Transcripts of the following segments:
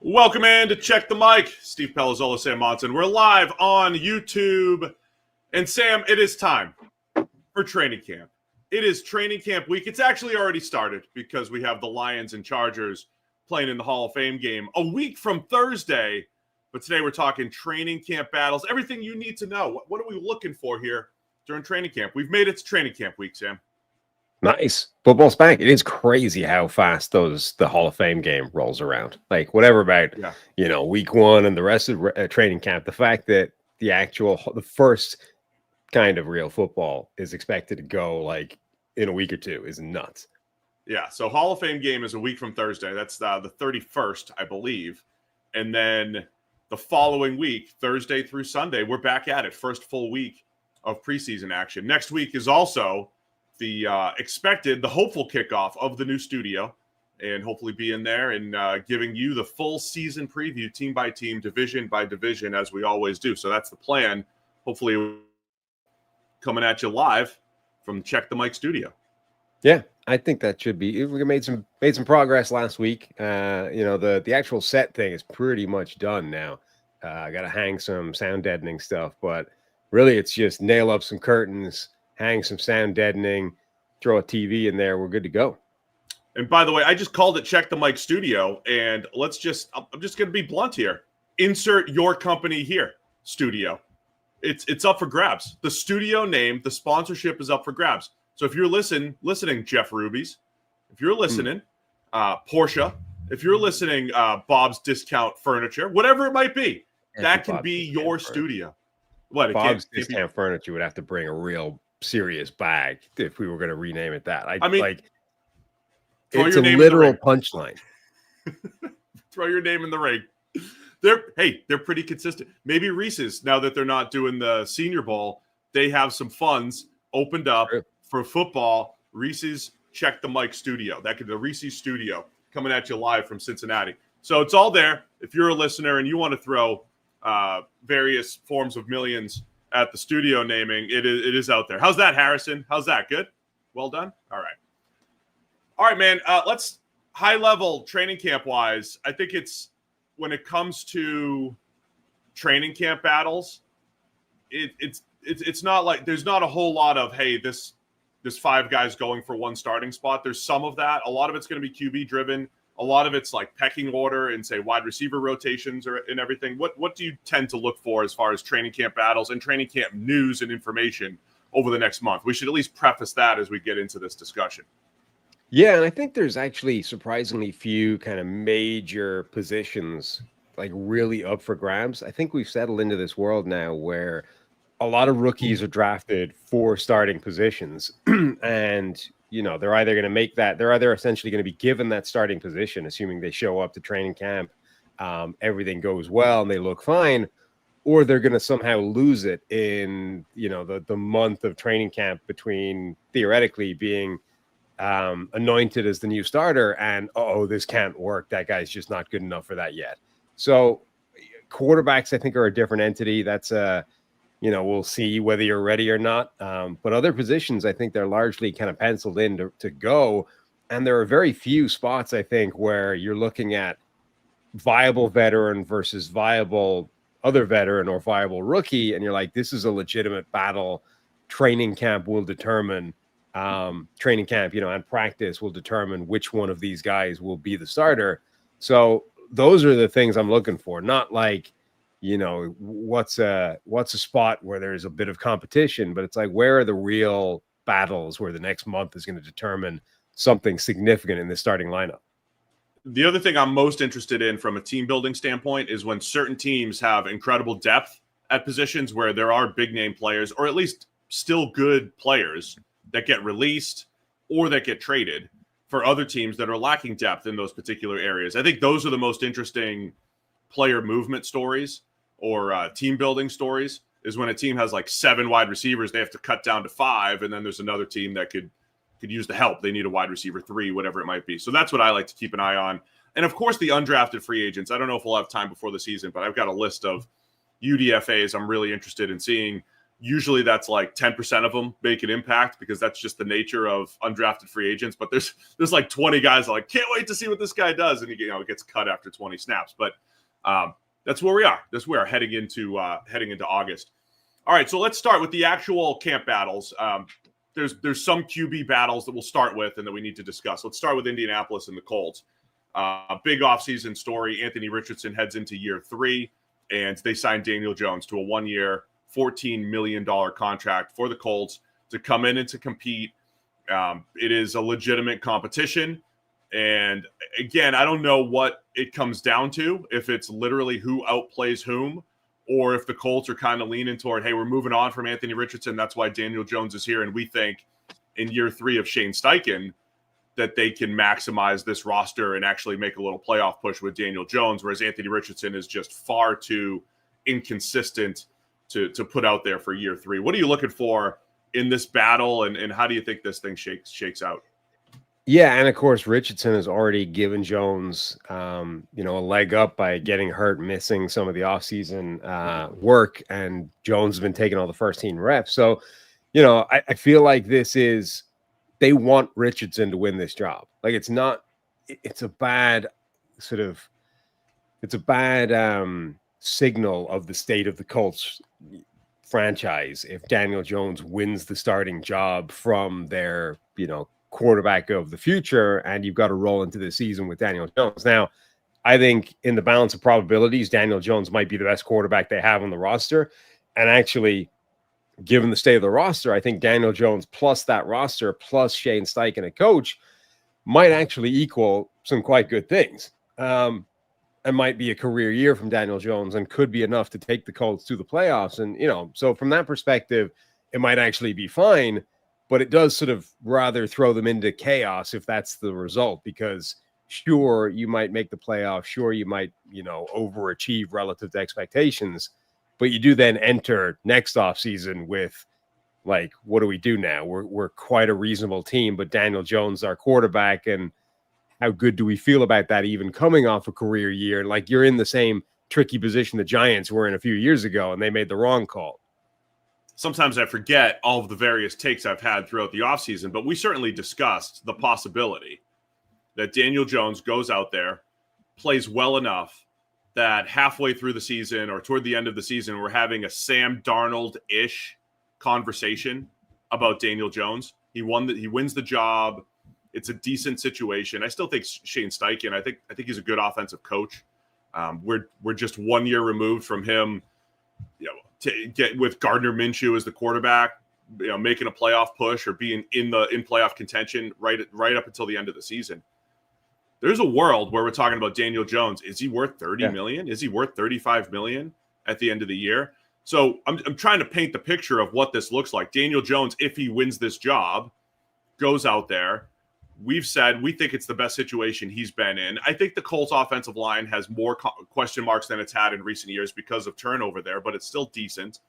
Welcome in to Check the Mic. Steve Palazzolo and Sam Monson. We're live on YouTube. And Sam, it is time for training camp. It is training camp week. It's actually already started because we have the Lions and Chargers playing in the Hall of Fame game a week from Thursday. But today we're talking training camp battles, everything you need to know. What are we looking for here during training camp? We've made it to training camp week, Sam. Nice. Football's back. It is crazy how fast the Hall of Fame game rolls around. Like whatever about, week one and the rest of training camp, the fact that the first kind of real football is expected to go like in a week or two is nuts. Yeah. So Hall of Fame game is a week from Thursday. That's the 31st, I believe. And then the following week, Thursday through Sunday, we're back at it. First full week of preseason action. Next week is also the hopeful kickoff of the new studio, and hopefully be in there and giving you the full season preview, team by team, division by division, as we always do. So that's the plan. Hopefully coming at you live from Check the Mic studio. Yeah, I think that should be. We made some progress last week. The actual set thing is pretty much done now. I got to hang some sound deadening stuff, but really it's just nail up some curtains, hang some sound deadening, throw a TV in there. We're good to go. And by the way, I just called it Check the Mic Studio, and I'm just going to be blunt here. Insert your company here, studio. It's up for grabs. The studio name, the sponsorship is up for grabs. So if you're listening, Jeff Ruby's, if you're listening, Porsche, if you're listening, Bob's Discount Furniture, whatever it might be, that can be your studio. What? Bob's Discount Furniture would have to bring a real serious bag if we were going to rename it that. I mean, like, it's a literal punchline. Throw your name in the ring. They're pretty consistent. Maybe Reese's, now that they're not doing the Senior Bowl, they have some funds opened up for football. Reese's Check the Mic studio. That could be the Reese's studio coming at you live from Cincinnati. So it's all there. If you're a listener and you want to throw various forms of millions at the studio naming, it is out there. How's that, Harrison? How's that? Good? Well done? All right, man. Let's high level training camp wise. I think it's when it comes to training camp battles, it's not like there's not a whole lot of, hey, this five guys going for one starting spot. There's some of that. A lot of it's going to be QB driven. A lot of it's like pecking order and say wide receiver rotations and everything. What do you tend to look for as far as training camp battles and training camp news and information over the next month? We should at least preface that as we get into this discussion. Yeah, and I think there's actually surprisingly few kind of major positions like really up for grabs. I think we've settled into this world now where a lot of rookies are drafted for starting positions and they're either going to make that, they're either essentially going to be given that starting position, assuming they show up to training camp, everything goes well and they look fine, or they're going to somehow lose it in, the month of training camp between theoretically being anointed as the new starter and, this can't work. That guy's just not good enough for that yet. So quarterbacks, I think, are a different entity. That's we'll see whether you're ready or not. But other positions, I think they're largely kind of penciled in to go. And there are very few spots, I think, where you're looking at viable veteran versus viable other veteran or viable rookie. And you're like, this is a legitimate battle. Training camp will determine, and practice will determine which one of these guys will be the starter. So those are the things I'm looking for, not like, what's a spot where there's a bit of competition, but it's like, where are the real battles where the next month is going to determine something significant in the starting lineup? The other thing I'm most interested in from a team building standpoint is when certain teams have incredible depth at positions where there are big name players, or at least still good players that get released or that get traded for other teams that are lacking depth in those particular areas. I think those are the most interesting player movement stories or team building stories, is when a team has like 7 wide receivers, they have to cut down to 5. And then there's another team that could use the help. They need a wide receiver 3, whatever it might be. So that's what I like to keep an eye on. And of course, the undrafted free agents. I don't know if we'll have time before the season, but I've got a list of UDFAs I'm really interested in seeing. Usually that's like 10% of them make an impact because that's just the nature of undrafted free agents. But there's like 20 guys that like, can't wait to see what this guy does. And he gets cut after 20 snaps. But that's where we are. That's where we are heading into August. All right, so let's start with the actual camp battles. There's some QB battles that we'll start with and that we need to discuss. Let's start with Indianapolis and the Colts. Big offseason story. Anthony Richardson heads into year 3, and they signed Daniel Jones to a 1-year, $14 million contract for the Colts to come in and to compete. It is a legitimate competition. And again, I don't know what it comes down to, if it's literally who outplays whom, or if the Colts are kind of leaning toward, hey, we're moving on from Anthony Richardson. That's why Daniel Jones is here. And we think in year 3 of Shane Steichen that they can maximize this roster and actually make a little playoff push with Daniel Jones, whereas Anthony Richardson is just far too inconsistent to put out there for year 3. What are you looking for in this battle, and how do you think this thing shakes out? Yeah, and of course, Richardson has already given Jones, a leg up by getting hurt, missing some of the offseason work, and Jones has been taking all the first-team reps. So, I feel like they want Richardson to win this job. Like, it's a bad signal of the state of the Colts franchise if Daniel Jones wins the starting job from their, quarterback of the future, and you've got to roll into the season with Daniel Jones. Now, I think in the balance of probabilities, Daniel Jones might be the best quarterback they have on the roster. And actually, given the state of the roster, I think Daniel Jones plus that roster, plus Shane Steichen, a coach, might actually equal some quite good things. And might be a career year from Daniel Jones and could be enough to take the Colts to the playoffs. And, so from that perspective, it might actually be fine, but it does sort of rather throw them into chaos if that's the result, because sure, you might make the playoffs. Sure, you might, overachieve relative to expectations, but you do then enter next offseason with, like, what do we do now? We're quite a reasonable team, but Daniel Jones, our quarterback, and how good do we feel about that even coming off a career year? Like, you're in the same tricky position the Giants were in a few years ago, and they made the wrong call. Sometimes I forget all of the various takes I've had throughout the offseason, but we certainly discussed the possibility that Daniel Jones goes out there, plays well enough that halfway through the season or toward the end of the season, we're having a Sam Darnold-ish conversation about Daniel Jones. He wins the job. It's a decent situation. I still think Shane Steichen, I think he's a good offensive coach. We're just 1 year removed from him, to get with Gardner Minshew as the quarterback, making a playoff push or being in playoff contention right up until the end of the season. There's a world where we're talking about Daniel Jones. Is he worth $30 million? Is he worth $35 million at the end of the year? So I'm trying to paint the picture of what this looks like. Daniel Jones, if he wins this job, goes out there. We've said we think it's the best situation he's been in. I think the Colts offensive line has more question marks than it's had in recent years because of turnover there, but it's still decent.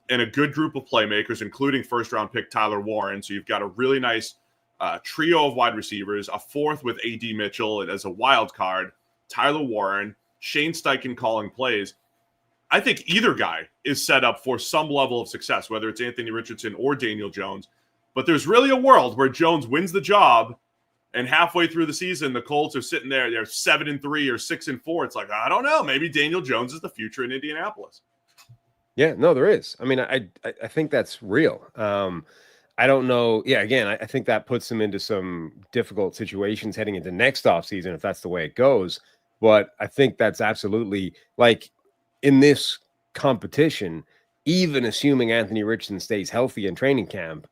And a good group of playmakers, including first-round pick Tyler Warren. So you've got a really nice trio of wide receivers, a fourth with A.D. Mitchell as a wild card, Tyler Warren, Shane Steichen calling plays. I think either guy is set up for some level of success, whether it's Anthony Richardson or Daniel Jones. But there's really a world where Jones wins the job, and halfway through the season, the Colts are sitting there. They're 7-3 or 6-4. It's like, I don't know. Maybe Daniel Jones is the future in Indianapolis. Yeah, no, there is. I mean, I think that's real. I don't know. Yeah, again, I think that puts them into some difficult situations heading into next offseason if that's the way it goes. But I think that's absolutely, like, in this competition, even assuming Anthony Richardson stays healthy in training camp,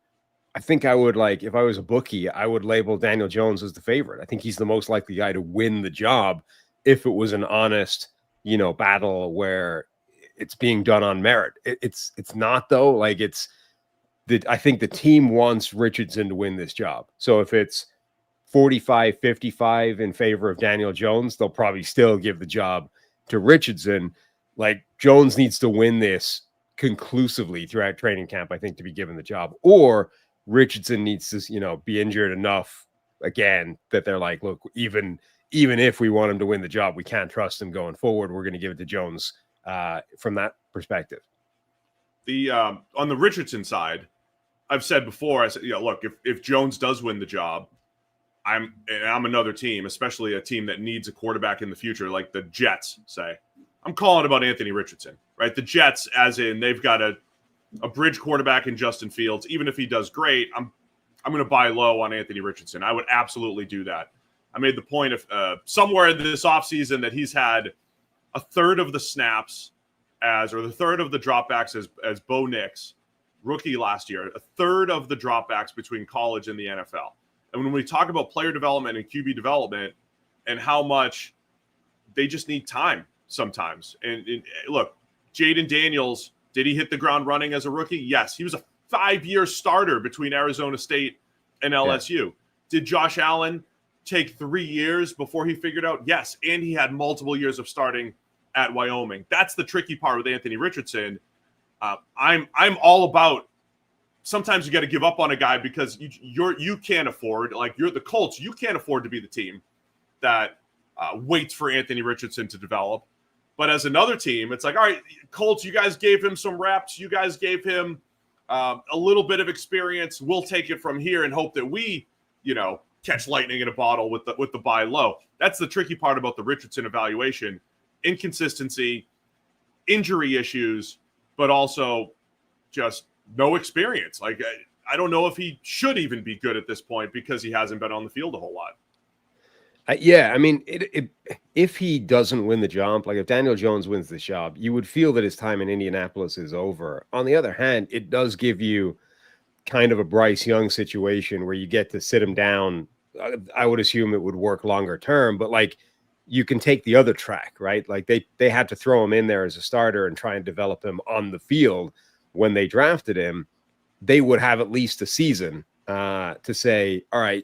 I think I would, like, if I was a bookie, I would label Daniel Jones as the favorite. I think he's the most likely guy to win the job if it was an honest, battle where it's being done on merit. It's not, though. Like, I think the team wants Richardson to win this job. So if it's 45-55 in favor of Daniel Jones, they'll probably still give the job to Richardson. Like, Jones needs to win this conclusively throughout training camp, I think, to be given the job. Or Richardson needs to, be injured enough again that they're like, look, even if we want him to win the job, we can't trust him going forward. We're going to give it to Jones from that perspective. The on the Richardson side, I've said before, I said, look, if Jones does win the job, I'm another team, especially a team that needs a quarterback in the future, like the Jets say. I'm calling about Anthony Richardson, right? The Jets, as in they've got a bridge quarterback in Justin Fields. Even if he does great, I'm going to buy low on Anthony Richardson. I would absolutely do that. I made the point of somewhere in this offseason that he's had a third of the snaps or the third of the dropbacks as Bo Nix, rookie last year, a third of the dropbacks between college and the NFL. And when we talk about player development and QB development and how much they just need time sometimes. And look, Jaden Daniels, did he hit the ground running as a rookie? Yes. He was a 5-year starter between Arizona State and LSU. Yeah. Did Josh Allen take 3 years before he figured out? Yes. And he had multiple years of starting at Wyoming. That's the tricky part with Anthony Richardson. I'm all about, sometimes you got to give up on a guy because you can't afford, like you're the Colts, you can't afford to be the team that waits for Anthony Richardson to develop. But as another team, it's like, all right, Colts, you guys gave him some reps. You guys gave him a little bit of experience. We'll take it from here and hope that we, catch lightning in a bottle with the buy low. That's the tricky part about the Richardson evaluation. Inconsistency, injury issues, but also just no experience. Like, I don't know if he should even be good at this point because he hasn't been on the field a whole lot. Yeah, I mean, if he doesn't win the job, like if Daniel Jones wins the job, you would feel that his time in Indianapolis is over. On the other hand, it does give you kind of a Bryce Young situation where you get to sit him down. I would assume it would work longer term, but like you can take the other track, right? Like they had to throw him in there as a starter and try and develop him on the field when they drafted him. They would have at least a season to say, all right,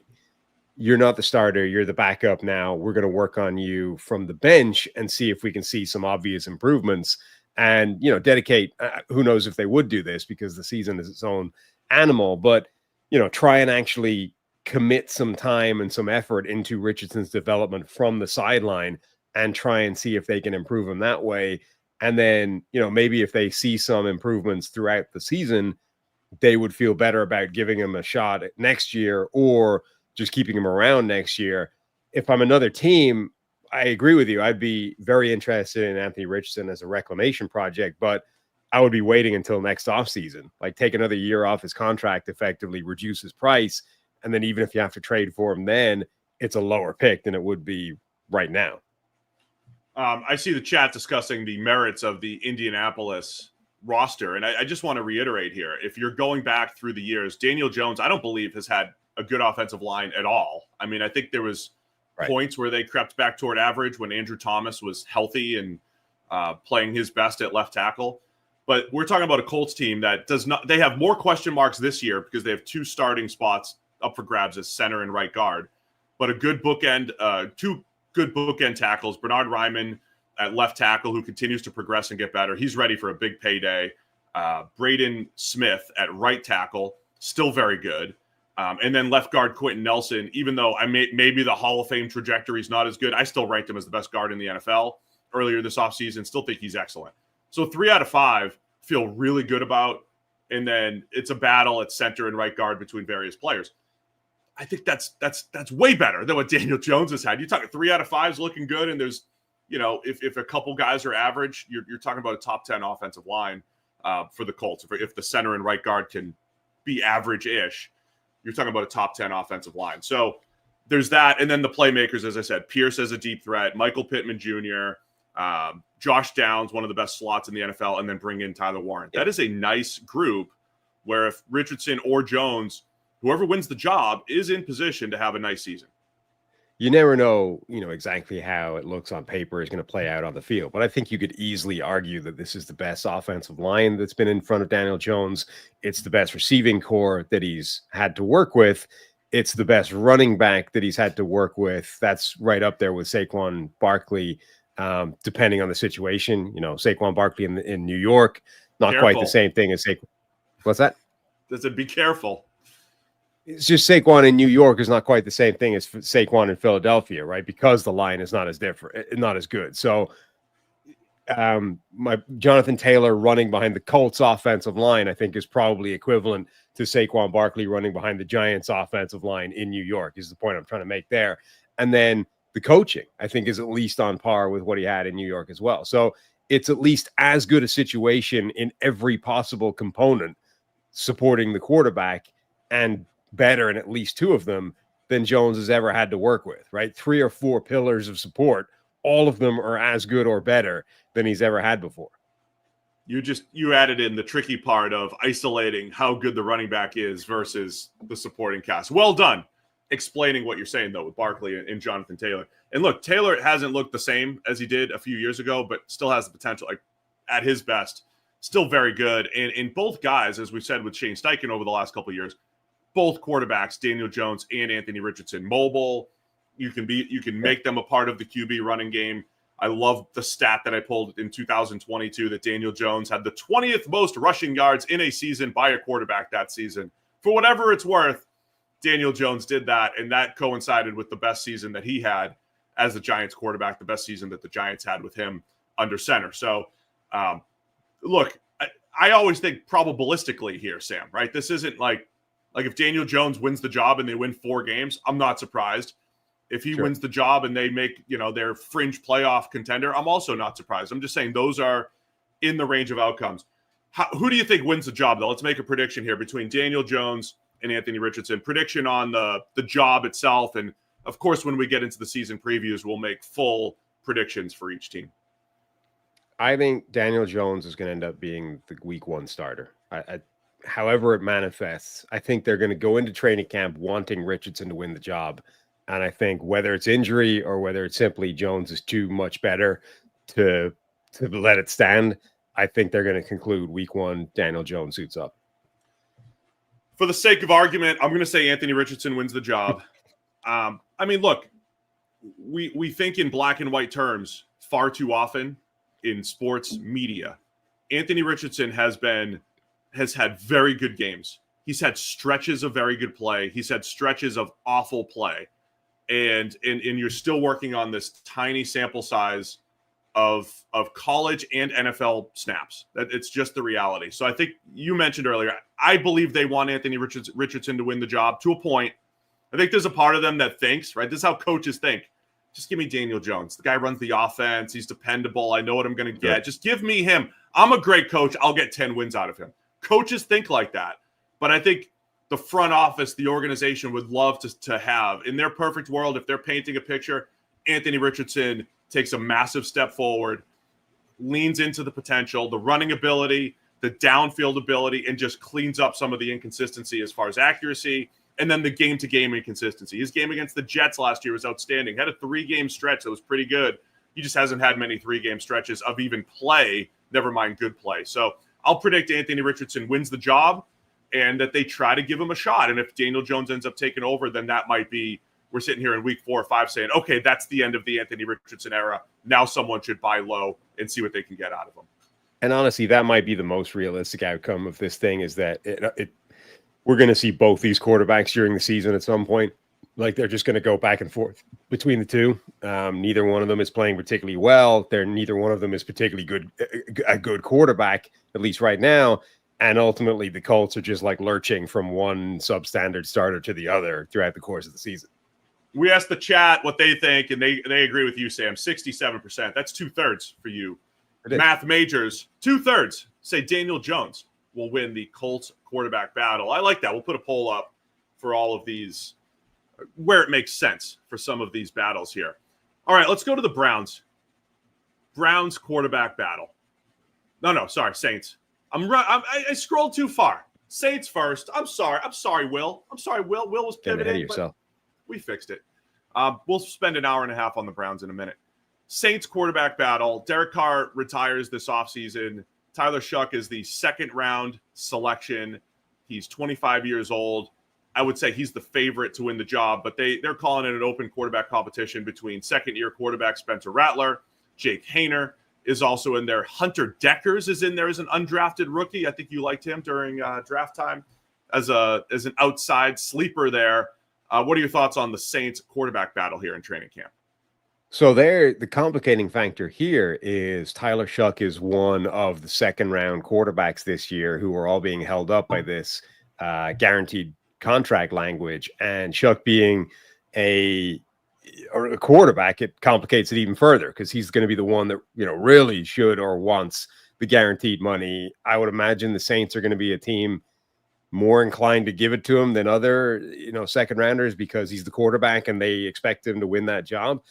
you're not the starter, you're the backup now. We're going to work on you from the bench and see if we can see some obvious improvements and, dedicate, who knows if they would do this because the season is its own animal, but, try and actually commit some time and some effort into Richardson's development from the sideline and try and see if they can improve him that way. And then, maybe if they see some improvements throughout the season, they would feel better about giving him a shot next year or just keeping him around next year. If I'm another team, I agree with you. I'd be very interested in Anthony Richardson as a reclamation project, but I would be waiting until next offseason. Like take another year off his contract, effectively reduce his price. And then even if you have to trade for him, then it's a lower pick than it would be right now. I see the chat discussing the merits of the Indianapolis roster. And I just want to reiterate here, if you're going back through the years, Daniel Jones, I don't believe has had a good offensive line at all. I mean, I think there was points where they crept back toward average when Andrew Thomas was healthy and playing his best at left tackle. But we're talking about a Colts team that does not, they have more question marks this year because they have two starting spots up for grabs as center and right guard, but a good bookend, two good bookend tackles, Bernard Ryman at left tackle, who continues to progress and get better. He's ready for a big payday. Braden Smith at right tackle, still very good. And then left guard Quentin Nelson, even though maybe the Hall of Fame trajectory is not as good, I still ranked him as the best guard in the NFL earlier this offseason. Still think he's excellent. So 3 out of 5 feel really good about. And then it's a battle at center and right guard between various players. I think that's way better than what Daniel Jones has had. You're talking 3 out of 5 is looking good. And there's, if a couple guys are average, you're talking about a top 10 offensive line for the Colts. If the center and right guard can be average-ish, you're talking about a top 10 offensive line. So there's that. And then the playmakers, as I said, Pierce as a deep threat, Michael Pittman Jr., Josh Downs, one of the best slots in the NFL, and then bring in Tyler Warren. That is a nice group where if Richardson or Jones, whoever wins the job, is in position to have a nice season. You never know, exactly how it looks on paper is going to play out on the field. But I think you could easily argue that this is the best offensive line that's been in front of Daniel Jones. It's the best receiving core that he's had to work with. It's the best running back that he's had to work with. That's right up there with Saquon Barkley, depending on the situation. Saquon Barkley in New York, not quite the same thing as Saquon. What's that? Does it be careful? It's just Saquon in New York is not quite the same thing as Saquon in Philadelphia, right? Because the line is not as different, not as good. So my Jonathan Taylor running behind the Colts offensive line, I think, is probably equivalent to Saquon Barkley running behind the Giants offensive line in New York, is the point I'm trying to make there. And then the coaching, I think, is at least on par with what he had in New York as well. So it's at least as good a situation in every possible component supporting the quarterback, and better in at least two of them than Jones has ever had to work with, right? 3 or 4 pillars of support. All of them are as good or better than he's ever had before. You added in the tricky part of isolating how good the running back is versus the supporting cast. Well done explaining what you're saying, though, with Barkley and Jonathan Taylor. And look, Taylor hasn't looked the same as he did a few years ago, but still has the potential, like at his best, still very good. And in both guys, as we've said with Shane Steichen over the last couple of years, both quarterbacks, Daniel Jones and Anthony Richardson, mobile. You can make them a part of the QB running game. I love the stat that I pulled in 2022 that Daniel Jones had the 20th most rushing yards in a season by a quarterback that season. For whatever it's worth, Daniel Jones did that, and that coincided with the best season that he had as the Giants quarterback, the best season that the Giants had with him under center. So, look, I always think probabilistically here, Sam, right? This isn't like if Daniel Jones wins the job and they win 4 games, I'm not surprised. If he wins the job and they make, their fringe playoff contender, I'm also not surprised. I'm just saying those are in the range of outcomes. Who do you think wins the job, though? Let's make a prediction here between Daniel Jones and Anthony Richardson. Prediction on the job itself. And, of course, when we get into the season previews, we'll make full predictions for each team. I think Daniel Jones is going to end up being the week 1 starter. However it manifests, I think they're going to go into training camp wanting Richardson to win the job. And I think whether it's injury or whether it's simply Jones is too much better to let it stand, I think they're going to conclude week 1, Daniel Jones suits up. For the sake of argument, I'm going to say Anthony Richardson wins the job. I mean, look, we think in black and white terms far too often in sports media. Anthony Richardson has had very good games. He's had stretches of very good play. He's had stretches of awful play. And you're still working on this tiny sample size of college and NFL snaps. That it's just the reality. So I think you mentioned earlier, I believe they want Anthony Richardson to win the job to a point. I think there's a part of them that thinks, right? This is how coaches think. Just give me Daniel Jones. The guy runs the offense. He's dependable. I know what I'm going to get. Sure. Just give me him. I'm a great coach. I'll get 10 wins out of him. Coaches think like that. But I think the front office, the organization would love to have, in their perfect world, if they're painting a picture, Anthony Richardson takes a massive step forward, leans into the potential, the running ability, the downfield ability, and just cleans up some of the inconsistency as far as accuracy, and then the game-to-game inconsistency. His game against the Jets last year was outstanding. Had a 3-game stretch that was pretty good. He just hasn't had many 3-game stretches of even play, never mind good play. So I'll predict Anthony Richardson wins the job, and that they try to give him a shot. And if Daniel Jones ends up taking over, then that might be, we're sitting here in week 4 or 5 saying, okay, that's the end of the Anthony Richardson era. Now someone should buy low and see what they can get out of him. And honestly, that might be the most realistic outcome of this thing, is that we're going to see both these quarterbacks during the season at some point. Like, they're just going to go back and forth between the two. Neither one of them is playing particularly well. Neither one of them is particularly a good quarterback, at least right now. And ultimately, the Colts are just like lurching from one substandard starter to the other throughout the course of the season. We asked the chat what they think, and they agree with you, Sam. 67%. That's 2/3 for you. Math majors, 2/3 say Daniel Jones will win the Colts quarterback battle. I like that. We'll put a poll up for all of these, where it makes sense for some of these battles here. All right, let's go to the Browns. Browns quarterback battle. No, sorry, Saints. I scrolled too far. Saints first. I'm sorry, Will. Will was pivoting. Get ahead of yourself. We fixed it. We'll spend an hour and a half on the Browns in a minute. Saints quarterback battle. Derek Carr retires this offseason. Tyler Shuck is the 2nd-round selection. He's 25 years old. I would say he's the favorite to win the job, but they're calling it an open quarterback competition between second-year quarterback Spencer Rattler, Jake Haener is also in there. Hunter Deckers is in there as an undrafted rookie. I think you liked him during draft time as an outside sleeper there. What are your thoughts on the Saints quarterback battle here in training camp? So there, the complicating factor here is Tyler Shuck is one of the second round quarterbacks this year who are all being held up by this guaranteed contract language, and Shuck being a quarterback, it complicates it even further because he's going to be the one that really should or wants the guaranteed money. I would imagine the Saints are going to be a team more inclined to give it to him than other second rounders because he's the quarterback and they expect him to win that job.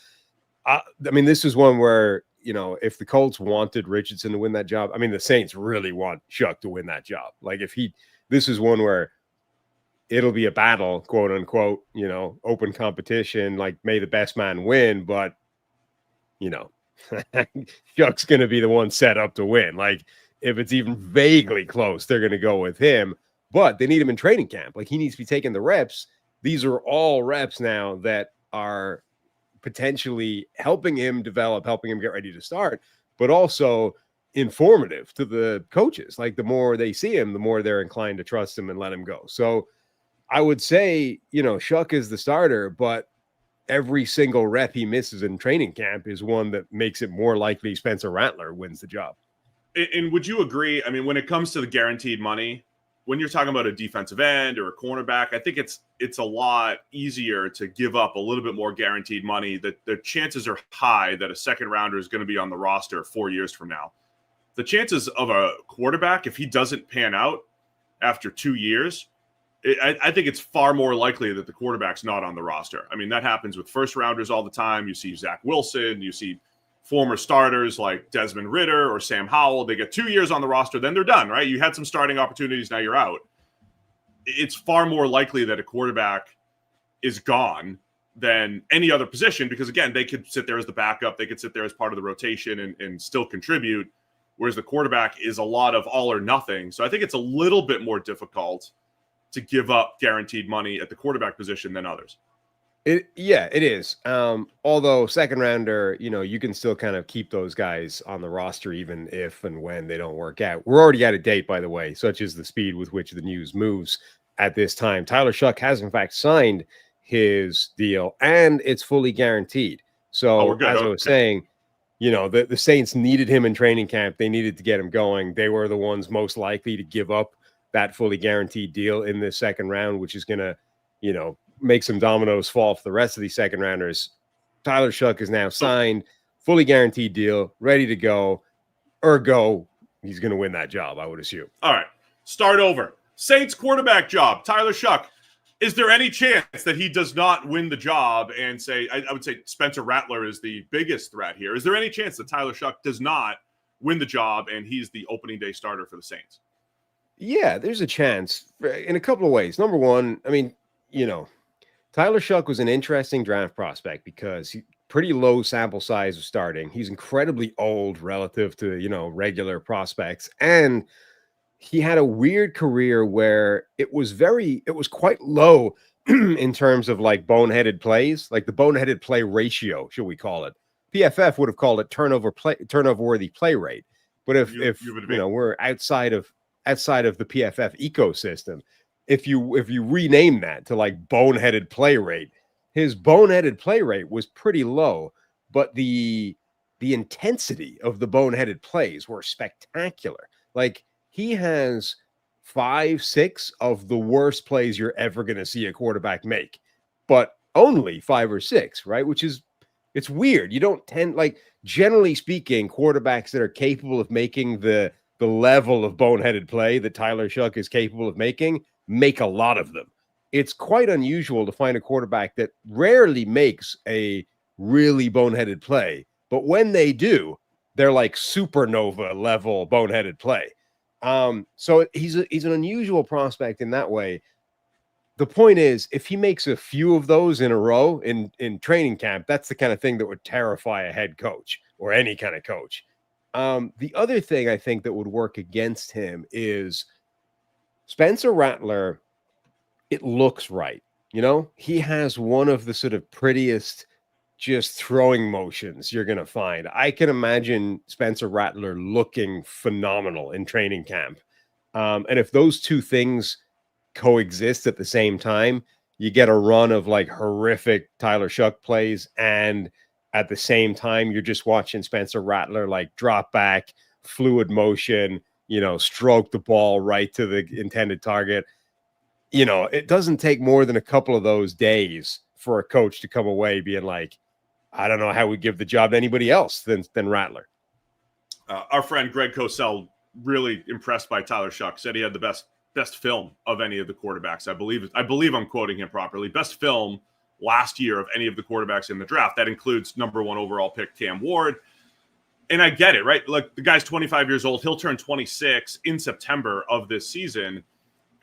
I mean, this is one where, if the Colts wanted Richardson to win that job, I mean, the Saints really want Shuck to win that job. Like, this is one where it'll be a battle, quote unquote, open competition, like may the best man win. But, Shuck's going to be the one set up to win. Like, if it's even vaguely close, they're going to go with him. But they need him in training camp. Like, he needs to be taking the reps. These are all reps now that are potentially helping him develop, helping him get ready to start, but also informative to the coaches. Like, the more they see him, the more they're inclined to trust him and let him go. So I would say, Shuck is the starter, but every single rep he misses in training camp is one that makes it more likely Spencer Rattler wins the job. And would you agree? I mean, when it comes to the guaranteed money, when you're talking about a defensive end or a cornerback, I think it's a lot easier to give up a little bit more guaranteed money. That the chances are high that a second rounder is going to be on the roster 4 years from now. The chances of a quarterback, if he doesn't pan out after 2 years, I think it's far more likely that the quarterback's not on the roster. I mean, that happens with first rounders all the time. You see Zach Wilson, you see former starters like Desmond Ridder or Sam Howell. They get 2 years on the roster, then they're done, right? You had some starting opportunities, now you're out. It's far more likely that a quarterback is gone than any other position because, again, they could sit there as the backup. They could sit there as part of the rotation and still contribute, whereas the quarterback is a lot of all or nothing. So I think it's a little bit more difficult to give up guaranteed money at the quarterback position than others. It is. Although second rounder, you can still kind of keep those guys on the roster even if and when they don't work out. We're already out of date, by the way, such is the speed with which the news moves at this time. Tyler Shuck has in fact signed his deal and it's fully guaranteed. So as I was saying, the Saints needed him in training camp. They needed to get him going. They were the ones most likely to give up that fully guaranteed deal in this second round, which is going to, make some dominoes fall for the rest of these second rounders. Tyler Shuck is now signed, fully guaranteed deal, ready to go. Ergo, he's going to win that job, I would assume. All right, start over. Saints quarterback job, Tyler Shuck. Is there any chance that he does not win the job and say, I would say Spencer Rattler is the biggest threat here. Is there any chance that Tyler Shuck does not win the job and he's the opening day starter for the Saints? Yeah, there's a chance in a couple of ways. Number one, I mean, Tyler Shuck was an interesting draft prospect because he pretty low sample size of starting. He's incredibly old relative to, regular prospects. And he had a weird career where it was quite low in terms of like boneheaded plays, like the boneheaded play ratio, should we call it? PFF would have called it turnover worthy play rate. But if we're outside of the PFF ecosystem, if you rename that to like boneheaded play rate, his boneheaded play rate was pretty low, but the intensity of the boneheaded plays were spectacular. Like, he has 5-6 of the worst plays you're ever going to see a quarterback make, but only 5 or 6, right? It's weird. You don't tend, like, generally speaking, quarterbacks that are capable of making the level of boneheaded play that Tyler Shuck is capable of making make a lot of them. It's quite unusual to find a quarterback that rarely makes a really boneheaded play, but when they do, they're like supernova level boneheaded play. So he's an unusual prospect in that way. The point is, if he makes a few of those in a row in training camp, that's the kind of thing that would terrify a head coach or any kind of coach. The other thing I think that would work against him is Spencer Rattler. It looks right. He has one of the sort of prettiest just throwing motions you're going to find. I can imagine Spencer Rattler looking phenomenal in training camp. And if those two things coexist at the same time, you get a run of like horrific Tyler Shuck plays and at the same time, you're just watching Spencer Rattler like drop back, fluid motion, stroke the ball right to the intended target. It doesn't take more than a couple of those days for a coach to come away being like, I don't know how we give the job to anybody else than Rattler. Our friend Greg Cosell, really impressed by Tyler Shuck, said he had the best film of any of the quarterbacks. I believe I'm quoting him properly. Best film last year of any of the quarterbacks in the draft. That includes number 1 overall pick Cam Ward. And I get it, right? Look, the guy's 25 years old. He'll turn 26 in September of this season.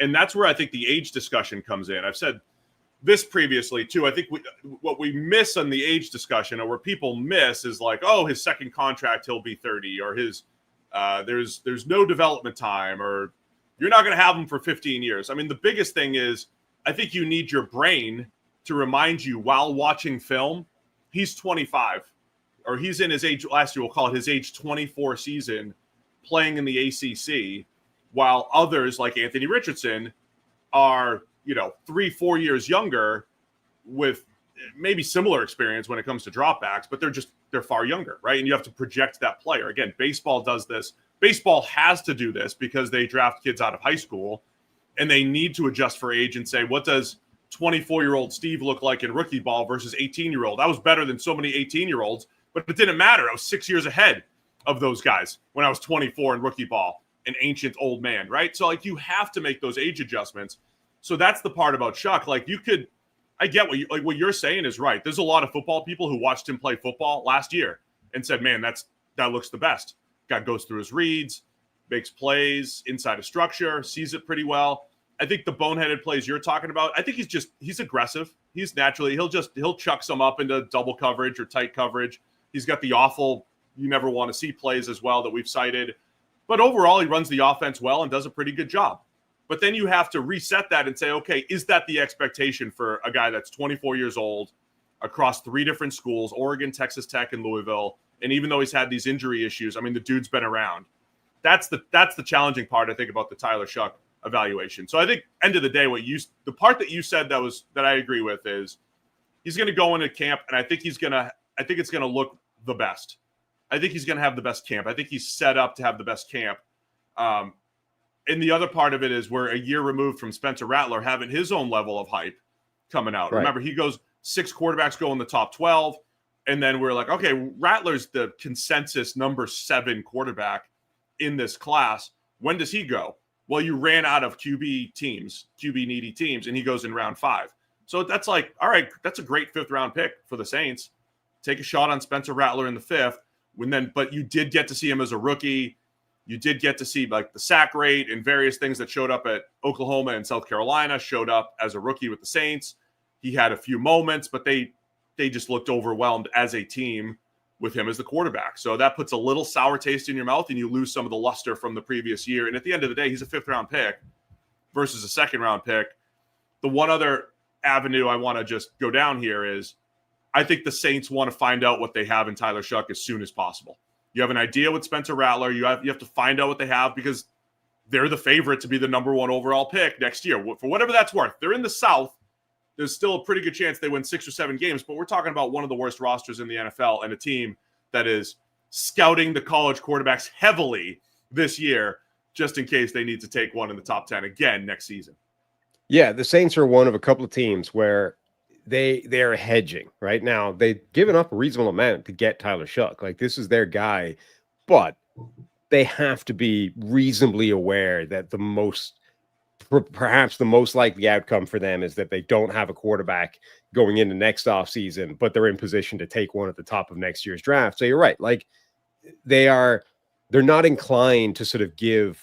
And that's where I think the age discussion comes in. I've said this previously too. I think what we miss on the age discussion, or where people miss, is like, oh, his second contract, he'll be 30, or his there's no development time, or you're not going to have him for 15 years. I mean, the biggest thing is I think you need your brain to remind you while watching film, he's 25, or he's in his age, last year we'll call it his age 24 season, playing in the ACC, while others like Anthony Richardson are 3-4 years younger with maybe similar experience when it comes to dropbacks, but they're far younger, right? And you have to project that player. Again, baseball does this. Baseball has to do this because they draft kids out of high school, and they need to adjust for age and say, what does 24-year-old Steve look like in rookie ball versus 18-year-old? I was better than so many 18-year-olds, but it didn't matter. I was 6 years ahead of those guys when I was 24 in rookie ball, an ancient old man, right? So like, you have to make those age adjustments. So that's the part about Shuck. Like, I get what you're saying is right. There's a lot of football people who watched him play football last year and said, man, that looks the best. Guy goes through his reads, makes plays inside of structure, sees it pretty well. I think the boneheaded plays you're talking about, I think he's aggressive. He's naturally, he'll chuck some up into double coverage or tight coverage. He's got the awful, you never want to see plays as well that we've cited. But overall, he runs the offense well and does a pretty good job. But then you have to reset that and say, okay, is that the expectation for a guy that's 24 years old across 3 different schools, Oregon, Texas Tech, and Louisville? And even though he's had these injury issues, I mean, the dude's been around. That's the challenging part, I think, about the Tyler Shuck evaluation. So I think, end of the day, the part that you said that I agree with is he's going to go into camp, and I think it's going to look the best. I think he's going to have the best camp. I think he's set up to have the best camp. And the other part of it is we're a year removed from Spencer Rattler having his own level of hype coming out. Right. Remember, he goes 6 quarterbacks go in the top 12. And then we're like, okay, Rattler's the consensus number 7 quarterback in this class. When does he go? Well, you ran out of QB needy teams, and he goes in round 5. So that's like, all right, that's a great 5th round pick for the Saints. Take a shot on Spencer Rattler in the 5th. But you did get to see him as a rookie. You did get to see like the sack rate and various things that showed up at Oklahoma and South Carolina, showed up as a rookie with the Saints. He had a few moments, but they just looked overwhelmed as a team with him as the quarterback. So that puts a little sour taste in your mouth, and you lose some of the luster from the previous year. And at the end of the day, he's a 5th round pick versus a 2nd round pick. The one other avenue I want to just go down here is I think the Saints want to find out what they have in Tyler Shuck as soon as possible. You have an idea with Spencer Rattler. You have to find out what they have, because they're the favorite to be the number 1 overall pick next year. For whatever that's worth, they're in the South. There's still a pretty good chance they win 6 or 7 games, but we're talking about one of the worst rosters in the NFL and a team that is scouting the college quarterbacks heavily this year, just in case they need to take one in the top 10 again next season. Yeah, the Saints are one of a couple of teams where they're hedging right now. They've given up a reasonable amount to get Tyler Shuck. Like, this is their guy, but they have to be reasonably aware that perhaps the most likely outcome for them is that they don't have a quarterback going into next offseason, but they're in position to take one at the top of next year's draft. So you're right. Like, they're not inclined to sort of give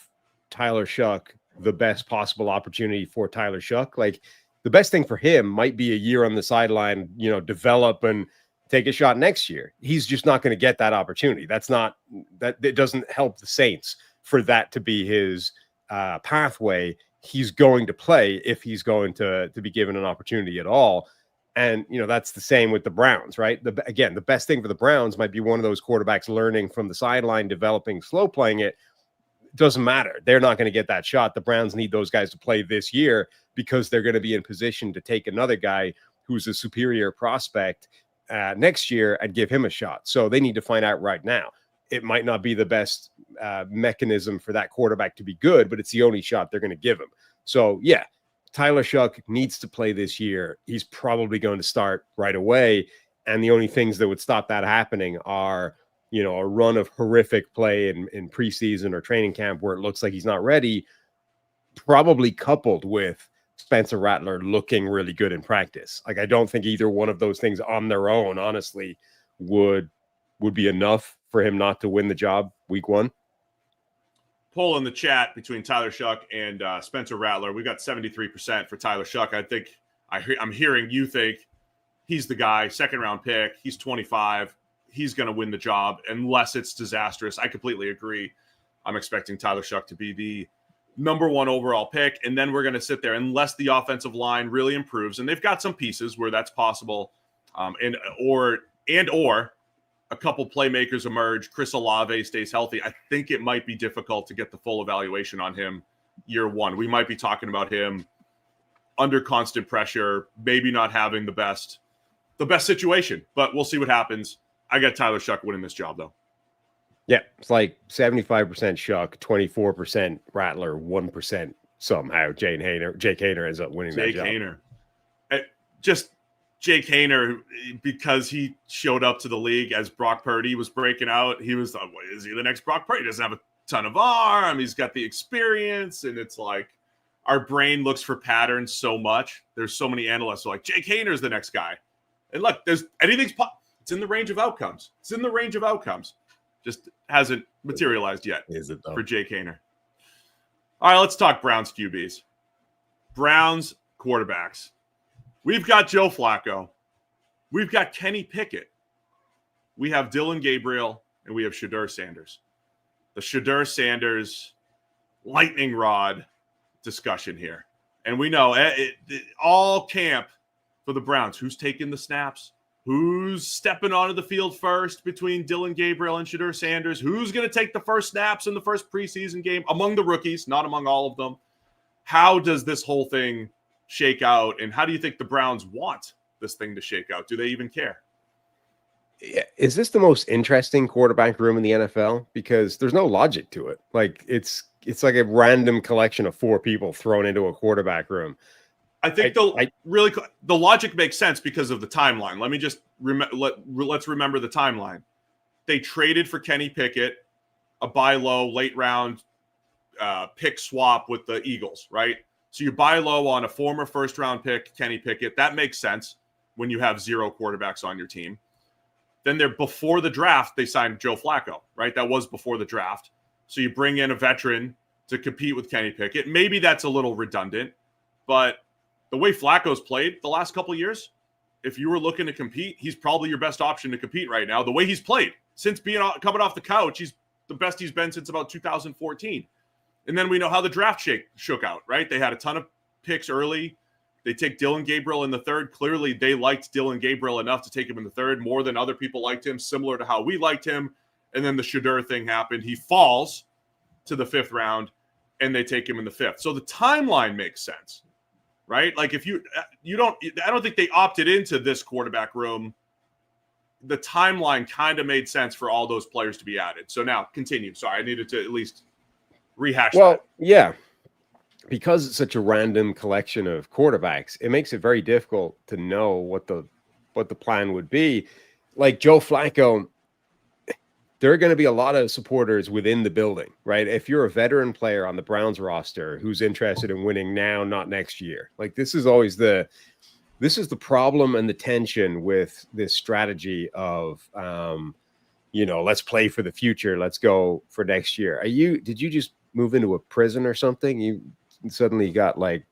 Tyler Shuck the best possible opportunity for Tyler Shuck. Like, the best thing for him might be a year on the sideline, develop and take a shot next year. He's just not going to get that opportunity. It doesn't help the Saints for that to be his pathway. He's going to play if he's going to be given an opportunity at all. And, that's the same with the Browns, right? The best thing for the Browns might be one of those quarterbacks learning from the sideline, developing, slow playing it. Doesn't matter. They're not going to get that shot. The Browns need those guys to play this year because they're going to be in position to take another guy who's a superior prospect next year and give him a shot. So they need to find out right now. It might not be the best mechanism for that quarterback to be good, but it's the only shot they're going to give him. So, yeah, Tyler Shuck needs to play this year. He's probably going to start right away. And the only things that would stop that happening are, a run of horrific play in preseason or training camp where it looks like he's not ready, probably coupled with Spencer Rattler looking really good in practice. Like, I don't think either one of those things on their own, honestly, would be enough for him not to win the job week one. Poll in the chat between Tyler Shuck and Spencer Rattler. We got 73% for Tyler Shuck. I think I'm hearing you think he's the guy, second round pick. He's 25. He's going to win the job unless it's disastrous. I completely agree. I'm expecting Tyler Shuck to be the number one overall pick. And then we're going to sit there unless the offensive line really improves. And they've got some pieces where that's possible. Or a couple playmakers emerge. Chris Olave stays healthy. I think it might be difficult to get the full evaluation on him year one. We might be talking about him under constant pressure, maybe not having the best situation, but we'll see what happens. I got Tyler Shuck winning this job, though. Yeah, it's like 75% Shuck, 24% Rattler, 1% somehow Jake Haener ends up winning that job. Jake Haener. Just Jake Haener, because he showed up to the league as Brock Purdy was breaking out. He was, is he the next Brock Purdy? He doesn't have a ton of arm. He's got the experience. And it's like our brain looks for patterns so much. There's so many analysts who are like, Jake Haener's the next guy. And look, it's in the range of outcomes. Just hasn't materialized yet for Jake Haener. All right, let's talk Browns QBs. Browns quarterbacks. We've got Joe Flacco. We've got Kenny Pickett. We have Dylan Gabriel, and we have Shedeur Sanders. The Shedeur Sanders lightning rod discussion here. And we know all camp for the Browns. Who's taking the snaps? Who's stepping onto the field first between Dylan Gabriel and Shedeur Sanders? Who's going to take the first snaps in the first preseason game among the rookies, not among all of them? How does this whole thing shake out, and how do you think the Browns want this thing to shake out? Do they even care? Is this the most interesting quarterback room in the NFL? Because there's no logic to it. Like it's like a random collection of four people thrown into a quarterback room. I think the logic makes sense because of the timeline. Let me just let's remember the timeline. They traded for Kenny Pickett, a buy low late round pick swap with the Eagles, right? So you buy low on a former first round pick, Kenny Pickett. That makes sense when you have zero quarterbacks on your team. Then before the draft, they signed Joe Flacco, right? That was before the draft. So you bring in a veteran to compete with Kenny Pickett. Maybe that's a little redundant, but the way Flacco's played the last couple of years, if you were looking to compete, he's probably your best option to compete right now. The way he's played since coming off the couch, he's the best he's been since about 2014. And then we know how the draft shook out, right? They had a ton of picks early. They take Dylan Gabriel in the third. Clearly, they liked Dylan Gabriel enough to take him in the third more than other people liked him, similar to how we liked him. And then the Shedeur thing happened. He falls to the fifth round, and they take him in the fifth. So the timeline makes sense, right? Like if you don't, I don't think they opted into this quarterback room. The timeline kind of made sense for all those players to be added. So now continue. Sorry, I needed to at least rehash that. Yeah. Because it's such a random collection of quarterbacks, it makes it very difficult to know what the plan would be. Like Joe Flacco, there are going to be a lot of supporters within the building, right? If you're a veteran player on the Browns roster who's interested in winning now, not next year, like this is the problem and the tension with this strategy of, let's play for the future. Let's go for next year. Did you just move into a prison or something? You suddenly got like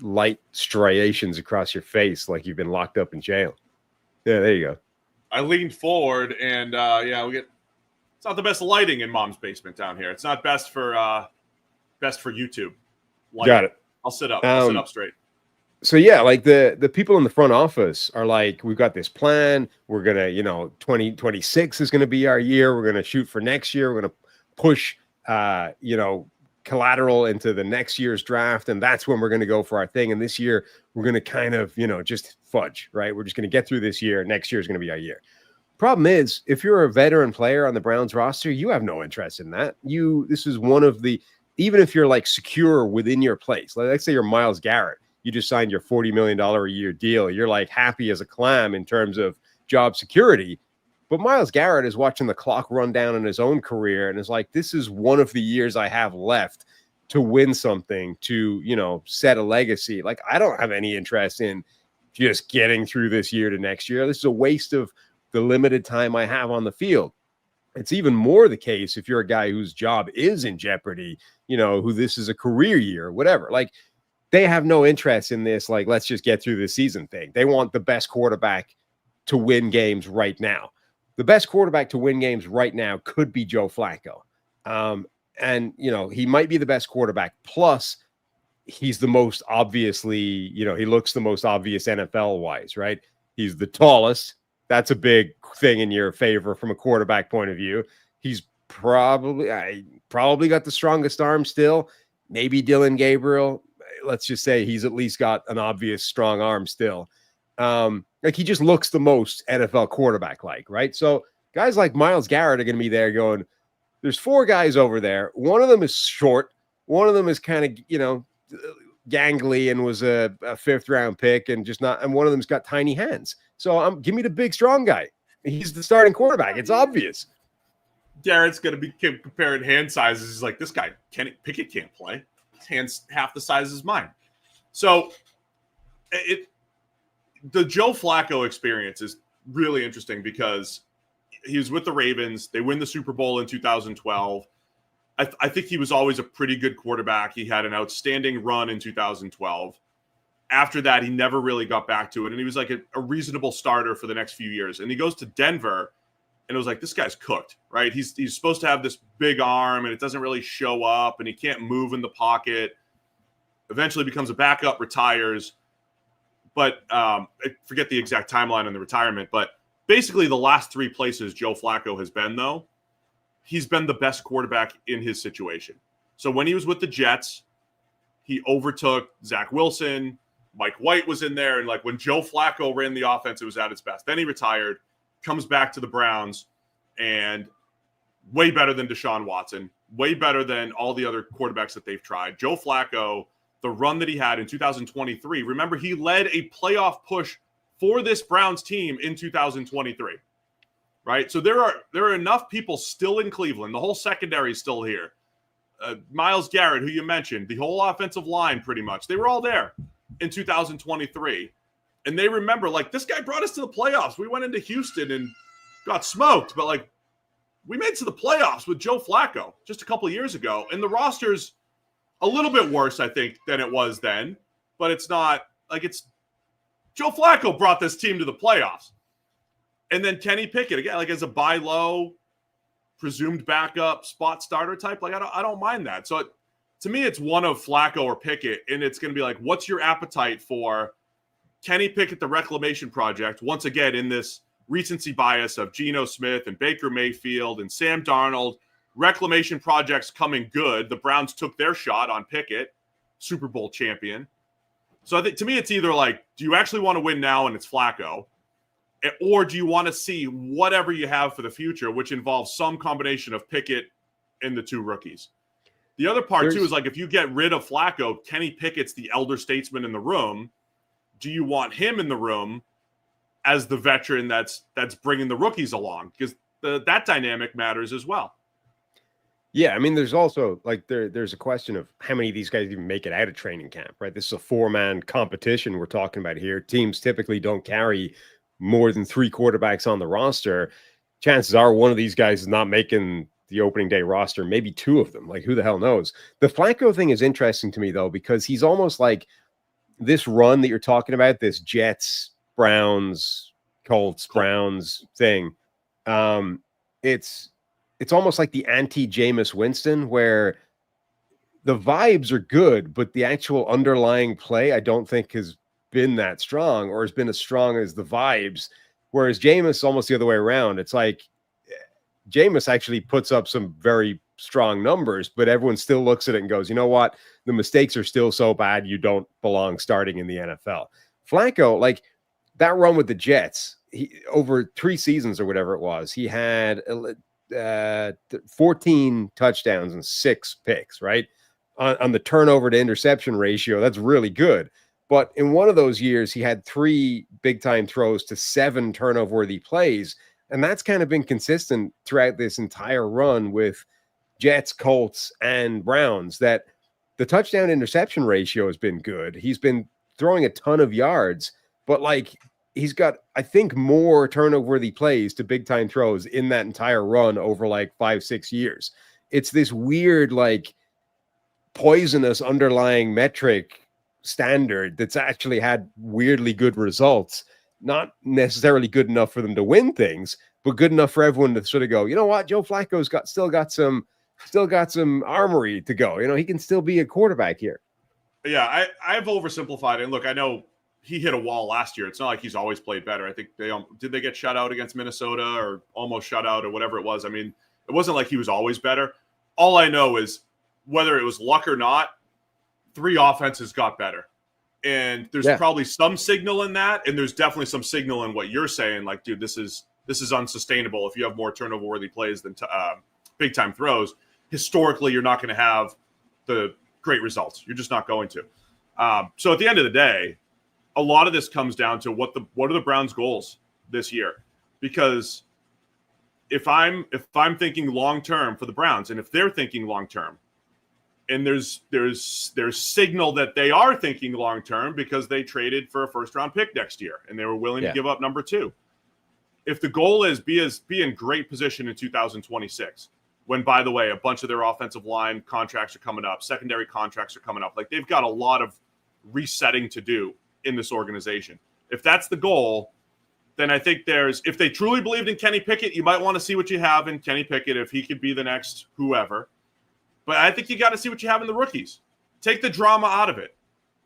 light striations across your face, like you've been locked up in jail. Yeah, there you go. I leaned forward and it's not the best lighting in Mom's basement down here. It's not best for YouTube lighting. Got it. I'll sit up. I'll sit up straight. So yeah, like the people in the front office are like, we've got this plan. We're gonna, 2026 is gonna be our year. We're gonna shoot for next year. We're gonna push collateral into the next year's draft, and that's when we're going to go for our thing. And this year we're going to kind of, just fudge, right? We're just going to get through this year. Next year is going to be our year. Problem is, if you're a veteran player on the Browns roster, you have no interest in that. This is one of the, even if you're like secure within your place, like let's say you're Myles Garrett, you just signed your $40 million a year deal. You're like happy as a clam in terms of job security. But Myles Garrett is watching the clock run down in his own career and is like, this is one of the years I have left to win something, to, set a legacy. Like, I don't have any interest in just getting through this year to next year. This is a waste of the limited time I have on the field. It's even more the case if you're a guy whose job is in jeopardy, who this is a career year, whatever. Like, they have no interest in this, like, let's just get through the season thing. They want the best quarterback to win games right now. The best quarterback to win games right now could be Joe Flacco. And, he might be the best quarterback. Plus, he's the most obviously, he looks the most obvious NFL-wise, right? He's the tallest. That's a big thing in your favor from a quarterback point of view. He's probably got the strongest arm still. Maybe Dylan Gabriel. Let's just say he's at least got an obvious strong arm still. Like, he just looks the most NFL quarterback like, right? So guys like Myles Garrett are going to be there going, there's 4 guys over there. One of them is short. One of them is kind of, gangly and was a 5th round pick and one of them's got tiny hands. So give me the big, strong guy. He's the starting quarterback. It's obvious. Garrett's going to be comparing hand sizes. He's like, this guy, Kenny Pickett can't play. His hand's half the size as mine. So the Joe Flacco experience is really interesting because he was with the Ravens. They win the Super Bowl in 2012. I think he was always a pretty good quarterback. He had an outstanding run in 2012. After that, he never really got back to it. And he was like a reasonable starter for the next few years. And he goes to Denver, and it was like, this guy's cooked, right? He's supposed to have this big arm, and it doesn't really show up, and he can't move in the pocket. Eventually becomes a backup, retires. But I forget the exact timeline on the retirement. But basically the last 3 places Joe Flacco has been, though, he's been the best quarterback in his situation. So when he was with the Jets, he overtook Zach Wilson. Mike White was in there. And like when Joe Flacco ran the offense, it was at its best. Then he retired, comes back to the Browns, and way better than Deshaun Watson, way better than all the other quarterbacks that they've tried. Joe Flacco, the run that he had in 2023, remember, he led a playoff push for this Browns team in 2023. Right. So there are enough people still in Cleveland. The whole secondary is still here. Myles Garrett, who you mentioned, the whole offensive line, pretty much, they were all there in 2023. And they remember, like, this guy brought us to the playoffs. We went into Houston and got smoked. But, like, we made it to the playoffs with Joe Flacco just a couple of years ago. And the roster's a little bit worse, I think, than it was then. But it's not like it's Joe Flacco brought this team to the playoffs. And then Kenny Pickett, again, like as a buy low, presumed backup, spot starter type, like I don't mind that. So to me, it's one of Flacco or Pickett, and it's going to be like, what's your appetite for Kenny Pickett, the reclamation project, once again in this recency bias of Geno Smith and Baker Mayfield and Sam Darnold, reclamation projects coming good. The Browns took their shot on Pickett, Super Bowl champion. So I think to me, it's either like, do you actually want to win now and it's Flacco? Or do you want to see whatever you have for the future, which involves some combination of Pickett and the 2 rookies? The other part, too, is like if you get rid of Flacco, Kenny Pickett's the elder statesman in the room. Do you want him in the room as the veteran that's bringing the rookies along? Because that dynamic matters as well. Yeah, I mean, there's also like there's a question of how many of these guys even make it out of training camp, right? This is a 4-man competition we're talking about here. Teams typically don't carry more than 3 quarterbacks on the roster. Chances are one of these guys is not making the opening day roster, maybe 2 of them. Like, who the hell knows? The Flacco thing is interesting to me, though, because he's almost like this run that you're talking about, this Jets, Browns, Colts, Browns thing. It's almost like the anti-Jameis Winston, where the vibes are good, but the actual underlying play, I don't think has been that strong or has been as strong as the vibes, whereas Jameis almost the other way around. It's like Jameis actually puts up some very strong numbers, but everyone still looks at it and goes, you know what? The mistakes are still so bad you don't belong starting in the NFL. Flacco, like that run with the Jets, over 3 seasons or whatever it was, he had 14 touchdowns and 6 picks, right? On the turnover to interception ratio, that's really good. But in one of those years, he had 3 big-time throws to 7 turnover-worthy plays, and that's kind of been consistent throughout this entire run with Jets, Colts, and Browns, that the touchdown interception ratio has been good. He's been throwing a ton of yards, but like he's got, I think, more turnover-worthy plays to big-time throws in that entire run over like 5-6 years. It's this weird, like, poisonous underlying metric standard that's actually had weirdly good results. Not necessarily good enough for them to win things, but good enough for everyone to sort of go, you know what, Joe Flacco's still got some armory to go. You know, he can still be a quarterback here. Yeah, I've oversimplified it. And look, I know he hit a wall last year. It's not like he's always played better. I think did they get shut out against Minnesota or almost shut out or whatever it was. I mean, it wasn't like he was always better. All I know is whether it was luck or not, 3 offenses got better. And there's probably some signal in that. And there's definitely some signal in what you're saying. Like, dude, this is unsustainable. If you have more turnover worthy plays than big time throws, historically, you're not going to have the great results. You're just not going to. So at the end of the day, a lot of this comes down to what are the Browns' goals this year? Because if I'm thinking long term for the Browns, and if they're thinking long term, and there's signal that they are thinking long term because they traded for a first round pick next year and they were willing to give up number 2. If the goal is be in great position in 2026, when, by the way, a bunch of their offensive line contracts are coming up, secondary contracts are coming up, like they've got a lot of resetting to do in this organization. If that's the goal, then I think if they truly believed in Kenny Pickett, you might want to see what you have in Kenny Pickett if he could be the next whoever. But I think you got to see what you have in the rookies. Take the drama out of it.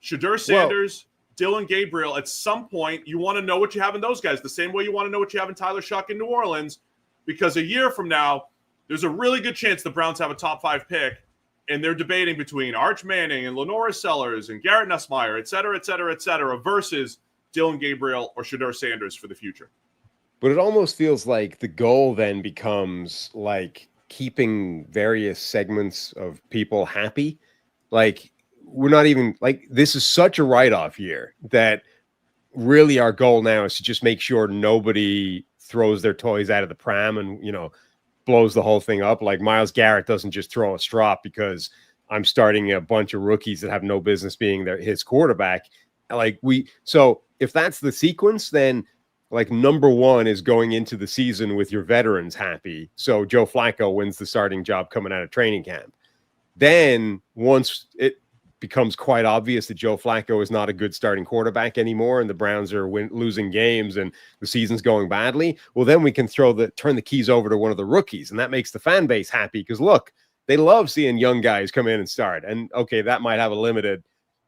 Shedeur Sanders, Dylan Gabriel, at some point, you want to know what you have in those guys, the same way you want to know what you have in Tyler Shuck in New Orleans, because a year from now, there's a really good chance the Browns have a top 5 pick, and they're debating between Arch Manning and Lenora Sellers and Garrett Nussmeier, et cetera, versus Dylan Gabriel or Shedeur Sanders for the future. But it almost feels like the goal then becomes like keeping various segments of people happy. Like, we're not even like, this is such a write-off year that really our goal now is to just make sure nobody throws their toys out of the pram and, you know, blows the whole thing up. Like Myles Garrett doesn't just throw a strop because I'm starting a bunch of rookies that have no business being his quarterback. So if that's the sequence, then like number 1 is going into the season with your veterans happy. So Joe Flacco wins the starting job coming out of training camp. Then once it becomes quite obvious that Joe Flacco is not a good starting quarterback anymore and the Browns are losing games and the season's going badly, well, then we can turn the keys over to one of the rookies. And that makes the fan base happy because, look, they love seeing young guys come in and start. And, okay, that might have a limited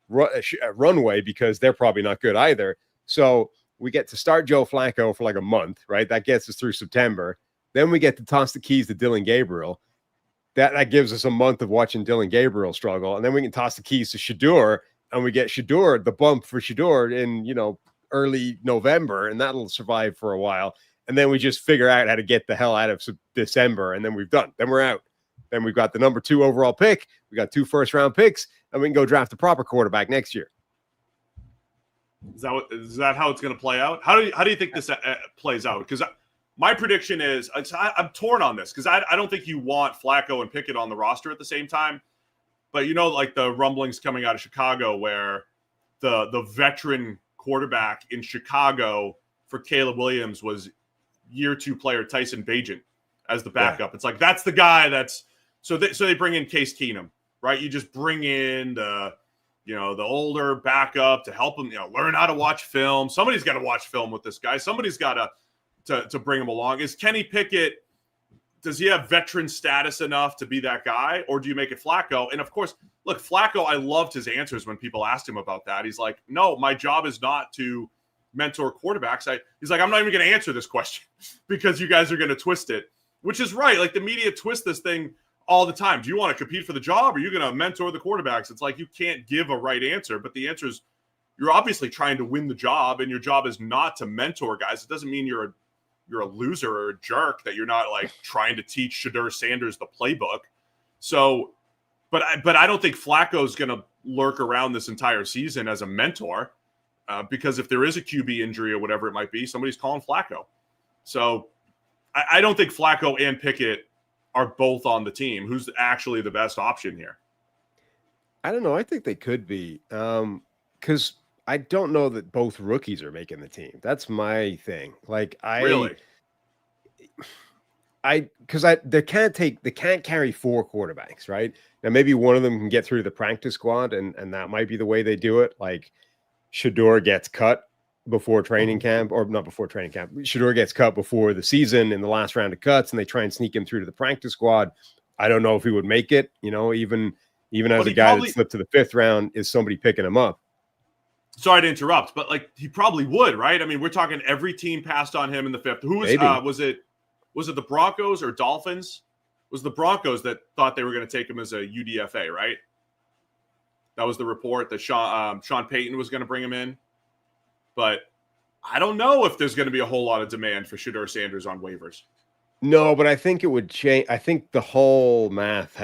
runway because they're probably not good either. So we get to start Joe Flacco for like a month, right? That gets us through September. Then we get to toss the keys to Dylan Gabriel. That gives us a month of watching Dylan Gabriel struggle. And then we can toss the keys to Shedeur, and we get Shedeur, the bump for Shedeur in, you know, early November, and that'll survive for a while. And then we just figure out how to get the hell out of December, and then we've done. Then we're out. Then we've got the number 2 overall pick. We got 2 first-round picks, and we can go draft a proper quarterback next year. Is that how it's going to play out? How do you think this plays out? Because my prediction is I'm torn on this because I don't think you want Flacco and Pickett on the roster at the same time. But, you know, like the rumblings coming out of Chicago where the veteran quarterback in Chicago for Caleb Williams was year 2 player Tyson Bagent as the backup. Yeah. It's like that's the guy so they bring in Case Keenum, right? You just bring in the older backup to help him, you know, learn how to watch film. Somebody's got to watch film with this guy. Somebody's got to bring him along. Is Kenny Pickett, does he have veteran status enough to be that guy? Or do you make it Flacco? And of course, look, Flacco, I loved his answers when people asked him about that. He's like, no, my job is not to mentor quarterbacks. He's like, I'm not even going to answer this question because you guys are going to twist it, which is right. Like the media twist this thing all the time. Do you want to compete for the job, or are you going to mentor the quarterbacks? It's like you can't give a right answer, but the answer is you're obviously trying to win the job, and your job is not to mentor guys. It doesn't mean you're a loser or a jerk, that you're not like trying to teach Shedeur Sanders the playbook. So, but I don't think Flacco's going to lurk around this entire season as a mentor, because if there is a QB injury or whatever it might be, somebody's calling Flacco. So I don't think Flacco and Pickett are both on the team. Who's actually the best option here? I don't know. I think they could be, because I don't know that both rookies are making the team. That's my thing. Like Really? They can't carry 4 quarterbacks, right? Now maybe one of them can get through the practice squad, and that might be the way they do it. Like Shedeur gets cut before training camp, or not before training camp. Shedeur gets cut before the season in the last round of cuts, and they try and sneak him through to the practice squad. I don't know if he would make it, even as a guy that slipped to the 5th round, is somebody picking him up. Sorry to interrupt, but like he probably would, right? I mean, we're talking every team passed on him in the 5th. Who was it the Broncos or Dolphins? It was the Broncos that thought they were going to take him as a UDFA, right? That was the report that Sean Payton was going to bring him in. But I don't know if there's going to be a whole lot of demand for Shedeur Sanders on waivers. No, but I think it would change. I think the whole math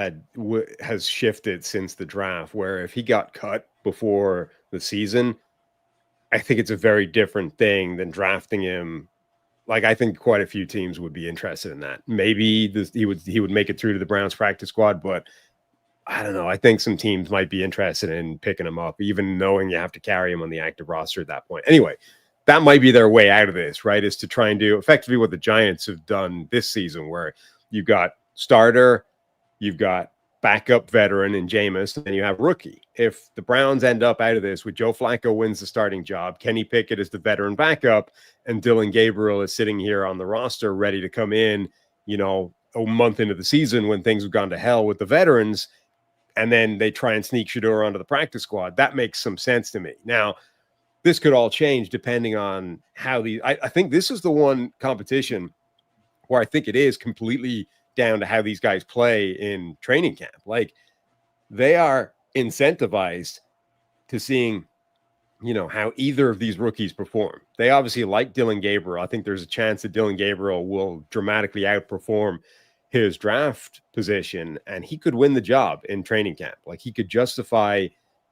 has shifted since the draft, where if he got cut before the season, I think it's a very different thing than drafting him. Like, I think quite a few teams would be interested in that. Maybe he would make it through to the Browns practice squad, but I don't know. I think some teams might be interested in picking him up, even knowing you have to carry him on the active roster at that point. Anyway, that might be their way out of this, right? Is to try and do effectively what the Giants have done this season, where you've got starter, you've got backup veteran in Jameis, and then you have rookie. If the Browns end up out of this with Joe Flacco wins the starting job, Kenny Pickett is the veteran backup, and Dylan Gabriel is sitting here on the roster ready to come in, a month into the season when things have gone to hell with the veterans, and then they try and sneak Shedeur onto the practice squad. That makes some sense to me. Now, this could all change depending on how I think this is the one competition where I think it is completely down to how these guys play in training camp. Like, they are incentivized to seeing, how either of these rookies perform. They obviously like Dylan Gabriel. I think there's a chance that Dylan Gabriel will dramatically outperform his draft position, and he could win the job in training camp. Like, he could justify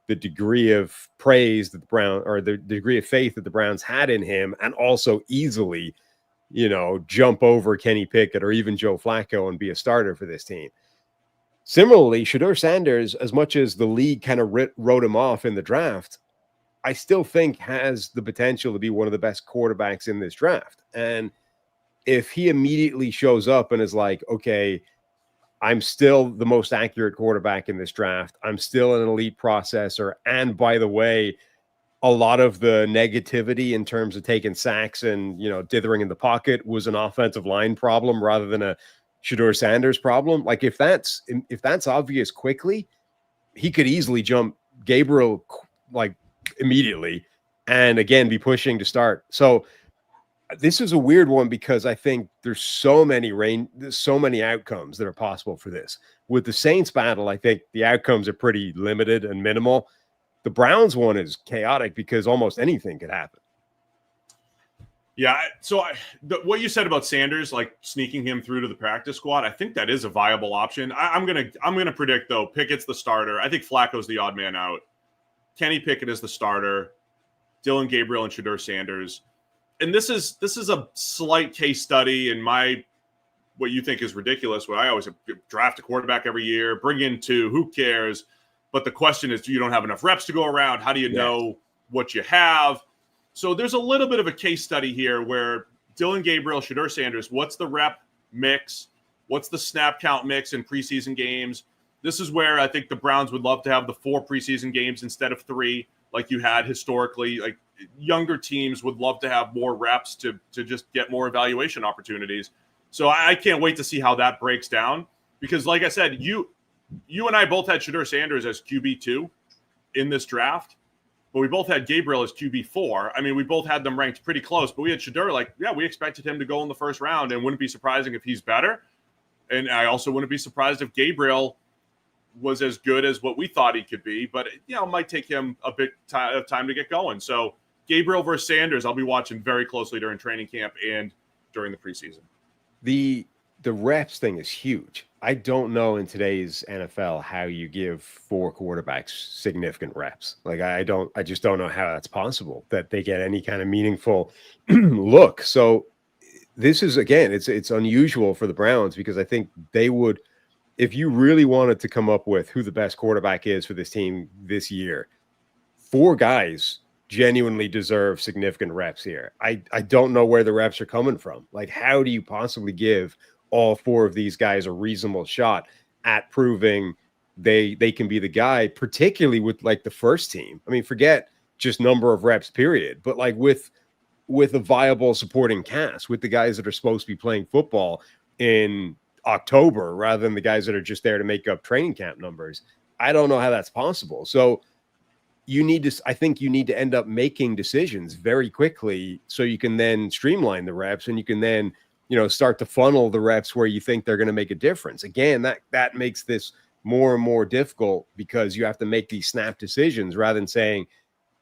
the degree of praise that the degree of faith that the Browns had in him, and also easily, jump over Kenny Pickett or even Joe Flacco and be a starter for this team. Similarly, Shedeur Sanders, as much as the league kind of wrote him off in the draft, I still think has the potential to be one of the best quarterbacks in this draft. And if he immediately shows up and is like, okay, I'm still the most accurate quarterback in this draft, I'm still an elite processor, and by the way, a lot of the negativity in terms of taking sacks and, dithering in the pocket was an offensive line problem rather than a Shedeur Sanders problem. Like, if that's obvious quickly, he could easily jump Gabriel like immediately and again be pushing to start. So this is a weird one because I think there's so many outcomes that are possible for this. With the Saints battle, I think the outcomes are pretty limited and minimal. The Browns one is chaotic because almost anything could happen. Yeah. So what you said about Sanders, like sneaking him through to the practice squad, I think that is a viable option. I'm gonna predict though Pickett's the starter. I think Flacco's the odd man out. Kenny Pickett is the starter. Dylan Gabriel and Shedeur Sanders. And this is a slight case study in what you think is ridiculous. What I always draft a quarterback every year, bring in 2, who cares? But the question is, you don't have enough reps to go around. How do you know what you have? So there's a little bit of a case study here where Dylan Gabriel, Shedeur Sanders, what's the rep mix? What's the snap count mix in preseason games? This is where I think the Browns would love to have the 4 preseason games instead of 3, like you had historically. Like, younger teams would love to have more reps to just get more evaluation opportunities. So I can't wait to see how that breaks down, because like I said, you and I both had Shedeur Sanders as QB2 in this draft, but we both had Gabriel as QB4. I mean, we both had them ranked pretty close, but we had Shedeur we expected him to go in the first round, and wouldn't be surprising if he's better. And I also wouldn't be surprised if Gabriel was as good as what we thought he could be, but it might take him a bit of time to get going. So Gabriel versus Sanders, I'll be watching very closely during training camp and during the preseason. The reps thing is huge. I don't know in today's NFL how you give 4 quarterbacks significant reps. Like I just don't know how that's possible, that they get any kind of meaningful look. So this is, again, it's unusual for the Browns, because I think they would, if you really wanted to come up with who the best quarterback is for this team this year, 4 guys genuinely deserve significant reps here. I don't know where the reps are coming from. Like, how do you possibly give all 4 of these guys a reasonable shot at proving they can be the guy, particularly with like the first team? I mean, forget just number of reps, period, but like with a viable supporting cast, with the guys that are supposed to be playing football in October rather than the guys that are just there to make up training camp numbers. I don't know how that's possible. So I think you need to end up making decisions very quickly so you can then streamline the reps, and you can then, start to funnel the reps where you think they're going to make a difference. Again, that makes this more and more difficult, because you have to make these snap decisions rather than saying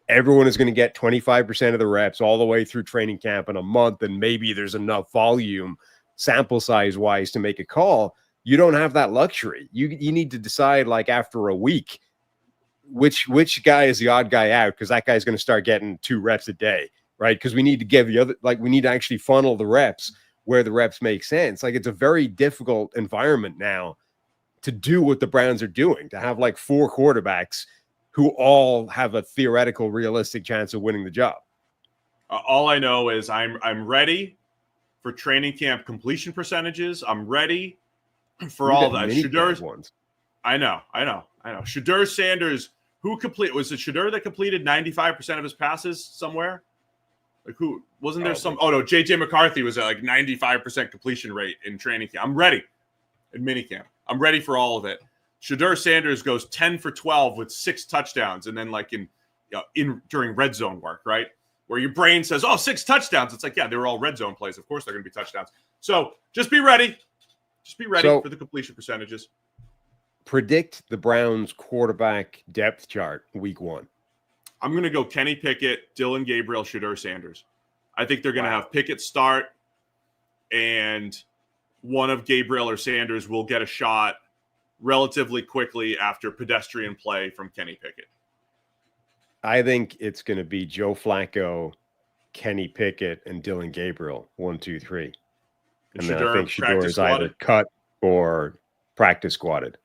everyone is going to get 25% of the reps all the way through training camp in a month, and maybe there's enough volume sample size wise to make a call. You don't have that luxury. You need to decide, like, after a week, which guy is the odd guy out, because that guy's going to start getting 2 reps a day, right? Because we need to give the other, like, we need to actually funnel the reps where the reps make sense. Like, it's a very difficult environment now to do what the Browns are doing, to have like 4 quarterbacks who all have a theoretical, realistic chance of winning the job. All I know is I'm ready for training camp completion percentages. I'm ready for all that. Shedeur ones. I know. Shedeur Sanders, was it Shedeur that completed 95% of his passes somewhere? Like, who wasn't there? JJ McCarthy was at like 95% completion rate in training camp. I'm ready in minicamp. I'm ready for all of it. Shedeur Sanders goes 10 for 12 with 6 touchdowns, and then like during red zone work, right? Where your brain says, 6 touchdowns. It's like, yeah, they were all red zone plays. Of course they're going to be touchdowns. So just be ready. Just be ready for the completion percentages. Predict the Browns quarterback depth chart week 1. I'm going to go Kenny Pickett, Dylan Gabriel, Shedeur Sanders. I think they're going to have Pickett start, and one of Gabriel or Sanders will get a shot relatively quickly after pedestrian play from Kenny Pickett. I think it's going to be Joe Flacco, Kenny Pickett, and Dylan Gabriel, 1, 2, 3. And then I think Shedeur is either cut or practice squatted.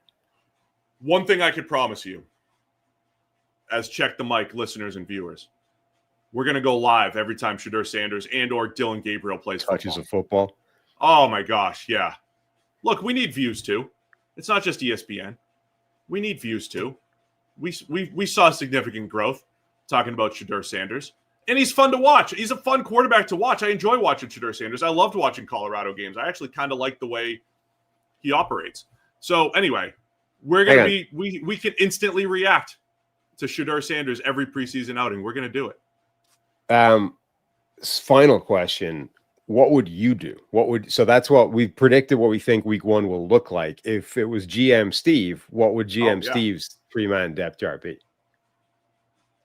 One thing I could promise you, as Check the Mic listeners and viewers, we're going to go live every time Shedeur Sanders and or Dylan Gabriel plays touches of football. Oh my gosh, yeah. Look, we need views too. It's not just ESPN. We need views too. We saw significant growth talking about Shedeur Sanders. And he's fun to watch. He's a fun quarterback to watch. I enjoy watching Shedeur Sanders. I loved watching Colorado games. I actually kind of like the way he operates. So anyway, we're going to be we can instantly react to Shedeur Sanders every preseason outing. We're going to do it. Final question. What would you do? So that's what we predicted, what we think week 1 will look like. If it was GM Steve, what would GM Steve's 3-man depth chart be?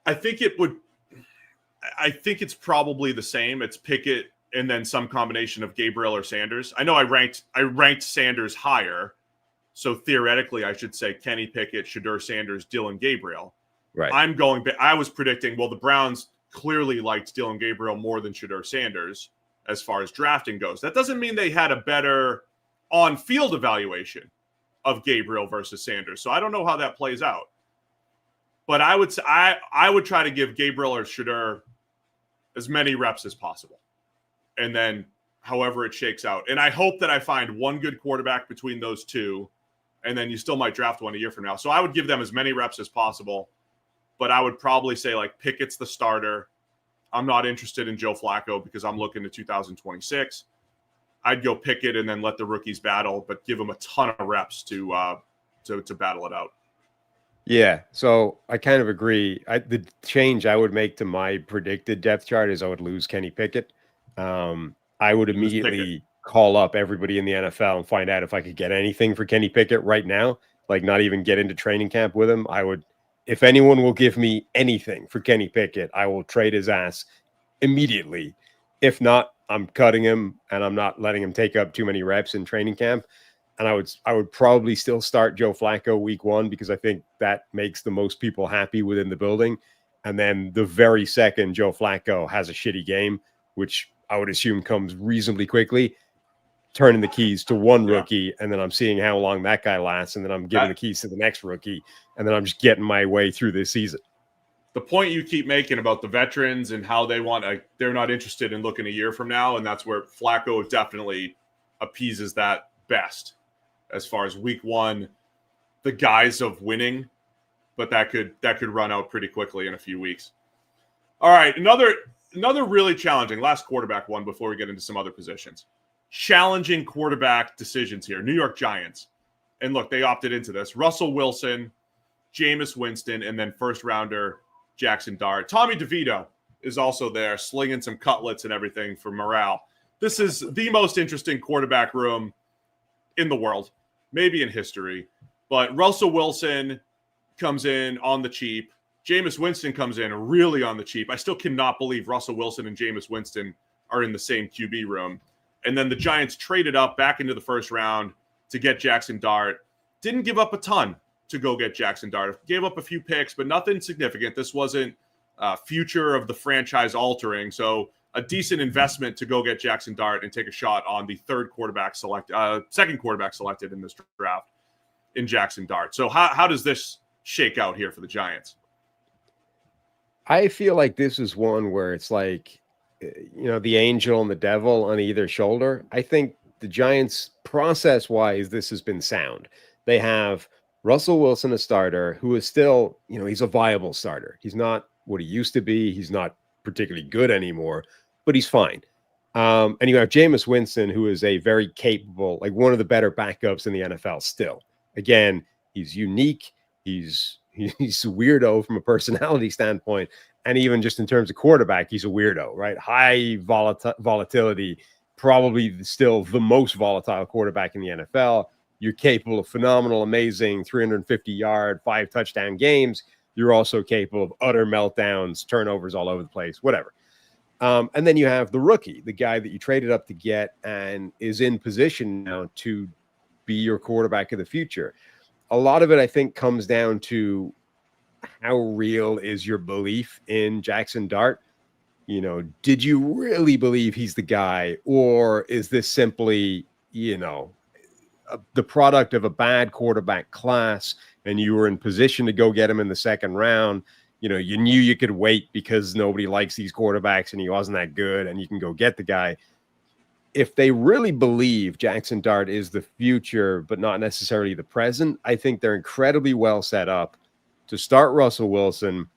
I think it's probably the same. It's Pickett and then some combination of Gabriel or Sanders. I know I ranked Sanders higher. So theoretically, I should say Kenny Pickett, Shedeur Sanders, Dylan Gabriel. Right. I was predicting, the Browns clearly liked Dylan Gabriel more than Shedeur Sanders as far as drafting goes. That doesn't mean they had a better on-field evaluation of Gabriel versus Sanders. So I don't know how that plays out. But I would try to give Gabriel or Shedeur as many reps as possible. And then however it shakes out. And I hope that I find one good quarterback between those two, and then you still might draft one a year from now. So I would give them as many reps as possible. But I would probably say, like, Pickett's the starter. I'm not interested in Joe Flacco because I'm looking to 2026. I'd go Pickett and then let the rookies battle, but give them a ton of reps to battle it out. Yeah, so I kind of agree. The change I would make to my predicted depth chart is I would lose Kenny Pickett. I would immediately call up everybody in the NFL and find out if I could get anything for Kenny Pickett right now, like not even get into training camp with him. I would, if anyone will give me anything for Kenny Pickett, I will trade his ass immediately. If not, I'm cutting him and I'm not letting him take up too many reps in training camp. And I would probably still start Joe Flacco week 1 because I think that makes the most people happy within the building. And then the very second Joe Flacco has a shitty game, which I would assume comes reasonably quickly, turning the keys to one rookie, and then I'm seeing how long that guy lasts, and then I'm giving the keys to the next rookie, and then I'm just getting my way through this season. The point you keep making about the veterans and how they're not interested in looking a year from now, and that's where Flacco definitely appeases that best as far as week 1, the guise of winning, but that could run out pretty quickly in a few weeks. All right, another really challenging last quarterback one before we get into some other positions. Challenging quarterback decisions here. New York Giants. And look, they opted into this. Russell Wilson, Jameis Winston, and then first rounder Jackson Dart. Tommy DeVito is also there, slinging some cutlets and everything for morale. This is the most interesting quarterback room in the world, maybe in history. But Russell Wilson comes in on the cheap. Jameis Winston comes in really on the cheap. I still cannot believe Russell Wilson and Jameis Winston are in the same QB room. And then the Giants traded up back into the first round to get Jackson Dart. Didn't give up a ton to go get Jackson Dart. Gave up a few picks, but nothing significant. This wasn't future of the franchise altering. So a decent investment to go get Jackson Dart and take a shot on the second quarterback selected in this draft in Jackson Dart. So how does this shake out here for the Giants? I feel like this is one where it's like, the angel and the devil on either shoulder. I think the Giants, process-wise, this has been sound. They have Russell Wilson, a starter, who is still, he's a viable starter. He's not what he used to be. He's not particularly good anymore, but he's fine. And you have Jameis Winston, who is a very capable, like one of the better backups in the NFL still. Again, he's unique. He's a weirdo from a personality standpoint. And even just in terms of quarterback, he's a weirdo, right? High volatility, probably still the most volatile quarterback in the NFL. You're capable of phenomenal, amazing 350-yard, 5-touchdown games. You're also capable of utter meltdowns, turnovers all over the place, whatever. And then you have the rookie, the guy that you traded up to get and is in position now to be your quarterback of the future. A lot of it, I think, comes down to how real is your belief in Jackson Dart? Did you really believe he's the guy, or is this simply, the product of a bad quarterback class and you were in position to go get him in the second round? You knew you could wait because nobody likes these quarterbacks and he wasn't that good and you can go get the guy. If they really believe Jackson Dart is the future, but not necessarily the present, I think they're incredibly well set up to start Russell Wilson,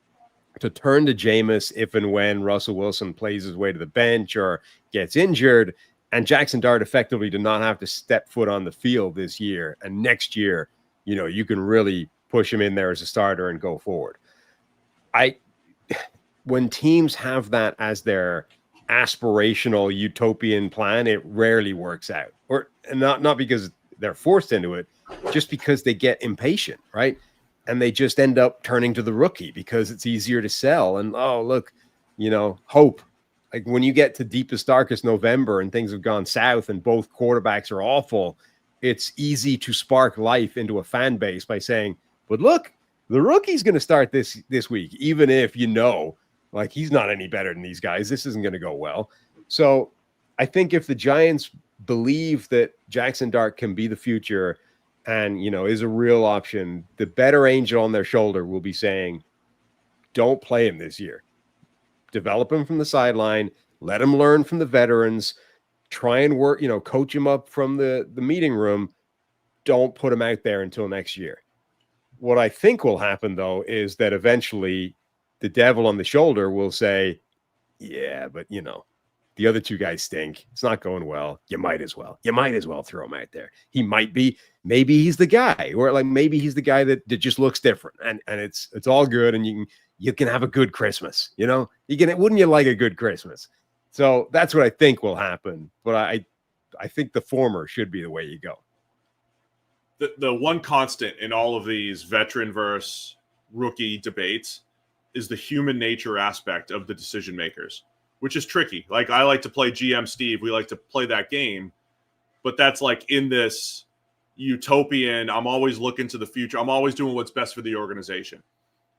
to turn to Jameis if and when Russell Wilson plays his way to the bench or gets injured, and Jackson Dart effectively did not have to step foot on the field this year. And next year, you can really push him in there as a starter and go forward. When teams have that as their aspirational utopian plan, it rarely works out, or not because they're forced into it, just because they get impatient, right? And they just end up turning to the rookie because it's easier to sell. And, oh, look, hope. Like when you get to deepest, darkest November and things have gone south and both quarterbacks are awful, it's easy to spark life into a fan base by saying, but look, the rookie's going to start this week, even if like he's not any better than these guys. This isn't going to go well. So I think if the Giants believe that Jackson Dart can be the future and, is a real option, the better angel on their shoulder will be saying, don't play him this year. Develop him from the sideline. Let him learn from the veterans. Try and work, coach him up from the meeting room. Don't put him out there until next year. What I think will happen, though, is that eventually the devil on the shoulder will say, yeah, but, the other two guys stink. It's not going well. You might as well throw him out there. He might be, maybe he's the guy, or like maybe he's the guy that just looks different, and it's all good, and you can have a good Christmas. Wouldn't you like a good Christmas? So that's what I think will happen. But I think the former should be the way you go. The one constant in all of these veteran versus rookie debates is the human nature aspect of the decision makers, which is tricky. Like, I like to play GM Steve. We like to play that game, but that's like in this utopian, I'm always looking to the future. I'm always doing what's best for the organization.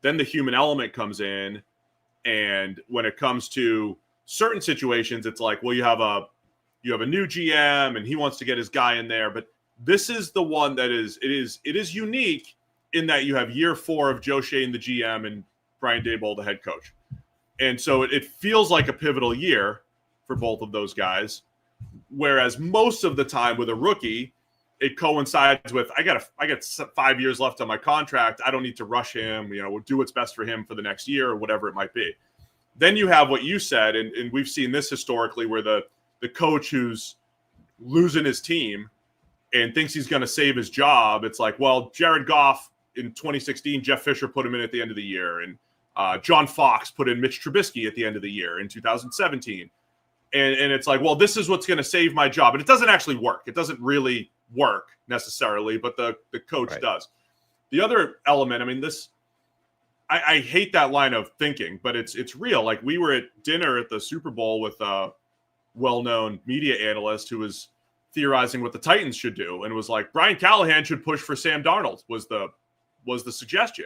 Then the human element comes in. And when it comes to certain situations, it's like, well, you have a new GM and he wants to get his guy in there. But this is the one that it is unique in that you have year 4 of Joe Shane, the GM, and Brian Daboll, the head coach. And so it feels like a pivotal year for both of those guys. Whereas most of the time with a rookie, it coincides with, I got 5 years left on my contract. I don't need to rush him. We'll do what's best for him for the next year or whatever it might be. Then you have what you said, and we've seen this historically, where the coach who's losing his team and thinks he's going to save his job. It's like, well, Jared Goff in 2016, Jeff Fisher put him in at the end of the year, and John Fox put in Mitch Trubisky at the end of the year in 2017. And it's like, well, this is what's going to save my job. And it doesn't actually work. It doesn't really work necessarily, but the coach does. The other element, I mean, I hate that line of thinking, but it's real. Like, we were at dinner at the Super Bowl with a well-known media analyst who was theorizing what the Titans should do, and was like, Brian Callahan should push for Sam Darnold was the suggestion,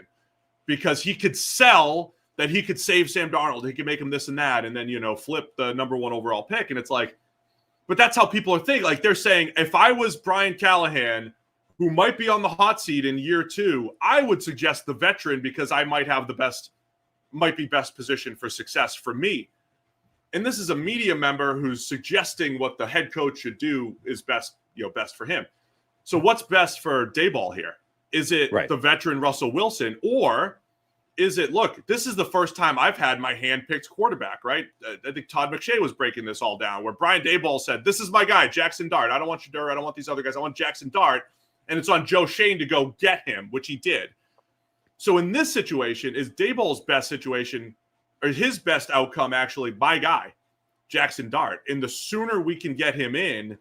because he could sell that he could save Sam Darnold. He could make him this and that, and then, flip the number 1 overall pick. And it's like, but that's how people are thinking. Like, they're saying, if I was Brian Callahan, who might be on the hot seat in year 2, I would suggest the veteran, because I might be best positioned for success for me. And this is a media member who's suggesting what the head coach should do is best for him. So what's best for Daboll here? Is it the veteran Russell Wilson, or is it, look, this is the first time I've had my hand-picked quarterback, right? I think Todd McShay was breaking this all down, where Brian Daboll said, this is my guy, Jackson Dart. I don't want Shedeur. I don't want these other guys. I want Jackson Dart. And it's on Joe Shane to go get him, which he did. So in this situation, is Daboll's best situation, or his best outcome, actually my guy, Jackson Dart? And the sooner we can get him in,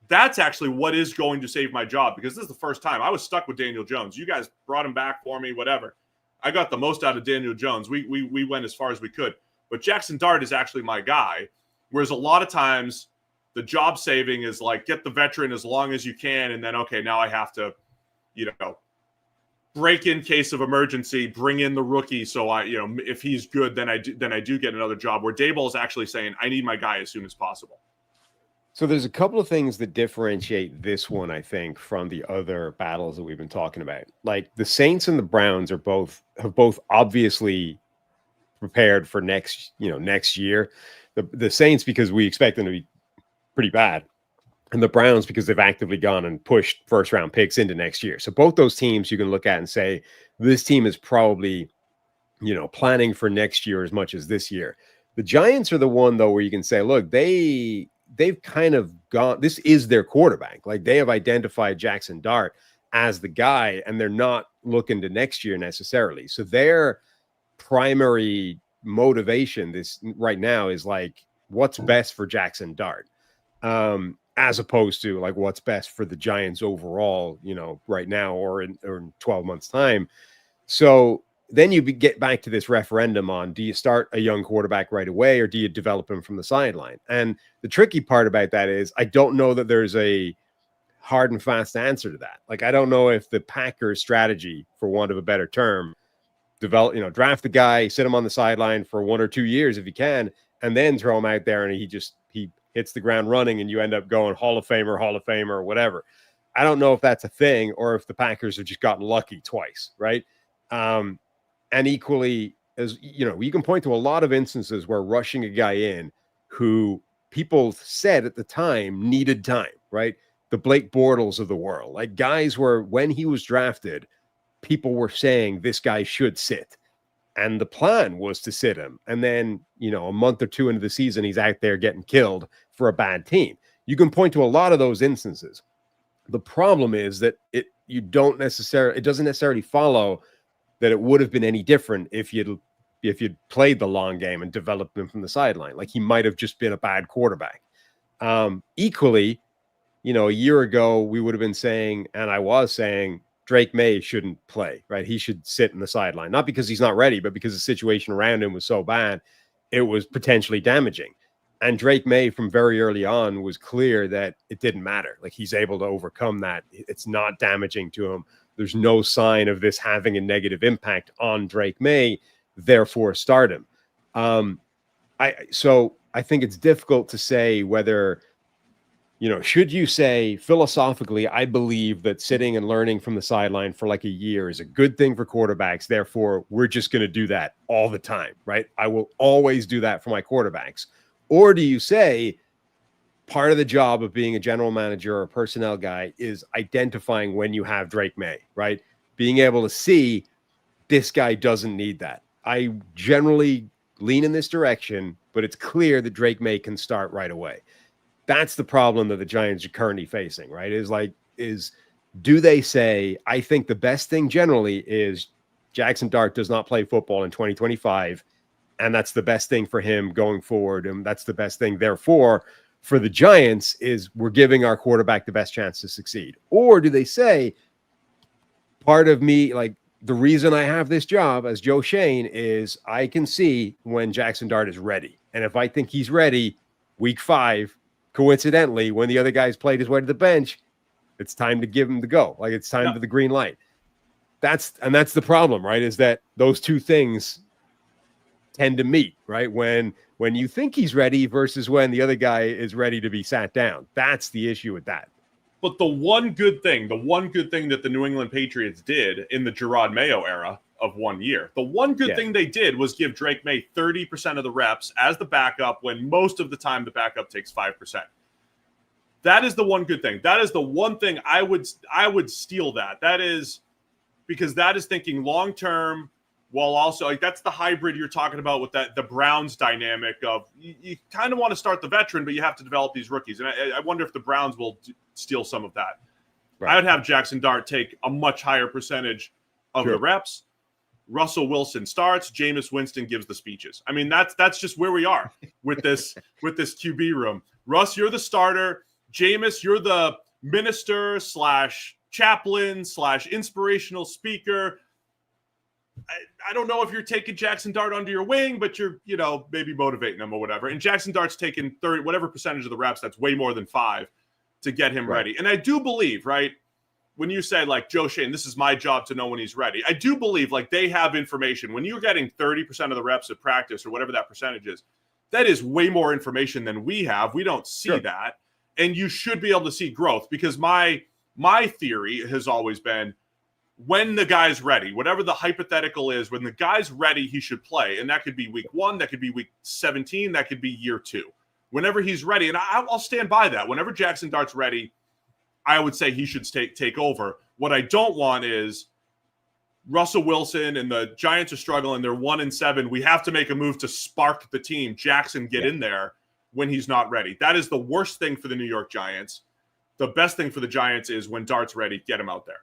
that's actually what is going to save my job, because this is the first time I was stuck with Daniel Jones. You guys brought him back for me, whatever. I got the most out of Daniel Jones. We went as far as we could. But Jackson Dart is actually my guy, whereas a lot of times the job saving is like, get the veteran as long as you can, and then, okay, now I have to, break in case of emergency, bring in the rookie. So if he's good, then I do get another job, where Daboll is actually saying, I need my guy as soon as possible. So there's a couple of things that differentiate this one, I think, from the other battles that we've been talking about. Like, the Saints and the Browns have both obviously prepared for next year. The Saints, because we expect them to be pretty bad, and the Browns because they've actively gone and pushed first-round picks into next year. So both those teams you can look at and say, this team is probably, planning for next year as much as this year. The Giants are the one, though, where you can say, look, they've kind of gone, this is their quarterback. Like, they have identified Jackson Dart as the guy, and they're not looking to next year necessarily. So their primary motivation right now is like, what's best for Jackson Dart, as opposed to like what's best for the Giants overall, right now or in 12 months time. So then you get back to this referendum on, do you start a young quarterback right away, or do you develop him from the sideline? And the tricky part about that is, I don't know that there's a hard and fast answer to that. Like, I don't know if the Packers strategy, for want of a better term, draft the guy, sit him on the sideline for 1 or 2 years if you can, and then throw him out there and he hits the ground running and you end up going Hall of Famer, or whatever. I don't know if that's a thing, or if the Packers have just gotten lucky twice, right? And equally, as you can point to a lot of instances where rushing a guy in who people said at the time needed time, right? The Blake Bortles of the world, like guys where when he was drafted, people were saying this guy should sit. And the plan was to sit him. And then, a month or two into the season, he's out there getting killed for a bad team. You can point to a lot of those instances. The problem is that it doesn't necessarily follow that it would have been any different if you'd played the long game and developed him from the sideline. Like, he might have just been a bad quarterback. Equally, a year ago, we would have been saying, and I was saying, Drake May shouldn't play, right? He should sit in the sideline, not because he's not ready, but because the situation around him was so bad, it was potentially damaging. And Drake May, from very early on, was clear that it didn't matter. Like, he's able to overcome that. It's not damaging to him. There's no sign of this having a negative impact on Drake May, therefore start him. So I think it's difficult to say whether, should you say philosophically, I believe that sitting and learning from the sideline for like a year is a good thing for quarterbacks. Therefore, we're just going to do that all the time, right? I will always do that for my quarterbacks. Or do you say part of the job of being a general manager or a personnel guy is identifying when you have Drake May, right? Being able to see this guy doesn't need that. I generally lean in this direction, but it's clear that Drake May can start right away. That's the problem that the Giants are currently facing, right? Do they say, I think the best thing generally is Jackson Dart does not play football in 2025, and that's the best thing for him going forward, and that's the best thing, therefore, for the Giants is we're giving our quarterback the best chance to succeed? Or do they say, part of me, like, the reason I have this job as Joe Shane is I can see when Jackson Dart is ready. And if I think he's ready week 5, coincidentally, when the other guys played his way to the bench, it's time to give him the go. Like, it's time for the green light. That's the problem, right? Is that those two things tend to meet, right? When you think he's ready versus when the other guy is ready to be sat down. That's the issue with that. But the one good thing that the New England Patriots did in the Gerard Mayo era of 1 year, the one good thing they did was give Drake May 30% of the reps as the backup when most of the time the backup takes 5%. That is the one good thing. That is the one thing I would steal that. That is because that is thinking long-term, while also, like, that's the hybrid you're talking about with the Browns dynamic of you kind of want to start the veteran, but you have to develop these rookies. And I wonder if the Browns will steal some of that. Right. I would have Jackson Dart take a much higher percentage of the reps. Russell Wilson starts. Jameis Winston gives the speeches. I mean, that's just where we are with this QB room. Russ, you're the starter. Jameis, you're the minister / chaplain / inspirational speaker. I don't know if you're taking Jackson Dart under your wing, but you're, maybe motivating him or whatever. And Jackson Dart's taking 30, whatever percentage of the reps, that's way more than 5 to get him ready. And I do believe, right, when you say, like, Joe Shane, this is my job to know when he's ready. I do believe, like, they have information. When you're getting 30% of the reps at practice or whatever that percentage is, that is way more information than we have. We don't see that. And you should be able to see growth, because my theory has always been, when the guy's ready, whatever the hypothetical is, when the guy's ready, he should play. And that could be week 1, that could be week 17, that could be year 2. Whenever he's ready, and I'll stand by that. Whenever Jackson Dart's ready, I would say he should take over. What I don't want is Russell Wilson and the Giants are struggling. They're 1-7. We have to make a move to spark the team. Jackson, get in there when he's not ready. That is the worst thing for the New York Giants. The best thing for the Giants is when Dart's ready, get him out there.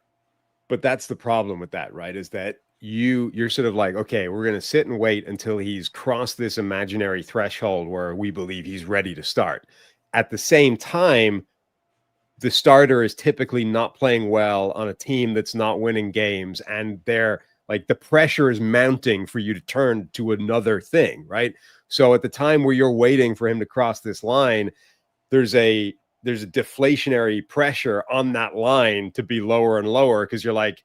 But that's the problem with that, right? Is that you're sort of like, okay, we're going to sit and wait until he's crossed this imaginary threshold where we believe he's ready to start. At the same time, the starter is typically not playing well on a team that's not winning games, and they're like, the pressure is mounting for you to turn to another thing, right? So at the time where you're waiting for him to cross this line, there's a deflationary pressure on that line to be lower and lower, because you're like,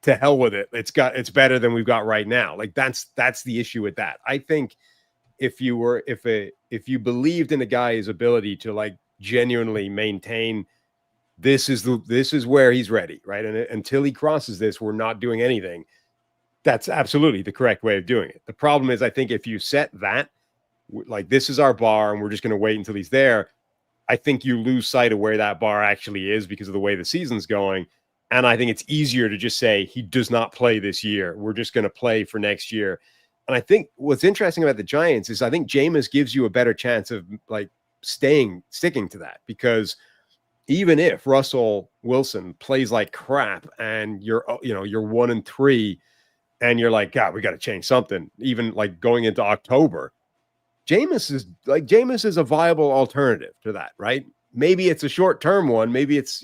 to hell with it. It's better than we've got right now. Like, that's the issue with that. I think if you believed in a guy's ability to, like, genuinely maintain, this is where he's ready, right? And until he crosses this, we're not doing anything. That's absolutely the correct way of doing it. The problem is, I think if you set that, like, this is our bar and we're just going to wait until he's there, I think you lose sight of where that bar actually is because of the way the season's going. And I think it's easier to just say he does not play this year. We're just going to play for next year. And I think what's interesting about the Giants is I think Jameis gives you a better chance of, like, sticking to that, because even if Russell Wilson plays like crap and you're 1-3 and you're like, God, we got to change something, even like going into October, Jameis is a viable alternative to that, right? maybe it's a short-term one, maybe it's,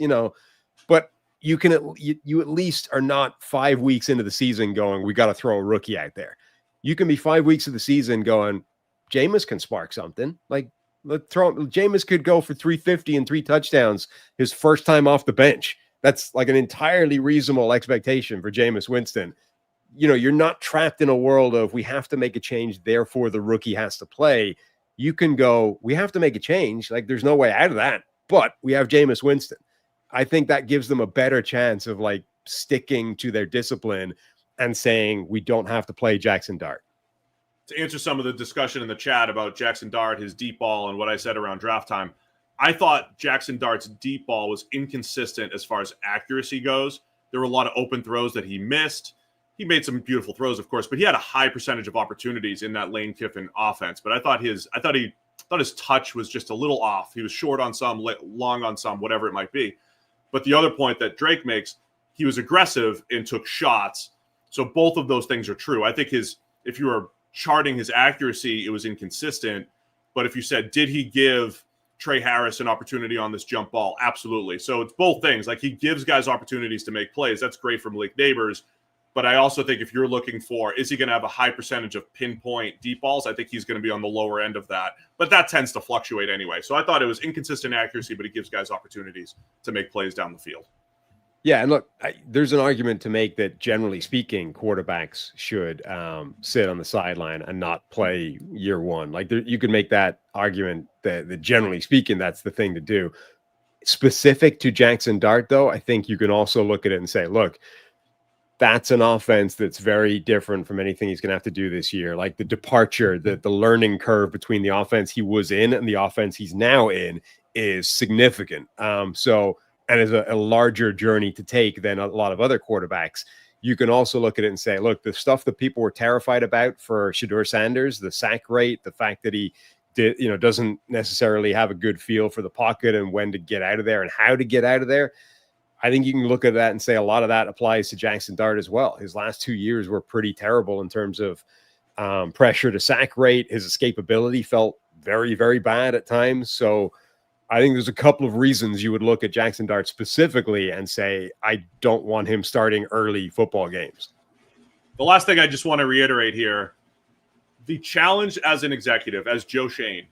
but you at least are not 5 weeks into the season going, we got to throw a rookie out there. You can be 5 weeks of the season going, Jameis can spark something. Like, Jameis could go for 350 and 3 touchdowns his first time off the bench. That's like an entirely reasonable expectation for Jameis Winston. You're not trapped in a world of we have to make a change, therefore the rookie has to play. You can go, we have to make a change. Like, there's no way out of that, but we have Jameis Winston. I think that gives them a better chance of like sticking to their discipline and saying we don't have to play Jackson Dart. To answer some of the discussion in the chat about Jackson Dart, his deep ball, and what I said around draft time, I thought Jackson Dart's deep ball was inconsistent as far as accuracy goes. There were a lot of open throws that he missed. He made some beautiful throws, of course, but he had a high percentage of opportunities in that Lane Kiffin offense. But I thought his touch was just a little off. He was short on some, long on some, whatever it might be. But the other point that Drake makes, he was aggressive and took shots. So both of those things are true. I think if you were charting his accuracy, it was inconsistent. But if you said, did he give Trey Harris an opportunity on this jump ball? Absolutely. So it's both things. Like, he gives guys opportunities to make plays. That's great from Malik Neighbors. But I also think if you're looking for, is he going to have a high percentage of pinpoint deep balls? I think he's going to be on the lower end of that. But that tends to fluctuate anyway. So I thought it was inconsistent accuracy, but he gives guys opportunities to make plays down the field. Yeah, and look, there's an argument to make that generally speaking, quarterbacks should sit on the sideline and not play year one. Like, you could make that argument that generally speaking, that's the thing to do. Specific to Jackson Dart, though, I think you can also look at it and say, look, that's an offense that's very different from anything he's going to have to do this year. Like, the departure, the learning curve between the offense he was in and the offense he's now in is significant. And is a larger journey to take than a lot of other quarterbacks. You can also look at it and say, look, the stuff that people were terrified about for Shedeur Sanders, the sack rate, the fact that he doesn't necessarily have a good feel for the pocket and when to get out of there and how to get out of there. I think you can look at that and say a lot of that applies to Jackson Dart as well. His last 2 years were pretty terrible in terms of pressure to sack rate. His escapability felt very, very bad at times. So I think there's a couple of reasons you would look at Jackson Dart specifically and say, I don't want him starting early football games. The last thing I just want to reiterate here, the challenge as an executive, as Joe Shane,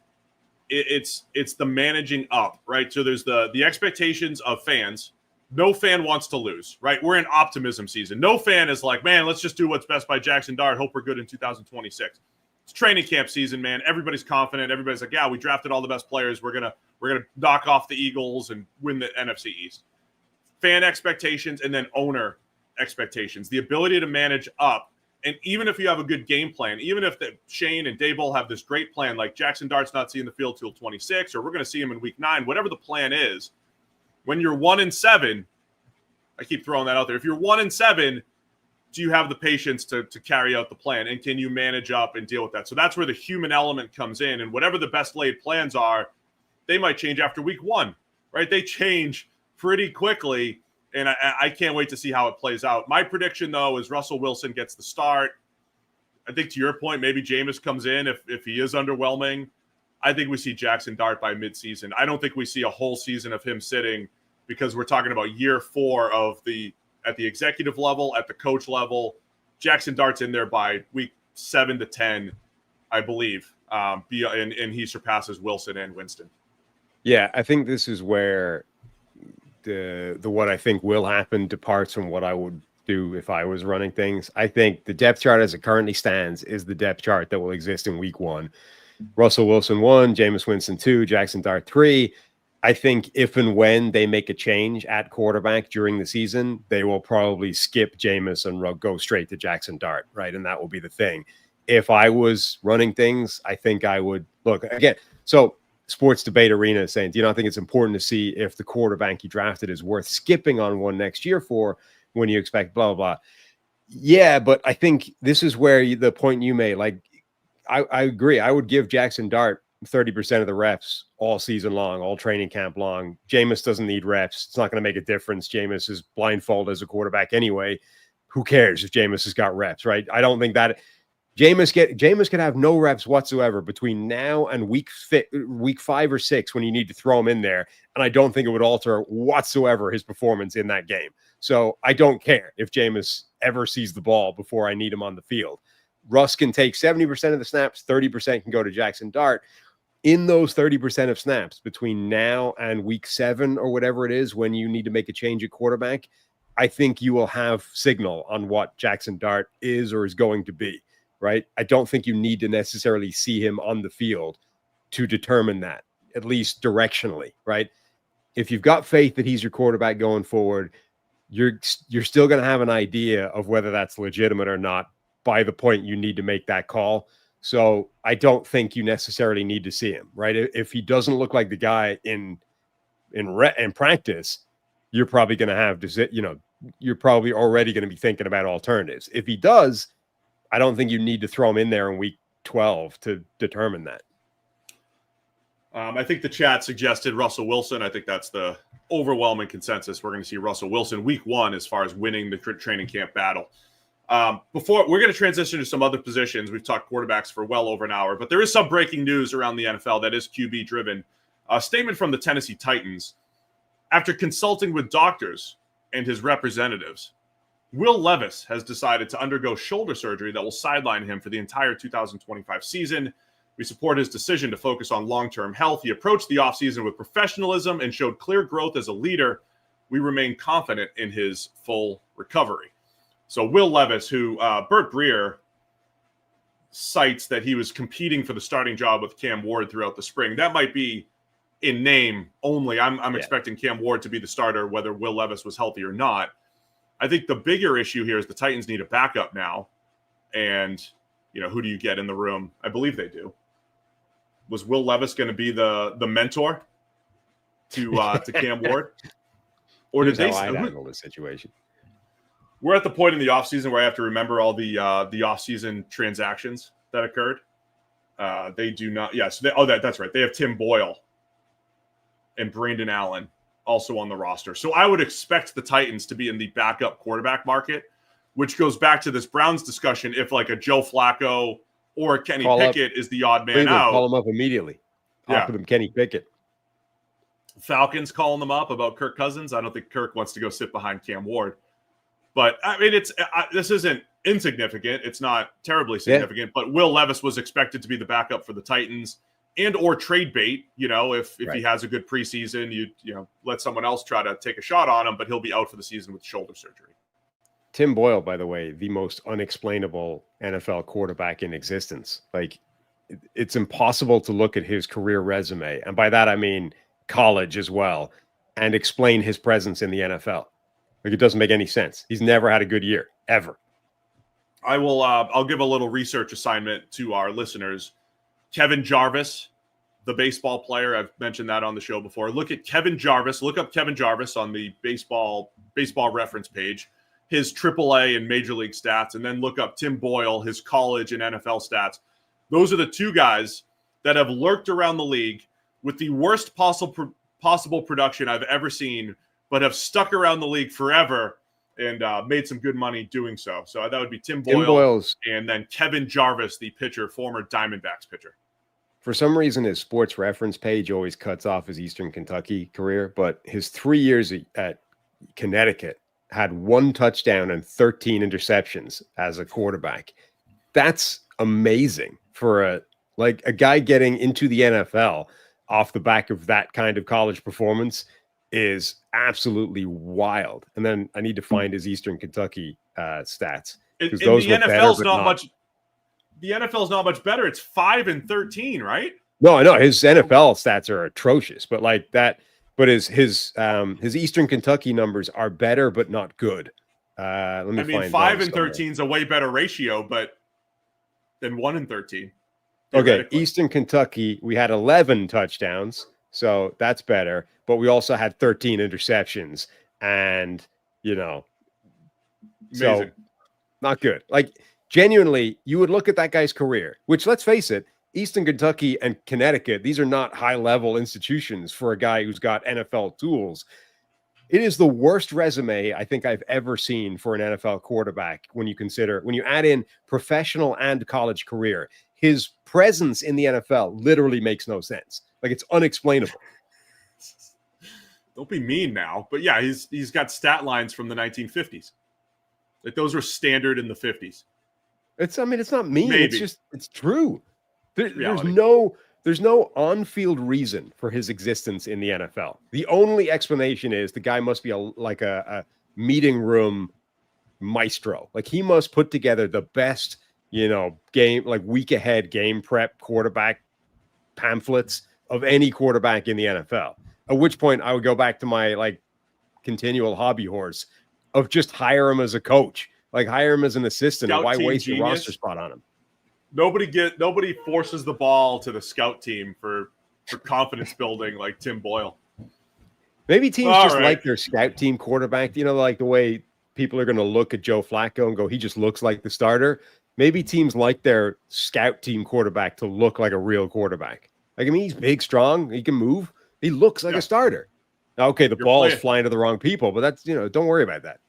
it's the managing up, right? So there's the expectations of fans. No fan wants to lose, right? We're in optimism season. No fan is like, man, let's just do what's best by Jackson Dart. Hope we're good in 2026. It's training camp season, man. Everybody's confident. Everybody's like, yeah, we drafted all the best players. We're gonna knock off the Eagles and win the NFC East. Fan expectations and then owner expectations. The ability to manage up. And even if you have a good game plan, even if Shane and Daboll have this great plan, like Jackson Dart's not seeing the field till 26, or we're going to see him in week 9, whatever the plan is, when you're 1-7, I keep throwing that out there. If you're 1-7, do you have the patience to carry out the plan? And can you manage up and deal with that? So that's where the human element comes in. And whatever the best laid plans are, they might change after week 1, right? They change pretty quickly. And I can't wait to see how it plays out. My prediction, though, is Russell Wilson gets the start. I think to your point, maybe Jameis comes in if he is underwhelming. I think we see Jackson Dart by midseason. I don't think we see a whole season of him sitting, because we're talking about year 4 at the executive level, at the coach level. Jackson Dart's in there by week 7 to 10, I believe, and he surpasses Wilson and Winston. Yeah, I think this is where the what I think will happen departs from what I would do if I was running things. I think the depth chart as it currently stands is the depth chart that will exist in week 1. Russell Wilson 1, Jameis Winston 2, Jackson Dart 3. I think if and when they make a change at quarterback during the season, they will probably skip Jameis and go straight to Jackson Dart, right? And that will be the thing. If I was running things, I think I would look again. So Sports Debate Arena is saying, do you not think it's important to see if the quarterback you drafted is worth skipping on one next year for when you expect blah, blah, blah? Yeah, but I think this is where the point you made, like, I agree. I would give Jackson Dart 30% of the reps all season long, all training camp long. Jameis doesn't need reps. It's not going to make a difference. Jameis is blindfolded as a quarterback anyway. Who cares if Jameis has got reps, right? I don't think that Jameis could have no reps whatsoever between now and week 5 or 6 when you need to throw him in there, and I don't think it would alter whatsoever his performance in that game. So I don't care if Jameis ever sees the ball before I need him on the field. Russ can take 70% of the snaps, 30% can go to Jackson Dart. In those 30% of snaps between now and week 7 or whatever it is, when you need to make a change at quarterback, I think you will have signal on what Jackson Dart is or is going to be, right? I don't think you need to necessarily see him on the field to determine that, at least directionally, right? If you've got faith that he's your quarterback going forward, you're still going to have an idea of whether that's legitimate or not by the point you need to make that call. So I don't think you necessarily need to see him, right? If he doesn't look like the guy in practice, you're probably going to have, you're probably already going to be thinking about alternatives. If he does, I don't think you need to throw him in there in week 12 to determine that. I think the chat suggested Russell Wilson. I think that's the overwhelming consensus. We're going to see Russell Wilson week 1 as far as winning the training camp battle. Before we're going to transition to some other positions, we've talked quarterbacks for well over an hour, but there is some breaking news around the NFL that is QB driven. A statement from the Tennessee Titans. After consulting with doctors and his representatives, Will Levis has decided to undergo shoulder surgery that will sideline him for the entire 2025 season. We support his decision to focus on long-term health. He approached the offseason with professionalism and showed clear growth as a leader. We remain confident in his full recovery. So Will Levis, who Burt Breer cites that he was competing for the starting job with Cam Ward throughout the spring. That might be in name only. I'm expecting Cam Ward to be the starter, whether Will Levis was healthy or not. I think the bigger issue here is the Titans need a backup now. And, who do you get in the room? I believe they do. Was Will Levis going to be the mentor to Cam Ward? Or did they handle the situation? We're at the point in the offseason where I have to remember all the offseason transactions that occurred. They do not. Yes. That's right. They have Tim Boyle and Brandon Allen also on the roster. So I would expect the Titans to be in the backup quarterback market, which goes back to this Browns discussion. If like a Joe Flacco or a Kenny Pickett is the odd man out. Call him up immediately. Offer them Kenny Pickett. Falcons calling them up about Kirk Cousins. I don't think Kirk wants to go sit behind Cam Ward. But, I mean, this isn't insignificant. It's not terribly significant. But Will Levis was expected to be the backup for the Titans and or trade bait. If he has a good preseason, you let someone else try to take a shot on him, but he'll be out for the season with shoulder surgery. Tim Boyle, by the way, the most unexplainable NFL quarterback in existence. Like, it's impossible to look at his career resume, and by that I mean college as well, and explain his presence in the NFL. Like, it doesn't make any sense. He's never had a good year, ever. I will. I'll give a little research assignment to our listeners. Kevin Jarvis, the baseball player. I've mentioned that on the show before. Look at Kevin Jarvis. Look up Kevin Jarvis on the baseball reference page, his AAA and Major League stats, and then look up Tim Boyle, his college and NFL stats. Those are the two guys that have lurked around the league with the worst possible production I've ever seen, but have stuck around the league forever and made some good money doing so. So that would be Tim Boyle and then Kevin Jarvis, the pitcher, former Diamondbacks pitcher. For some reason, his sports reference page always cuts off his Eastern Kentucky career, but his 3 years at Connecticut had 1 touchdown and 13 interceptions as a quarterback. That's amazing for a guy getting into the NFL off the back of that kind of college performance is absolutely wild. And then I need to find his Eastern Kentucky stats. Because those the NFL's not much. The NFL's not much better. It's 5-13, right? No, I know his NFL stats are atrocious, but like that. But his Eastern Kentucky numbers are better, but not good. Let me find 5-13 is a way better ratio, but than 1-13. Okay, Eastern Kentucky, we had 11 touchdowns, so that's better. But we also had 13 interceptions, and Amazing. So not good. Like, genuinely, you would look at that guy's career, which, let's face it, Eastern Kentucky and Connecticut, these are not high-level institutions for a guy who's got NFL tools. It is the worst resume I think I've ever seen for an NFL quarterback when you add in professional and college career. His presence in the NFL literally makes no sense. Like, it's unexplainable. Don't be mean now. But yeah, he's got stat lines from the 1950s. Like, those were standard in the 50s. It's not mean. Maybe. It's true. There's no on-field reason for his existence in the NFL. The only explanation is the guy must be a meeting room maestro. Like, he must put together the best, game, like, week ahead game prep quarterback pamphlets of any quarterback in the NFL. At which point I would go back to my continual hobby horse of just hire him as a coach, like hire him as an assistant. Scout why waste genius. your roster spot on him? Nobody forces the ball to the scout team for confidence building like Tim Boyle. Maybe teams like their scout team quarterback, like the way people are going to look at Joe Flacco and go, he just looks like the starter. Maybe teams like their scout team quarterback to look like a real quarterback. Like, I mean, he's big, strong, he can move. He looks like a starter. Now, okay, the ball is flying to the wrong people, but that's, don't worry about that.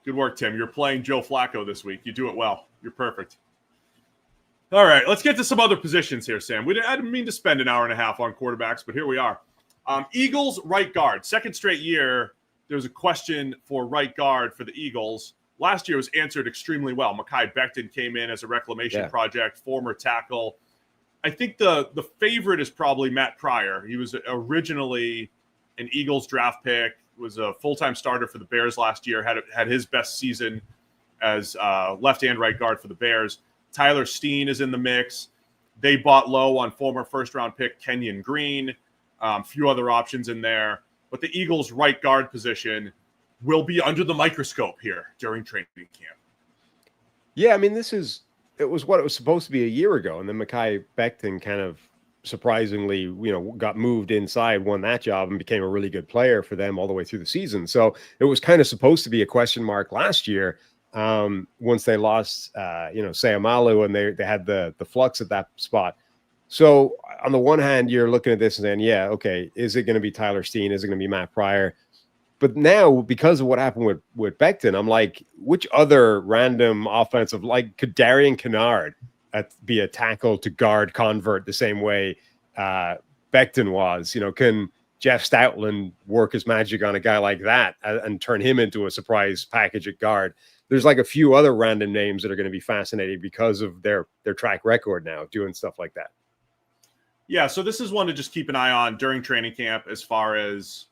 Good work, Tim. You're playing Joe Flacco this week. You do it well. You're perfect. All right, let's get to some other positions here, Sam. I didn't mean to spend an hour and a half on quarterbacks, but here we are. Eagles right guard. Second straight year, there was a question for right guard for the Eagles. Last year was answered extremely well. Mekhi Becton came in as a reclamation project, former tackle. I think the favorite is probably Matt Pryor. He was originally an Eagles draft pick, was a full-time starter for the Bears last year, had his best season as left and right guard for the Bears. Tyler Steen is in the mix. They bought low on former first-round pick Kenyon Green, a few other options in there. But the Eagles' right guard position will be under the microscope here during training camp. Yeah, I mean, it was what it was supposed to be a year ago, and then Mekhi Becton kind of surprisingly, got moved inside, won that job, and became a really good player for them all the way through the season. So it was kind of supposed to be a question mark last year. Once they lost, Sayamalu, and they had the flux at that spot. So on the one hand, you're looking at this and saying, yeah, okay, is it going to be Tyler Steen? Is it going to be Matt Pryor? But now, because of what happened with Becton, I'm like, which other random offensive, could Darian Kennard be a tackle to guard convert the same way Becton was? Can Jeff Stoutland work his magic on a guy like that and turn him into a surprise package at guard? There's a few other random names that are going to be fascinating because of their track record now doing stuff like that. Yeah, so this is one to just keep an eye on during training camp as far as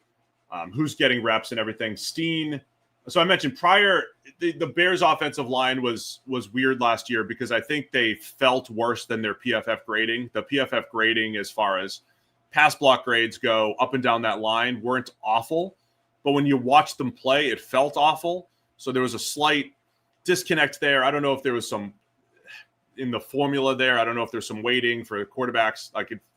who's getting reps and everything. Steen, so I mentioned Pryor, the Bears offensive line was weird last year because I think they felt worse than their PFF grading. The PFF grading as far as pass block grades go up and down that line weren't awful, but when you watched them play, it felt awful. So there was a slight disconnect there. I don't know if there was some in the formula there. I don't know if there's some weighting for quarterbacks,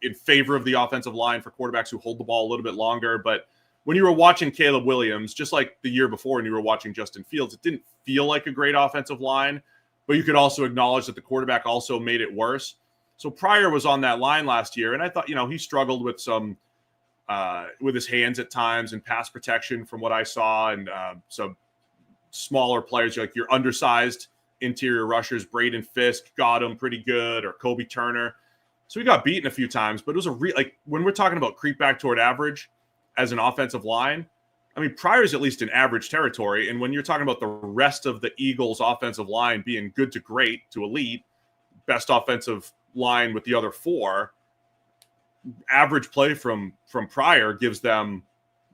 in favor of the offensive line for quarterbacks who hold the ball a little bit longer. But when you were watching Caleb Williams, just like the year before when you were watching Justin Fields, it didn't feel like a great offensive line, but you could also acknowledge that the quarterback also made it worse. So Pryor was on that line last year, and I thought, he struggled with some with his hands at times and pass protection from what I saw, and some smaller players, like your undersized interior rushers, Braden Fisk got him pretty good, or Kobe Turner. So he got beaten a few times, but it was when we're talking about creep back toward average as an offensive line, I mean, Pryor's at least in average territory. And when you're talking about the rest of the Eagles offensive line being good to great to elite, best offensive line with the other four, average play from Pryor gives them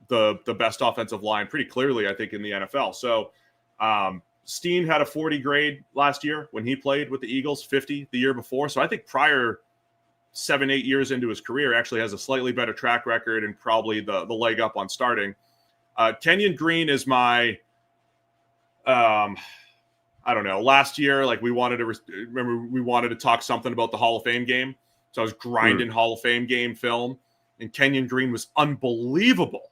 the best offensive line pretty clearly, I think, in the NFL. So Steen had a 40 grade last year when he played with the Eagles, 50 the year before. So I think Pryor, 7-8 years into his career, actually has a slightly better track record and probably the leg up on starting. Kenyon Green is my, I don't know, last year, we wanted to talk something about the Hall of Fame game. So I was grinding Hall of Fame game film, and Kenyon Green was unbelievable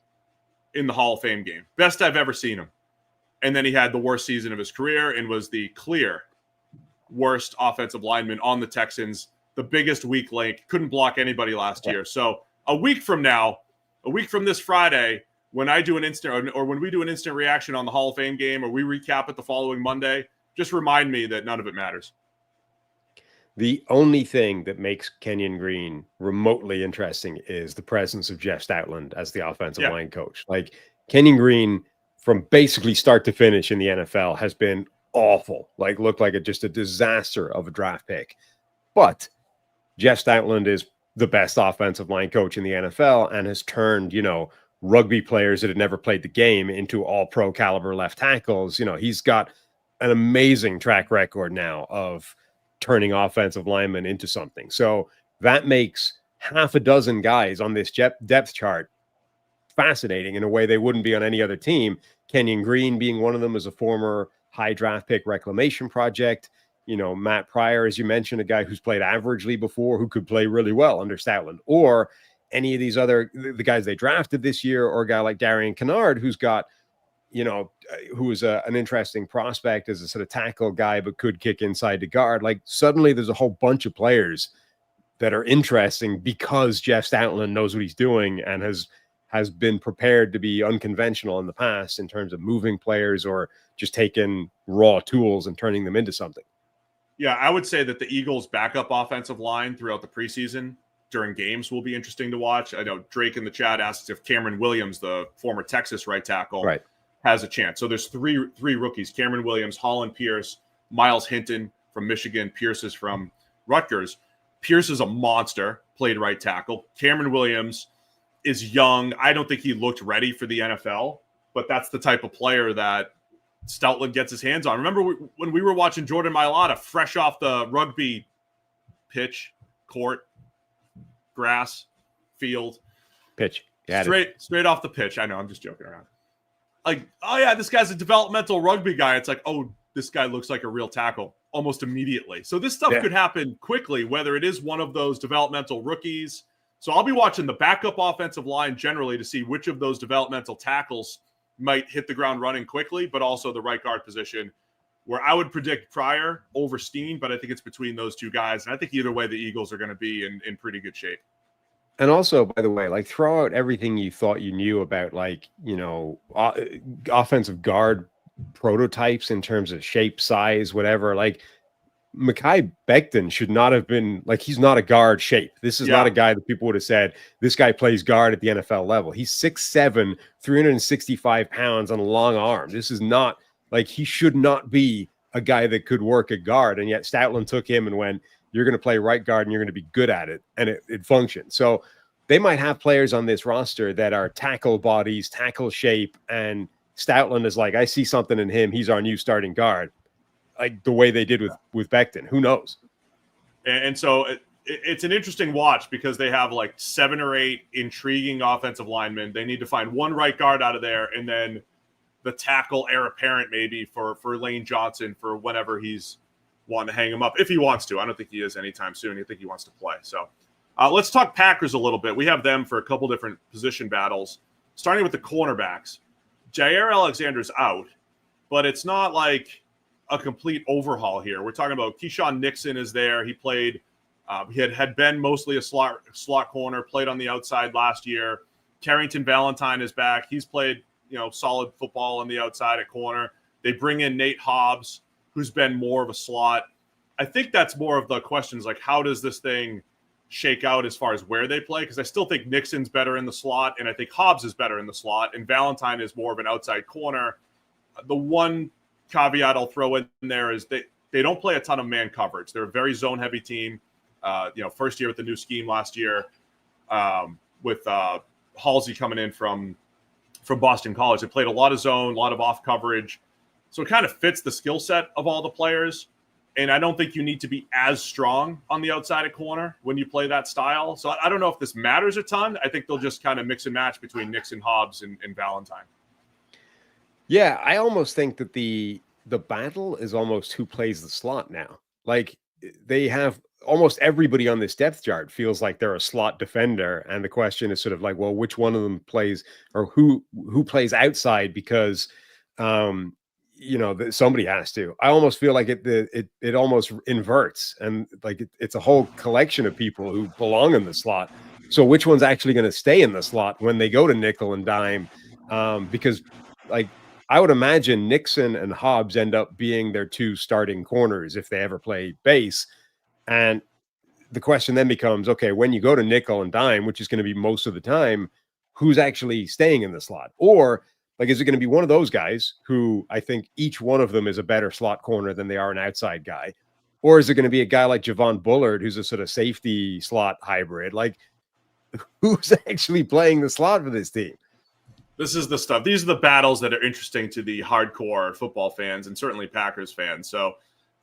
in the Hall of Fame game. Best I've ever seen him. And then he had the worst season of his career and was the clear worst offensive lineman on the Texans, the biggest weak link, couldn't block anybody last year. So a week from this Friday, when I do an instant or when we do an instant reaction on the Hall of Fame game, or we recap it the following Monday, just remind me that none of it matters. The only thing that makes Kenyon Green remotely interesting is the presence of Jeff Stoutland as the offensive line coach. Like, Kenyon Green, from basically start to finish in the NFL, has been awful. Like, looked like just a disaster of a draft pick. But Jeff Stoutland is the best offensive line coach in the NFL and has turned, rugby players that had never played the game into all pro caliber left tackles. He's got an amazing track record now of turning offensive linemen into something. So that makes half a dozen guys on this depth chart fascinating in a way they wouldn't be on any other team. Kenyon Green being one of them, as a former high draft pick reclamation project. Matt Pryor, as you mentioned, a guy who's played averagely before, who could play really well under Stoutland, or any of these the guys they drafted this year, or a guy like Darian Kennard, who's got, who is an interesting prospect as a sort of tackle guy, but could kick inside to guard. Like, suddenly there's a whole bunch of players that are interesting because Jeff Stoutland knows what he's doing and has been prepared to be unconventional in the past in terms of moving players or just taking raw tools and turning them into something. Yeah, I would say that the Eagles' backup offensive line throughout the preseason during games will be interesting to watch. I know Drake in the chat asks if Cameron Williams, the former Texas right tackle, has a chance. So there's three rookies: Cameron Williams, Holland Pierce, Miles Hinton from Michigan, Pierce is from Rutgers. Pierce is a monster, played right tackle. Cameron Williams is young. I don't think he looked ready for the NFL, but that's the type of player that Stoutland gets his hands on. Remember when we were watching Jordan Mailata fresh off the rugby pitch, court, grass, field, pitch, straight off the pitch. I know, I'm just joking around. Like, oh yeah, this guy's a developmental rugby guy. It's like, oh, this guy looks like a real tackle almost immediately. So this stuff could happen quickly, whether it is one of those developmental rookies. So I'll be watching the backup offensive line generally to see which of those developmental tackles might hit the ground running quickly, but also the right guard position, where I would predict Pryor over Steen, but I think it's between those two guys. And I think either way, the Eagles are going to be in pretty good shape. And also, by the way, like, throw out everything you thought you knew about, like, offensive guard prototypes in terms of shape, size, whatever. Like, Mekhi Becton should not have been, like, he's not a guard shape. This is not a guy that people would have said, this guy plays guard at the NFL level. He's 6'7", 365 pounds on a long arm. This is not, like, he should not be a guy that could work a guard. And yet Stoutland took him and went, you're going to play right guard and you're going to be good at it. And it functioned. So they might have players on this roster that are tackle bodies, tackle shape. And Stoutland is like, I see something in him. He's our new starting guard. Like the way they did with Becton. Who knows? And so it's an interesting watch because they have like 7 or 8 intriguing offensive linemen. They need to find one right guard out of there, and then the tackle heir apparent maybe for Lane Johnson for whenever he's wanting to hang him up, if he wants to. I don't think he is anytime soon. I think he wants to play. So let's talk Packers a little bit. We have them for a couple different position battles, starting with the cornerbacks. Jair Alexander's out, but it's not like a complete overhaul here. We're talking about Keyshawn Nixon is there. He played, he had been mostly a slot corner, played on the outside last year. Carrington Valentine is back. He's played, solid football on the outside at corner. They bring in Nate Hobbs, who's been more of a slot. I think that's more of the questions, like, how does this thing shake out as far as where they play? Because I still think Nixon's better in the slot, and I think Hobbs is better in the slot, and Valentine is more of an outside corner. The one caveat I'll throw in there is they don't play a ton of man coverage. They're a very zone-heavy team. First year with the new scheme last year, with Halsey coming in from Boston College. They played a lot of zone, a lot of off coverage. So it kind of fits the skill set of all the players. And I don't think you need to be as strong on the outside of corner when you play that style. So I don't know if this matters a ton. I think they'll just kind of mix and match between Nixon, Hobbs, and Valentine. Yeah, I almost think that the battle is almost who plays the slot now. Like, they have almost everybody on this depth chart feels like they're a slot defender. And the question is sort of like, well, which one of them plays, or who plays outside, because somebody has to. I almost feel like it almost inverts, and like it's a whole collection of people who belong in the slot. So which one's actually going to stay in the slot when they go to nickel and dime? because like I would imagine Nixon and Hobbs end up being their two starting corners if they ever play base. And the question then becomes, okay, when you go to nickel and dime, which is going to be most of the time, who's actually staying in the slot? Or like, is it going to be one of those guys who I think each one of them is a better slot corner than they are an outside guy? Or is it going to be a guy like Javon Bullard, who's a sort of safety slot hybrid? Like, who's actually playing the slot for this team? This is the stuff. These are the battles that are interesting to the hardcore football fans and certainly Packers fans. So,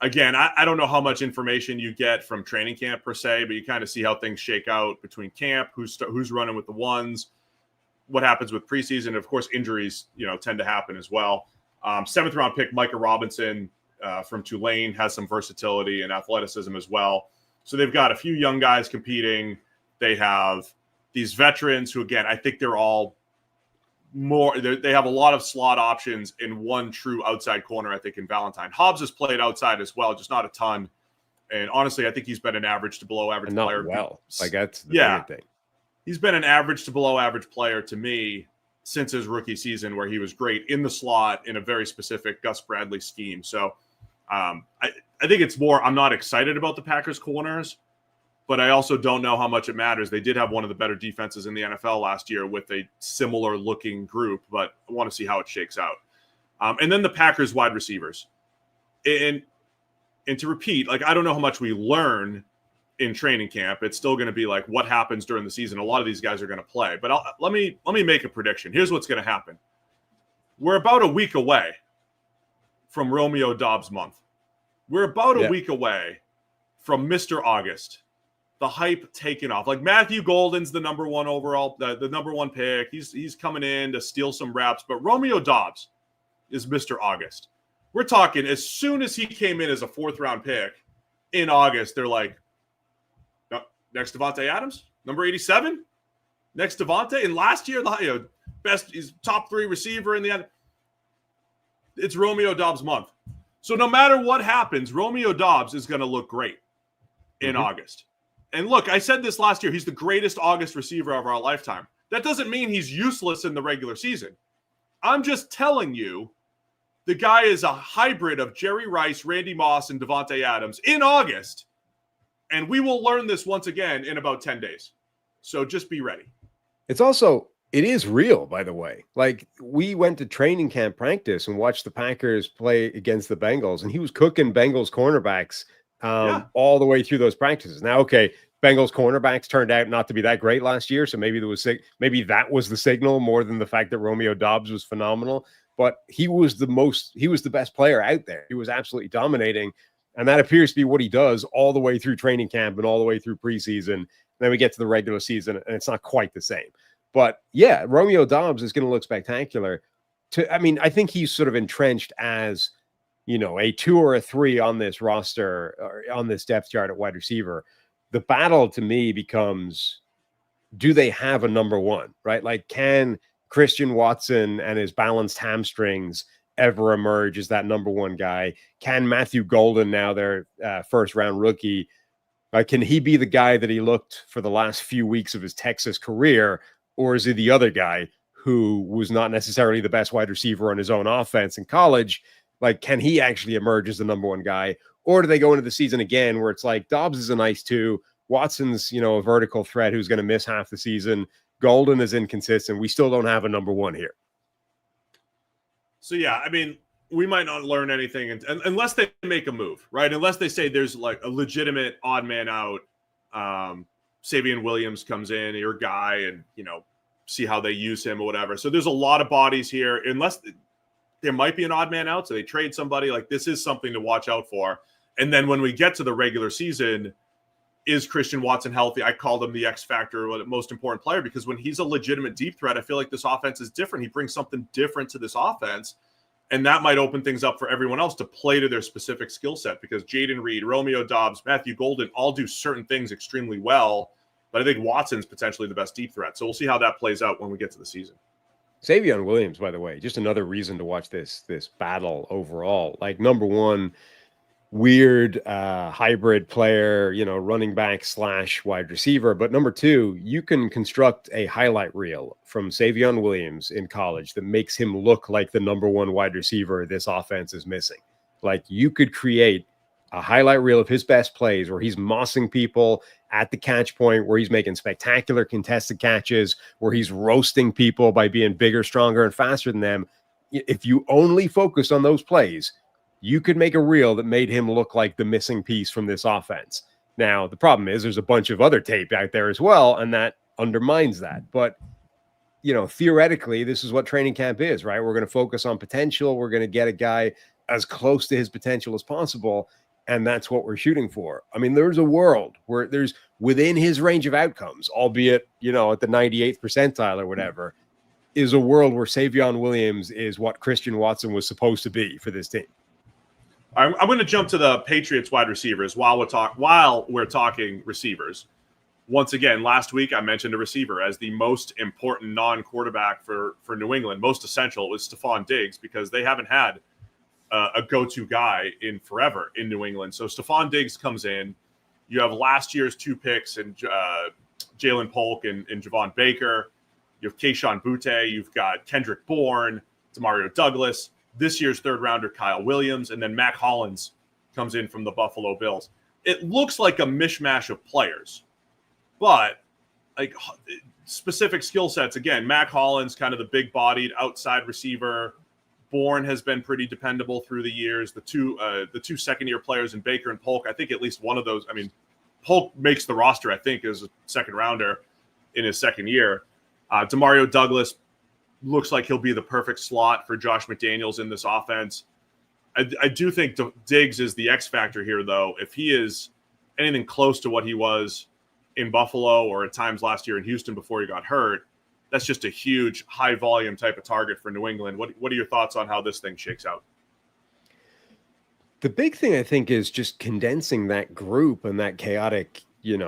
again, I don't know how much information you get from training camp per se, but you kind of see how things shake out between camp, who's running with the ones, what happens with preseason. Of course, injuries, tend to happen as well. 7th round pick Micah Robinson from Tulane has some versatility and athleticism as well. So they've got a few young guys competing. They have these veterans who, again, I think they're all they have a lot of slot options in one true outside corner, I think, in Valentine. Hobbs has played outside as well, just not a ton. And honestly, I think he's been an average to below average player. Well, like that's the thing. He's been an average to below average player to me since his rookie season, where he was great in the slot in a very specific Gus Bradley scheme. So I think it's more, I'm not excited about the Packers corners, but I also don't know how much it matters. They did have one of the better defenses in the NFL last year with a similar looking group, but I want to see how it shakes out. And then the Packers wide receivers. And to repeat, like, I don't know how much we learn in training camp. It's still going to be like what happens during the season. A lot of these guys are going to play, but let me make a prediction. Here's what's going to happen. We're about a week away from Romeo Doubs month. We're about a week away from Mr. August. The hype taking off. Like Matthew Golden's the number one overall, the number one pick. He's coming in to steal some reps, but Romeo Doubs is Mr. August. We're talking as soon as he came in as a 4th round pick in August, they're like, no, next Devontae Adams, number 87, next Devontae. And last year, best, he's top 3 receiver in the end. It's Romeo Doubs month. So no matter what happens, Romeo Doubs is going to look great in August. And look, I said this last year, he's the greatest August receiver of our lifetime. That doesn't mean he's useless in the regular season. I'm just telling you, the guy is a hybrid of Jerry Rice, Randy Moss, and Devontae Adams in August. And we will learn this once again in about 10 days. So just be ready. It is real, by the way. Like, we went to training camp practice and watched the Packers play against the Bengals, and he was cooking Bengals cornerbacks all the way through those practices. Now, okay, Bengals cornerbacks turned out not to be that great last year, so maybe that was the signal more than the fact that Romeo Doubs was phenomenal. But he was the best player out there. He was absolutely dominating, and that appears to be what he does all the way through training camp and all the way through preseason. And then we get to the regular season, and it's not quite the same. But yeah, Romeo Doubs is going to look spectacular. I think he's sort of entrenched as, a 2 or a 3 on this roster or on this depth chart at wide receiver. The battle to me becomes, do they have a number one, right? Like, can Christian Watson and his balanced hamstrings ever emerge as that number one guy? Can Matthew Golden, now their 1st round rookie, can he be the guy that he looked for the last few weeks of his Texas career? Or is he the other guy who was not necessarily the best wide receiver on his own offense in college? Like, can he actually emerge as the number one guy? Or do they go into the season again where it's like Doubs is a nice 2, Watson's, a vertical threat who's going to miss half the season, Golden is inconsistent. We still don't have a number one here. So, yeah, I mean, we might not learn anything unless they make a move, right? Unless they say there's like a legitimate odd man out. Savion Williams comes in, your guy, and, see how they use him or whatever. So there's a lot of bodies here. Unless there might be an odd man out, so they trade somebody. Like, this is something to watch out for. And then when we get to the regular season, is Christian Watson healthy? I called him the X factor, or the most important player, because when he's a legitimate deep threat, I feel like this offense is different. He brings something different to this offense, and that might open things up for everyone else to play to their specific skill set, because Jaden Reed, Romeo Doubs, Matthew Golden all do certain things extremely well. But I think Watson's potentially the best deep threat. So we'll see how that plays out when we get to the season. Savion Williams, by the way, just another reason to watch this battle overall. Like, number one, weird hybrid player, running back / wide receiver. But number two, you can construct a highlight reel from Savion Williams in college that makes him look like the number one wide receiver this offense is missing. Like, you could create a highlight reel of his best plays where he's mossing people at the catch point, where he's making spectacular contested catches, where he's roasting people by being bigger, stronger, and faster than them. If you only focus on those plays, you could make a reel that made him look like the missing piece from this offense. Now, the problem is there's a bunch of other tape out there as well, and that undermines that. But, theoretically, this is what training camp is, right? We're going to focus on potential. We're going to get a guy as close to his potential as possible, and that's what we're shooting for. I mean, there's a world where there's within his range of outcomes, albeit, at the 98th percentile or whatever, is a world where Savion Williams is what Christian Watson was supposed to be for this team. I'm going to jump to the Patriots wide receivers while we're talking receivers. Once again, last week I mentioned a receiver as the most important non-quarterback for New England. Most essential was Stephon Diggs, because they haven't had a go-to guy in forever in New England. So Stephon Diggs comes in. You have last year's 2 picks and Jalen Polk and Javon Baker. You have Kayshon Boutte. You've got Kendrick Bourne, Demario Douglas. This year's 3rd rounder, Kyle Williams, and then Mac Hollins comes in from the Buffalo Bills. It looks like a mishmash of players, but like specific skill sets. Again, Mac Hollins, kind of the big-bodied outside receiver. Bourne has been pretty dependable through the years. The two second-year players in Baker and Polk, I think at least one of those. I mean, Polk makes the roster, I think, as a second rounder in his second year. Demario Douglas looks like he'll be the perfect slot for Josh McDaniels in this offense. I do think Diggs is the X factor here, though. If he is anything close to what he was in Buffalo or at times last year in Houston before he got hurt, that's just a huge, high-volume type of target for New England. What are your thoughts on how this thing shakes out? The big thing, I think, is just condensing that group and that chaotic,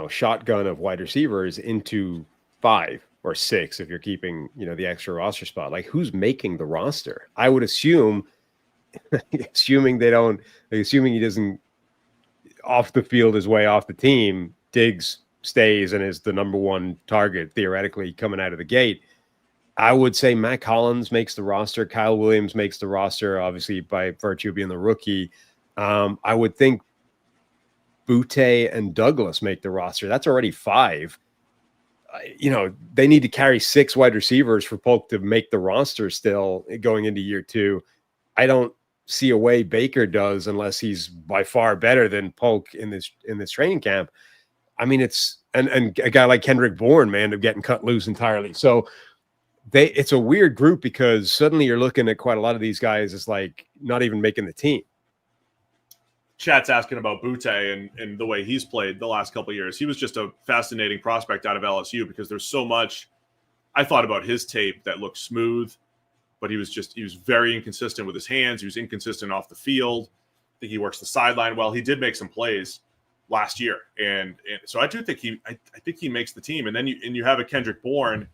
shotgun of wide receivers into 5 or 6 if you're keeping, the extra roster spot. Like, who's making the roster? I would assume, assuming he doesn't off the field his way off the team, Diggs stays and is the number one target theoretically coming out of the gate. I would say Mac Hollins makes the roster. Kyle Williams makes the roster, obviously by virtue of being the rookie. I would think Boutte and Douglas make the roster. That's already 5. They need to carry 6 wide receivers for Polk to make the roster still going into year 2. I don't see a way Baker does unless he's by far better than Polk in this training camp. I mean, it's and a guy like Kendrick Bourne, man, of getting cut loose entirely. So it's a weird group because suddenly you're looking at quite a lot of these guys as like not even making the team. Chat's asking about Boutte and the way he's played the last couple of years. He was just a fascinating prospect out of LSU because there's so much I thought about his tape that looked smooth, but he was very inconsistent with his hands. He was inconsistent off the field. I think he works the sideline well. He did make some plays last year. And so I do think I think he makes the team. And then you have a Kendrick Bourne.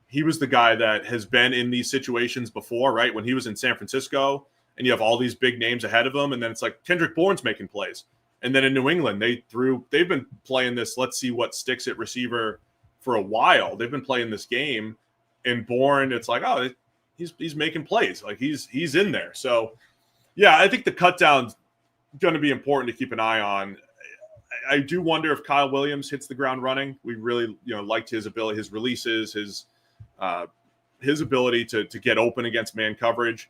He was the guy that has been in these situations before, right? When he was in San Francisco, and you have all these big names ahead of him, and then it's like Kendrick Bourne's making plays. And then in New England, they've been playing this, let's see what sticks at receiver for a while. They've been playing this game, and Bourne, it's like, oh, he's making plays. Like he's in there. So yeah, I think the cut down's going to be important to keep an eye on. I do wonder if Kyle Williams hits the ground running. We really, liked his ability, his releases, his ability to get open against man coverage.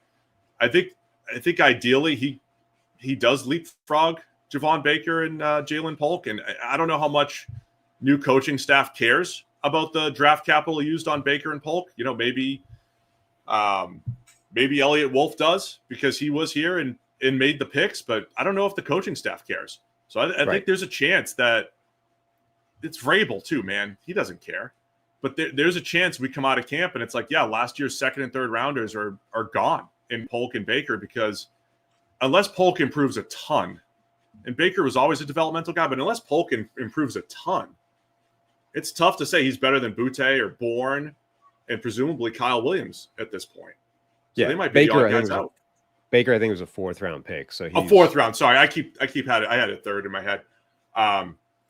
I think ideally he does leapfrog Javon Baker and Jalen Polk. And I don't know how much new coaching staff cares about the draft capital used on Baker and Polk. Maybe Elliott Wolf does because he was here and made the picks, but I don't know if the coaching staff cares. So I think there's a chance that it's Vrabel too, man. He doesn't care. But there's a chance we come out of camp and it's like, yeah, last year's 2nd and 3rd rounders are gone in Polk and Baker because unless Polk improves a ton, and Baker was always a developmental guy, but unless Polk improves a ton, it's tough to say he's better than Boutte or Bourne and presumably Kyle Williams at this point. So they might be Baker, guys out. Baker, I think, was a 4th-round pick. So a 4th round. Sorry, I had a 3rd in my head.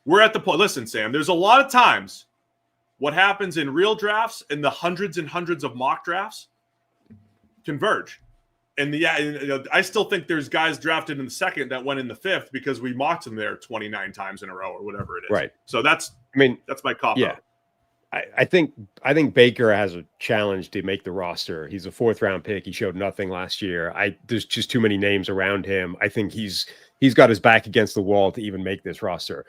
We're at the point. Listen, Sam, there's a lot of times what happens in real drafts and the hundreds and hundreds of mock drafts converge. And I still think there's guys drafted in the 2nd that went in the 5th because we mocked them there 29 times in a row or whatever it is. Right. So that's my cop out. I think Baker has a challenge to make the roster. He's a 4th-round pick. He showed nothing last year. There's just too many names around him. I think he's got his back against the wall to even make this roster.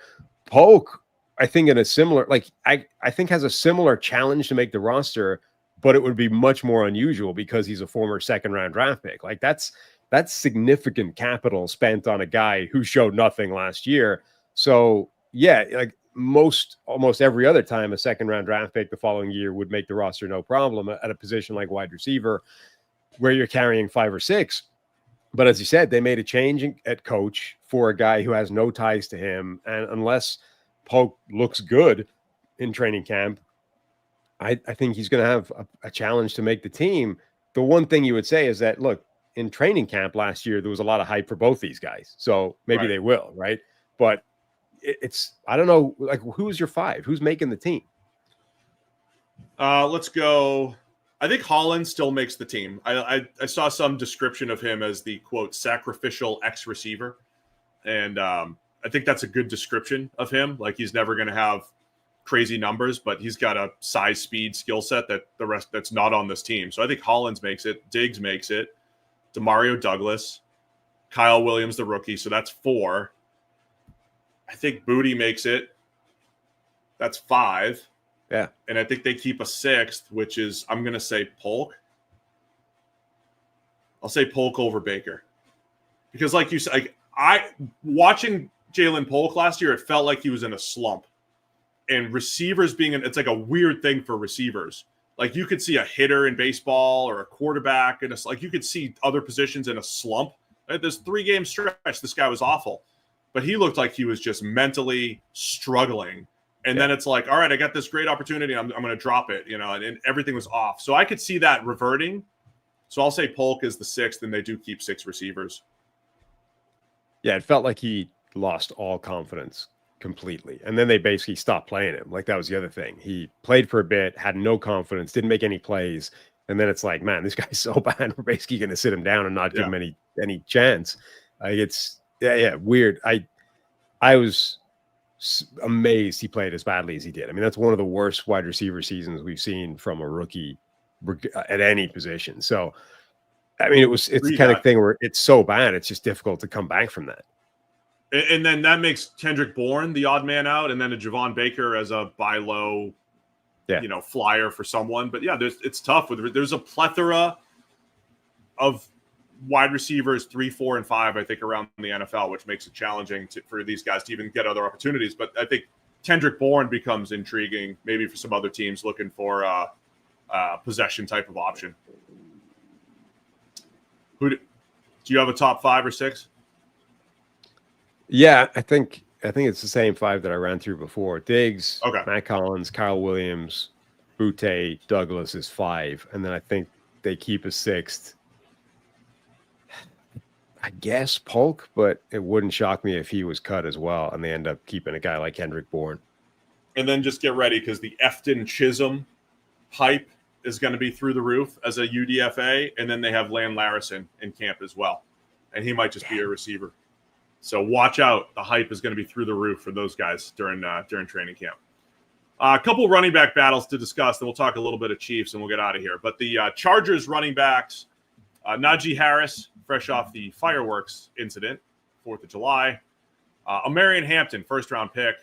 Polk, I think in a similar, I think has a similar challenge to make the roster, but it would be much more unusual because he's a former 2nd-round draft pick. Like that's significant capital spent on a guy who showed nothing last year. So yeah, like almost every other time a 2nd-round draft pick the following year would make the roster no problem at a position like wide receiver where you're carrying 5 or 6. But as you said, they made a change at coach for a guy who has no ties to him. And unless Polk looks good in training camp, I think he's going to have a challenge to make the team. The one thing you would say is that, look, in training camp last year, there was a lot of hype for both these guys. So maybe they will, right? But I don't know, like, who's your 5? Who's making the team? Let's go. I think Holland still makes the team. I saw some description of him as the, quote, sacrificial X-receiver. And I think that's a good description of him. Like, he's never going to have crazy numbers, but he's got a size, speed, skill set that the rest that's not on this team. So I think Hollins makes it. Diggs makes it. Demario Douglas. Kyle Williams, the rookie. So that's 4. I think Booty makes it. That's 5. Yeah. And I think they keep a 6th, which is, I'm going to say Polk. I'll say Polk over Baker. Because like you said, watching Jalen Polk last year, it felt like he was in a slump. And receivers it's like a weird thing for receivers. Like you could see a hitter in baseball or a quarterback, and like you could see other positions in a slump. This 3-game stretch, this guy was awful. But he looked like he was just mentally struggling. And then it's like, all right, I got this great opportunity. I'm going to drop it, and everything was off. So I could see that reverting. So I'll say Polk is the 6th, and they do keep 6 receivers. Yeah, it felt like he lost all confidence completely. And then they basically stopped playing him. Like, that was the other thing. He played for a bit, had no confidence, didn't make any plays. And then it's like, man, this guy's so bad. We're basically going to sit him down and not give him any chance. It's weird. I was amazed he played as badly as he did. I mean, that's one of the worst wide receiver seasons we've seen from a rookie at any position. So, I mean, it's the kind of thing where it's so bad, it's just difficult to come back from that. And then that makes Kendrick Bourne the odd man out, and then a Javon Baker as a buy low, flyer for someone. But yeah, it's tough. There's a plethora of wide receivers 3, 4, and 5, I think, around the NFL, which makes it challenging for these guys to even get other opportunities. But I think Kendrick Bourne becomes intriguing, maybe for some other teams looking for a possession type of option. Do you have a top 5 or 6? Yeah, I think it's the same 5 that I ran through before. Diggs, okay. Matt Collins, Kyle Williams, Butte, Douglas is 5, and then I think they keep a 6th. I guess Polk, but it wouldn't shock me if he was cut as well, and they end up keeping a guy like Kendrick Bourne. And then just get ready, because the Efton Chisholm hype is going to be through the roof as a UDFA, and then they have Lan Larison in camp as well, and he might just be a receiver. So watch out. The hype is going to be through the roof for those guys during training camp. A couple running back battles to discuss, then we'll talk a little bit of Chiefs, and we'll get out of here. But the Chargers running backs, Najee Harris, fresh off the fireworks incident, 4th of July. Amarian Hampton, first-round pick.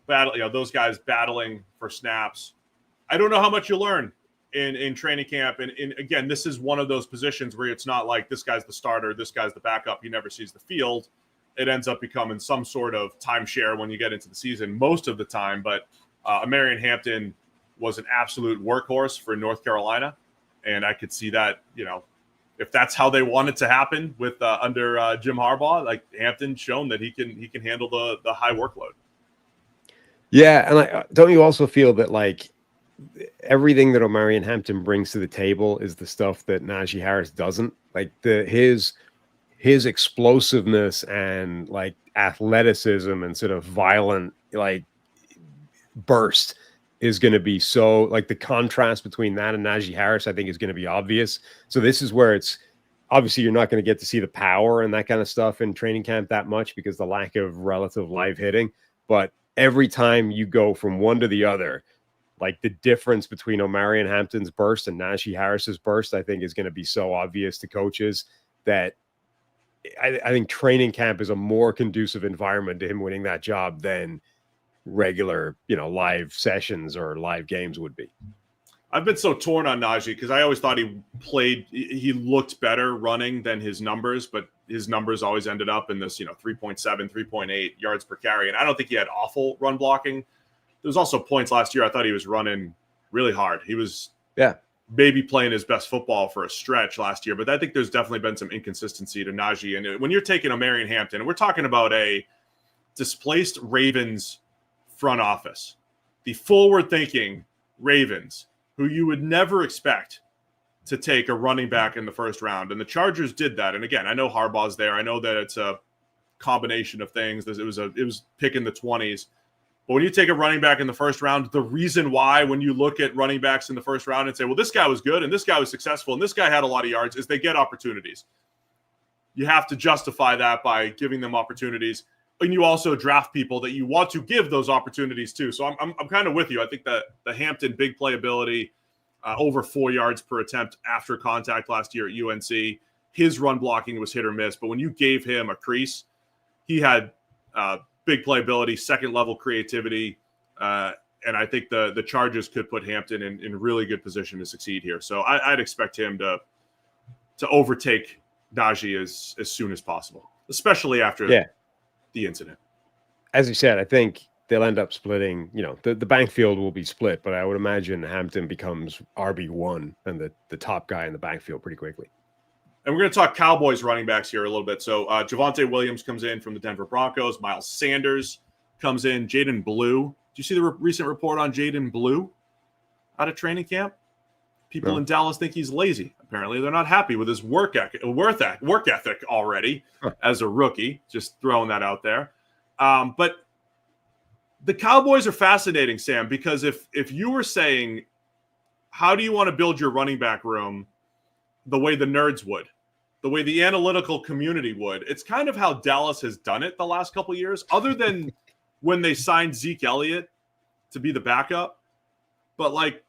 Those guys battling for snaps. I don't know how much you'll learn in training camp. And again, this is one of those positions where it's not like this guy's the starter, this guy's the backup. He never sees the field. It ends up becoming some sort of timeshare when you get into the season most of the time. But Amarian Hampton was an absolute workhorse for North Carolina. And I could see that, if that's how they want it to happen with under Jim Harbaugh, like Hampton's shown that he can handle the high workload. Yeah, and don't you also feel that, like, everything that Omarion Hampton brings to the table is the stuff that Najee Harris doesn't. Like his explosiveness and like athleticism and sort of violent like burst is going to be so, like, the contrast between that and Najee Harris, I think, is going to be obvious. So this is where it's obviously you're not going to get to see the power and that kind of stuff in training camp that much because the lack of relative live hitting. But every time you go from one to the other, like the difference between Omarion Hampton's burst and Najee Harris's burst, I think is going to be so obvious to coaches that I think training camp is a more conducive environment to him winning that job than regular, live sessions or live games would be. I've been so torn on Najee because I always thought he looked better running than his numbers, but his numbers always ended up in this, 3.7, 3.8 yards per carry. And I don't think he had awful run blocking. There was also points last year I thought he was running really hard. He was maybe playing his best football for a stretch last year, but I think there's definitely been some inconsistency to Najee. And when you're taking Omarion Hampton, and we're talking about a displaced Ravens front office, the forward-thinking Ravens, who you would never expect to take a running back in the first round. And the Chargers did that. And again, I know Harbaugh's there. I know that it's a combination of things. It was picking the 20s. But when you take a running back in the first round, the reason why when you look at running backs in the first round and say, well, this guy was good and this guy was successful and this guy had a lot of yards, is they get opportunities. You have to justify that by giving them opportunities. And you also draft people that you want to give those opportunities to. So I'm kind of with you. I think that the Hampton big playability, over 4 yards per attempt after contact last year at UNC, his run blocking was hit or miss. But when you gave him a crease, he had big playability, second level creativity, and I think the Chargers could put Hampton in really good position to succeed here. So I'd expect him to overtake Najee as soon as possible, especially after the incident. As you said, I think they'll end up splitting, the backfield will be split, but I would imagine Hampton becomes RB1 and the top guy in the backfield pretty quickly. And we're going to talk Cowboys running backs here a little bit. So Javonte Williams comes in from the Denver Broncos. Miles Sanders comes in. Jaden Blue. Did you see the recent report on Jaden Blue out of training camp? People in Dallas think he's lazy. Apparently, they're not happy with his work ethic already as a rookie. Just throwing that out there. But the Cowboys are fascinating, Sam, because if you were saying, how do you want to build your running back room the way the nerds would, the way the analytical community would, it's kind of how Dallas has done it the last couple of years, other than when they signed Zeke Elliott to be the backup. But like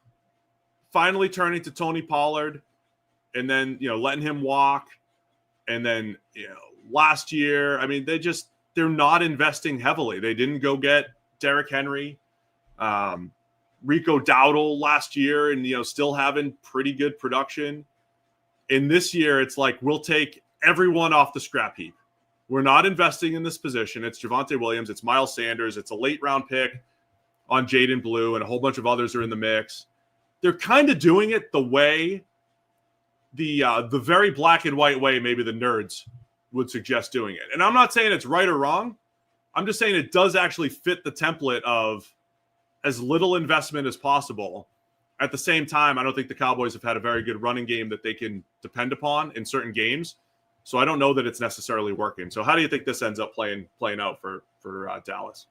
finally turning to Tony Pollard and then, letting him walk. And then, last year, I mean, they're not investing heavily. They didn't go get Derrick Henry, Rico Dowdle last year and, still having pretty good production. And this year, it's like, we'll take everyone off the scrap heap. We're not investing in this position. It's Javonte Williams. It's Miles Sanders. It's a late round pick on Jaden Blue, and a whole bunch of others are in the mix. They're kind of doing it the way, the very black and white way maybe the nerds would suggest doing it. And I'm not saying it's right or wrong. I'm just saying it does actually fit the template of as little investment as possible. At the same time, I don't think the Cowboys have had a very good running game that they can depend upon in certain games. So I don't know that it's necessarily working. So how do you think this ends up playing out for Dallas?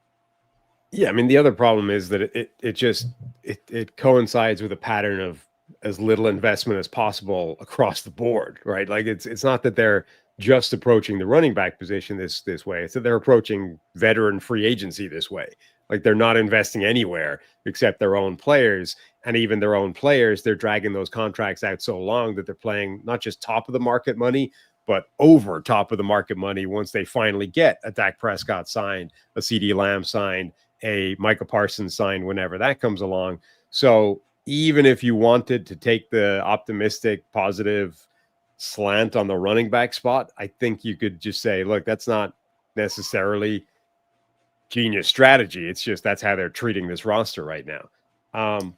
Yeah, I mean, the other problem is that it coincides with a pattern of as little investment as possible across the board, right? Like it's not that they're just approaching the running back position this way. It's that they're approaching veteran free agency this way. Like they're not investing anywhere except their own players. And even their own players, they're dragging those contracts out so long that they're playing not just top of the market money, but over top of the market money once they finally get a Dak Prescott signed, a CeeDee Lamb signed, a Micah Parsons signed, whenever that comes along. So even if you wanted to take the optimistic, positive slant on the running back spot, I think you could just say, look, that's not necessarily genius strategy. It's just that's how they're treating this roster right now.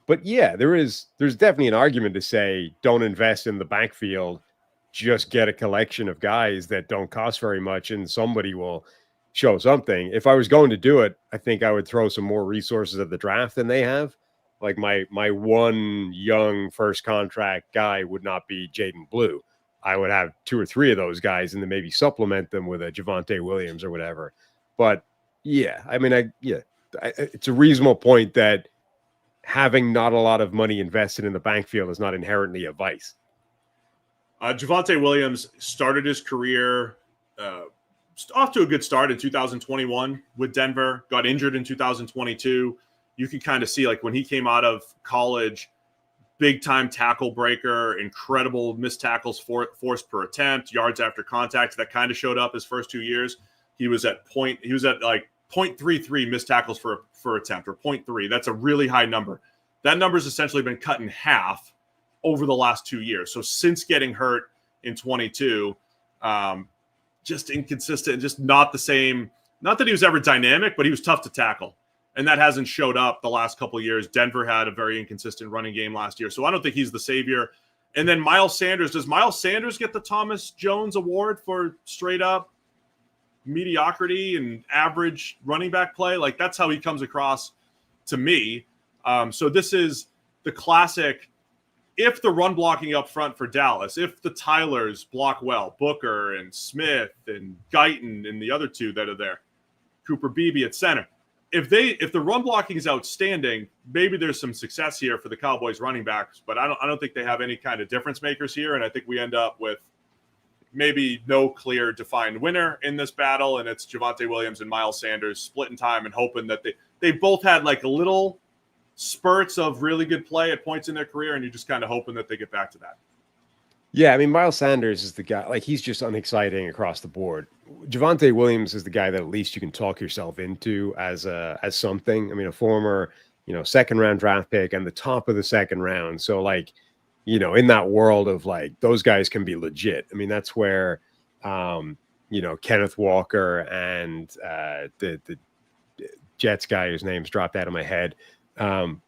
But yeah, there's definitely an argument to say don't invest in the backfield, just get a collection of guys that don't cost very much and somebody will show something. If I was going to do it, I think I would throw some more resources at the draft than they have. Like my one young first contract guy would not be Jaden Blue. I would have 2 or 3 of those guys and then maybe supplement them with a Javonte Williams or whatever. But yeah, I mean, it's a reasonable point that having not a lot of money invested in the backfield is not inherently a vice. Javonte Williams started his career off to a good start in 2021 with Denver, got injured in 2022. You can kind of see, like, when he came out of college, big time tackle breaker, incredible missed tackles forced per attempt, yards after contact. That kind of showed up his first 2 years. He was at like 0.33 missed tackles for attempt, or 0.3. That's a really high number. That number's essentially been cut in half over the last 2 years. So since getting hurt in 22, just inconsistent, just not the same. Not that he was ever dynamic, but he was tough to tackle. And that hasn't showed up the last couple of years. Denver had a very inconsistent running game last year. So I don't think he's the savior. And then Miles Sanders. Does Miles Sanders get the Thomas Jones Award for straight up mediocrity and average running back play? Like, that's how he comes across to me. So this is the classic. If the run blocking up front for Dallas, if the Tylers block well, Booker and Smith and Guyton and the other two that are there, Cooper Beebe at center, if the run blocking is outstanding, maybe there's some success here for the Cowboys running backs, but I don't think they have any kind of difference makers here. And I think we end up with maybe no clear defined winner in this battle. And it's Javonte Williams and Miles Sanders splitting time and hoping that they both had like a little spurts of really good play at points in their career. And you're just kind of hoping that they get back to that. Yeah, I mean, Miles Sanders is the guy, like, he's just unexciting across the board. Javonte Williams is the guy that at least you can talk yourself into as something. I mean, a former, second round draft pick and the top of the second round. So, like, in that world of, like, those guys can be legit. I mean, that's where, Kenneth Walker and the Jets guy whose name's dropped out of my head, Breece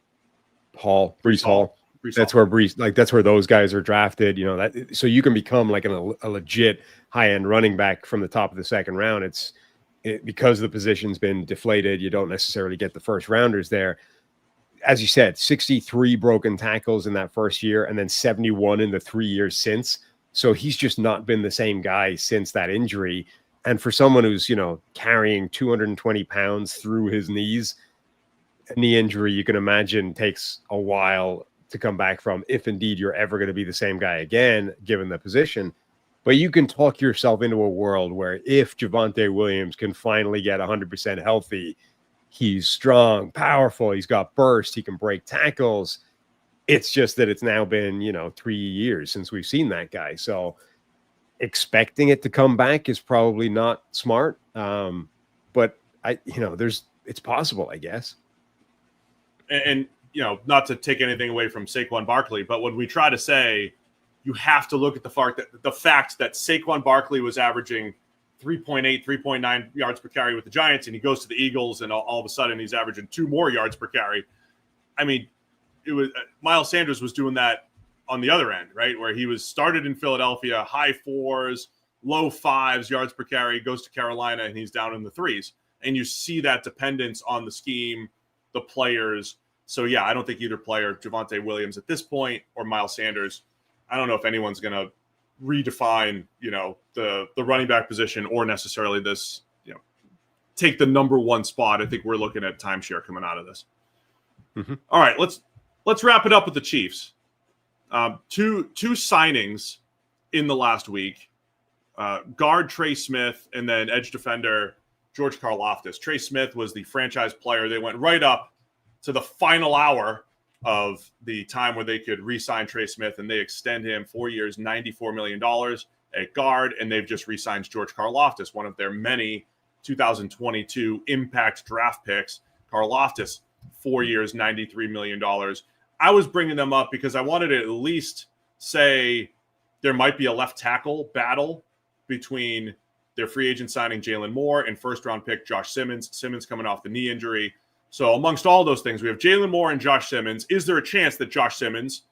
Hall. That's where that's where those guys are drafted. So you can become like a legit high-end running back from the top of the second round. Because the position's been deflated, you don't necessarily get the first rounders there. As you said, 63 broken tackles in that first year, and then 71 in the 3 years since. So he's just not been the same guy since that injury. And for someone who's, carrying 220 pounds through his knees, a knee injury, you can imagine, takes a while to come back from, if indeed you're ever going to be the same guy again, given the position. But you can talk yourself into a world where if Javonte Williams can finally get 100% healthy, he's strong, powerful, he's got burst, he can break tackles. It's just that it's now been, 3 years since we've seen that guy. So expecting it to come back is probably not smart. But it's possible, I guess. And not to take anything away from Saquon Barkley, but when we try to say, you have to look at the fact that Saquon Barkley was averaging 3.8, 3.9 yards per carry with the Giants, and he goes to the Eagles, and all of a sudden he's averaging 2 more yards per carry. I mean, it was Miles Sanders was doing that on the other end, right? Where he was started in Philadelphia, high 4s, low 5s yards per carry, goes to Carolina, and he's down in the 3s. And you see that dependence on the scheme, the players. So, yeah, I don't think either player, Javonte Williams at this point or Miles Sanders, I don't know if anyone's going to redefine, the running back position or necessarily this, take the number one spot. I think we're looking at timeshare coming out of this. Mm-hmm. All right, let's wrap it up with the Chiefs. Two signings in the last week. Guard Trey Smith and then edge defender George Karlaftis. Trey Smith was the franchise player. They went right up to the final hour of the time where they could re-sign Trey Smith, and they extend him 4 years, $94 million at guard, and they've just re-signed George Karlaftis, one of their many 2022 impact draft picks. Karlaftis, 4 years, $93 million. I was bringing them up because I wanted to at least say there might be a left tackle battle between their free agent signing Jalen Moore and first-round pick Josh Simmons. Simmons coming off the knee injury. So amongst all those things, we have Jalen Moore and Josh Simmons. Is there a chance that Josh Simmons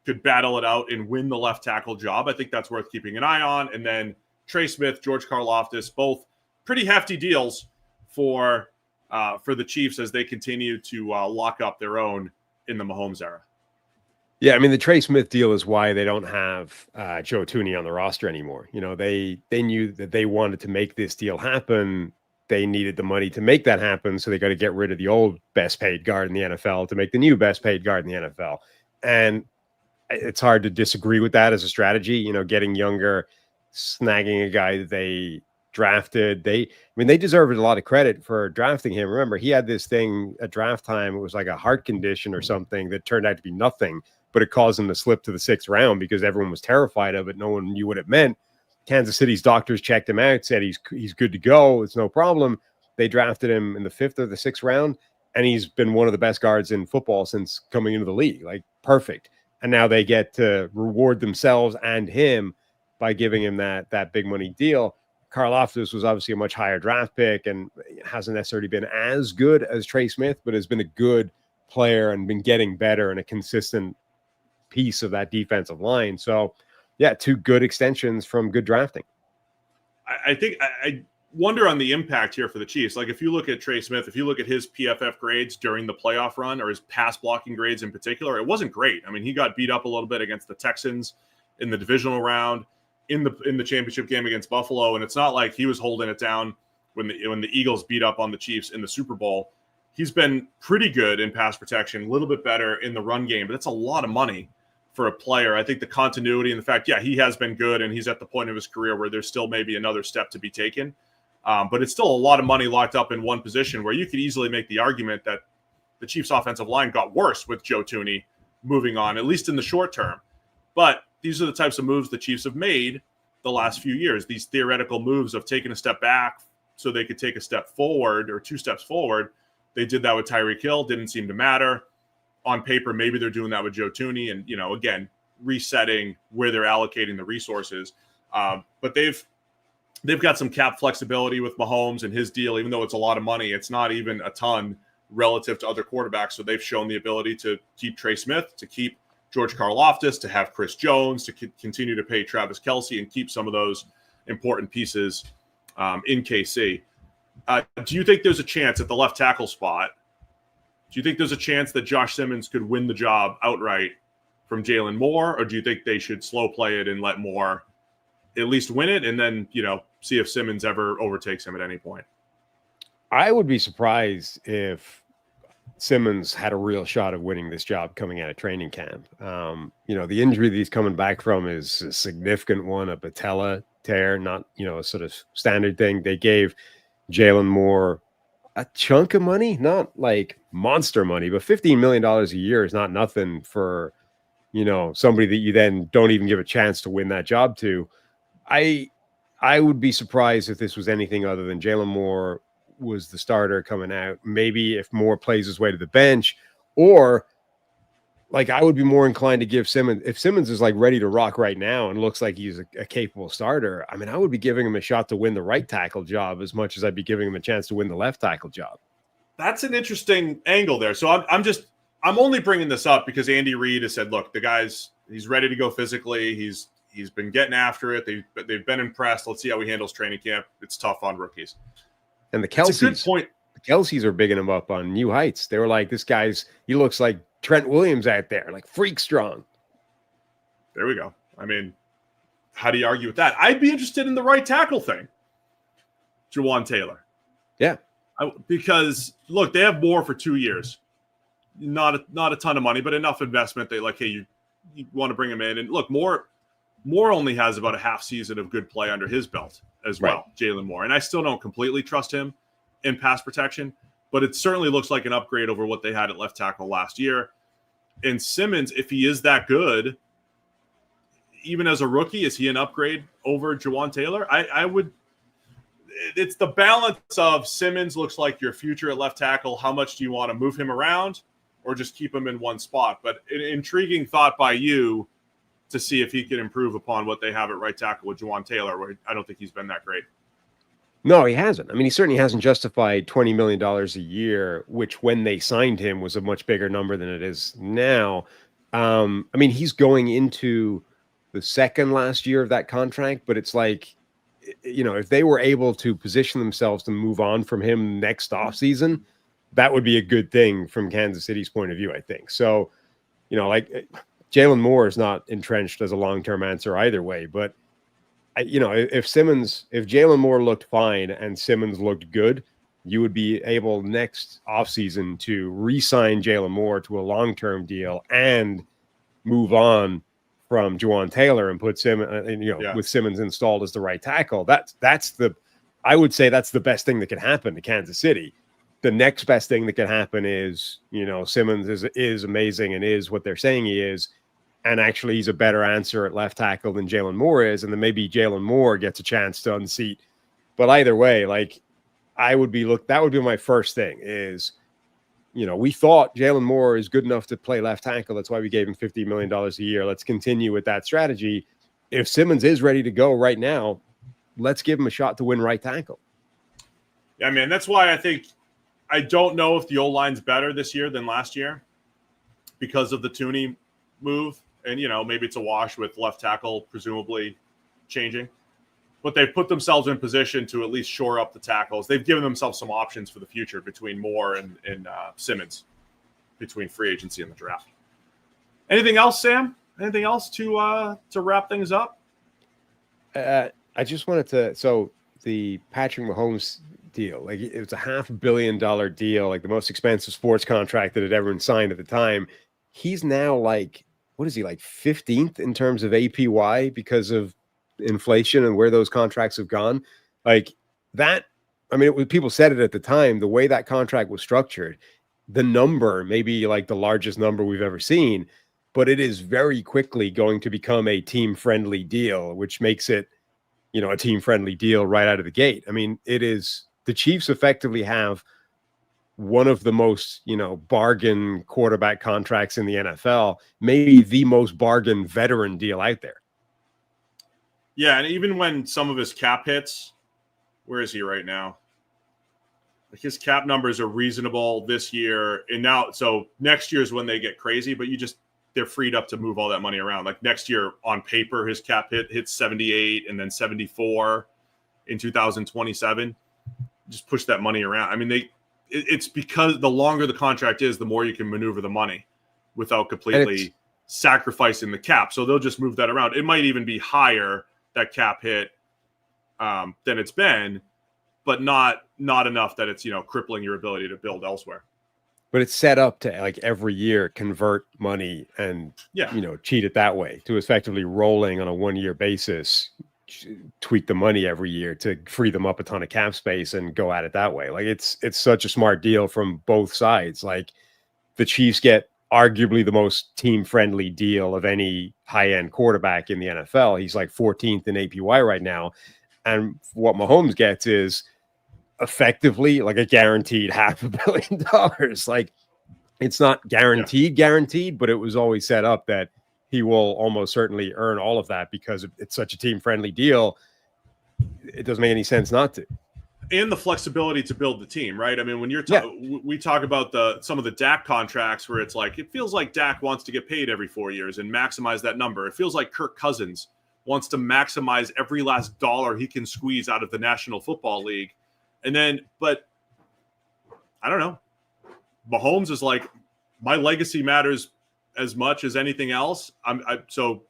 could battle it out and win the left tackle job? I think that's worth keeping an eye on. And then Trey Smith, George Karlaftis, both pretty hefty deals for the Chiefs as they continue to lock up their own in the Mahomes era. Yeah, I mean, the Trey Smith deal is why they don't have Joe Thuney on the roster anymore. You know, they knew that they wanted to make this deal happen. They needed the money to make that happen, so they got to get rid of the old best paid guard in the NFL to make the new best paid guard in the NFL. And it's hard to disagree with that as a strategy. You know, getting younger, snagging a guy that they drafted. They deserved a lot of credit for drafting him. Remember, he had this thing at draft time. It was like a heart condition or something that turned out to be nothing, but it caused him to slip to the 6th round because everyone was terrified of it. No one knew what it meant. Kansas City's doctors checked him out, said he's good to go. It's no problem. They drafted him in the 5th or the 6th round, and he's been one of the best guards in football since coming into the league. Like, perfect. And now they get to reward themselves and him by giving him that big money deal. Karlaftis was obviously a much higher draft pick and hasn't necessarily been as good as Trey Smith, but has been a good player and been getting better and a consistent piece of that defensive line. So, yeah, 2 good extensions from good drafting. I think I wonder on the impact here for the Chiefs. Like, if you look at Trey Smith, if you look at his PFF grades during the playoff run, or his pass blocking grades in particular, it wasn't great. I mean, he got beat up a little bit against the Texans in the divisional round, in the championship game against Buffalo, and it's not like he was holding it down when the Eagles beat up on the Chiefs in the Super Bowl. He's been pretty good in pass protection, a little bit better in the run game, but that's a lot of money for a player. I think the continuity and the fact, yeah, he has been good, and he's at the point of his career where there's still maybe another step to be taken. But it's still a lot of money locked up in one position where you could easily make the argument that the Chiefs' offensive line got worse with Joe Thuney moving on, at least in the short term. But these are the types of moves the Chiefs have made the last few years, these theoretical moves of taking a step back so they could take a step forward or 2 steps forward. They did that with Tyreek Hill, didn't seem to matter. On paper, maybe they're doing that with Joe Thuney and, you know, again, resetting where they're allocating the resources. But they've got some cap flexibility with Mahomes and his deal. Even though it's a lot of money, it's not even a ton relative to other quarterbacks. So they've shown the ability to keep Trey Smith, to keep George Karlaftis, to have Chris Jones, to continue to pay Travis Kelce and keep some of those important pieces in KC. Do you think there's a chance at the left tackle spot? Do you think there's a chance that Josh Simmons could win the job outright from Jalen Moore? Or do you think they should slow play it and let Moore at least win it and then, you know, see if Simmons ever overtakes him at any point? I would be surprised if Simmons had a real shot of winning this job coming out of training camp. You know, the injury that he's coming back from is a significant one, a patella tear, not, you know, a sort of standard thing. They gave Jalen Moore a chunk of money, not like monster money, but $15 million a year is not nothing for, you know, somebody that you then don't even give a chance to win that job to. I would be surprised if this was anything other than Jalen Moore was the starter coming out. Maybe if Moore plays his way to the bench, or like I would be more inclined to give Simmons, if Simmons is like ready to rock right now and looks like he's a capable starter, I mean, I would be giving him a shot to win the right tackle job as much as I'd be giving him a chance to win the left tackle job. That's an interesting angle there. So I'm only bringing this up because Andy Reid has said, look, the guy's, he's ready to go physically. He's been getting after it. They've been impressed. Let's see how he handles training camp. It's tough on rookies. And the Kelce's, good point. The Kelce's are bigging him up on new heights. They were like, this guy's, he looks like Trent Williams out there, like freak strong. There we go. I mean, how do you argue with that? I'd be interested in the right tackle thing. Jawan Taylor. Yeah. Because look, they have Moore for 2 years. Not a ton of money, but enough investment. They like, hey, you want to bring him in. And look, Moore only has about a half season of good play under his belt as well, right. Jalen Moore. And I still don't completely trust him in pass protection, but it certainly looks like an upgrade over what they had at left tackle last year. And Simmons, if he is that good, even as a rookie, is he an upgrade over Jawan Taylor? I would. It's the balance of Simmons looks like your future at left tackle. How much do you want to move him around or just keep him in one spot? But an intriguing thought by you to see if he can improve upon what they have at right tackle with Jawan Taylor, where I don't think he's been that great. No, he hasn't. I mean, he certainly hasn't justified $20 million a year, which when they signed him was a much bigger number than it is now. I mean, he's going into the second last year of that contract, but it's like, you know, if they were able to position themselves to move on from him next offseason, that would be a good thing from Kansas City's point of view, I think. So, like Jalen Moore is not entrenched as a long-term answer either way, but if Jalen Moore looked fine and Simmons looked good, you would be able next offseason to re-sign Jalen Moore to a long-term deal and move on from Juwan Taylor and put with Simmons installed as the right tackle. I would say that's the best thing that could happen to Kansas City. The next best thing that could happen is, Simmons is amazing and is what they're saying he is. And actually he's a better answer at left tackle than Jalen Moore is. And then maybe Jalen Moore gets a chance to unseat. But either way, like that would be my first thing is, we thought Jalen Moore is good enough to play left tackle. That's why we gave him $50 million a year. Let's continue with that strategy. If Simmons is ready to go right now, let's give him a shot to win right tackle. Yeah, man, that's why I don't know if the O-line's better this year than last year because of the Tooney move. And, maybe it's a wash with left tackle presumably changing. But they've put themselves in position to at least shore up the tackles. They've given themselves some options for the future between Moore and Simmons, between free agency and the draft. Anything else, Sam? Anything else to wrap things up? I just wanted to – so the Patrick Mahomes deal, like it was a $500 million deal, like the most expensive sports contract that had ever been signed at the time. He's now like – what is he, like 15th in terms of APY because of inflation and where those contracts have gone? Like that, people said it at the time, the way that contract was structured, the number may be like the largest number we've ever seen, but it is very quickly going to become a team-friendly deal, which makes it, a team-friendly deal right out of the gate. It is, the Chiefs effectively have one of the most, bargain quarterback contracts in the NFL, maybe the most bargain veteran deal out there. Yeah, and even when some of his cap hits, where is he right now? Like his cap numbers are reasonable this year. And now, so next year is when they get crazy, but they're freed up to move all that money around. Like next year on paper, his cap hits 78 and then 74 in 2027. Just push that money around. It's because the longer the contract is, the more you can maneuver the money without completely sacrificing the cap. So they'll just move that around. It might even be higher, that cap hit, than it's been, but not enough that it's, crippling your ability to build elsewhere. But it's set up to like every year convert money and, cheat it that way to effectively rolling on a 1-year basis, tweak the money every year to free them up a ton of cap space and go at it that way. Like it's such a smart deal from both sides. Like the Chiefs get arguably the most team-friendly deal of any high-end quarterback in the NFL. He's like 14th in APY right now. And what Mahomes gets is effectively like a guaranteed $500 million. Like it's not guaranteed, but it was always set up that he will almost certainly earn all of that because it's such a team-friendly deal. It doesn't make any sense not to. And the flexibility to build the team, right? When you're we talk about some of the Dak contracts where it's like, it feels like Dak wants to get paid every 4 years and maximize that number. It feels like Kirk Cousins wants to maximize every last dollar he can squeeze out of the National Football League. And then, but I don't know. Mahomes is like, my legacy matters as much as anything else. So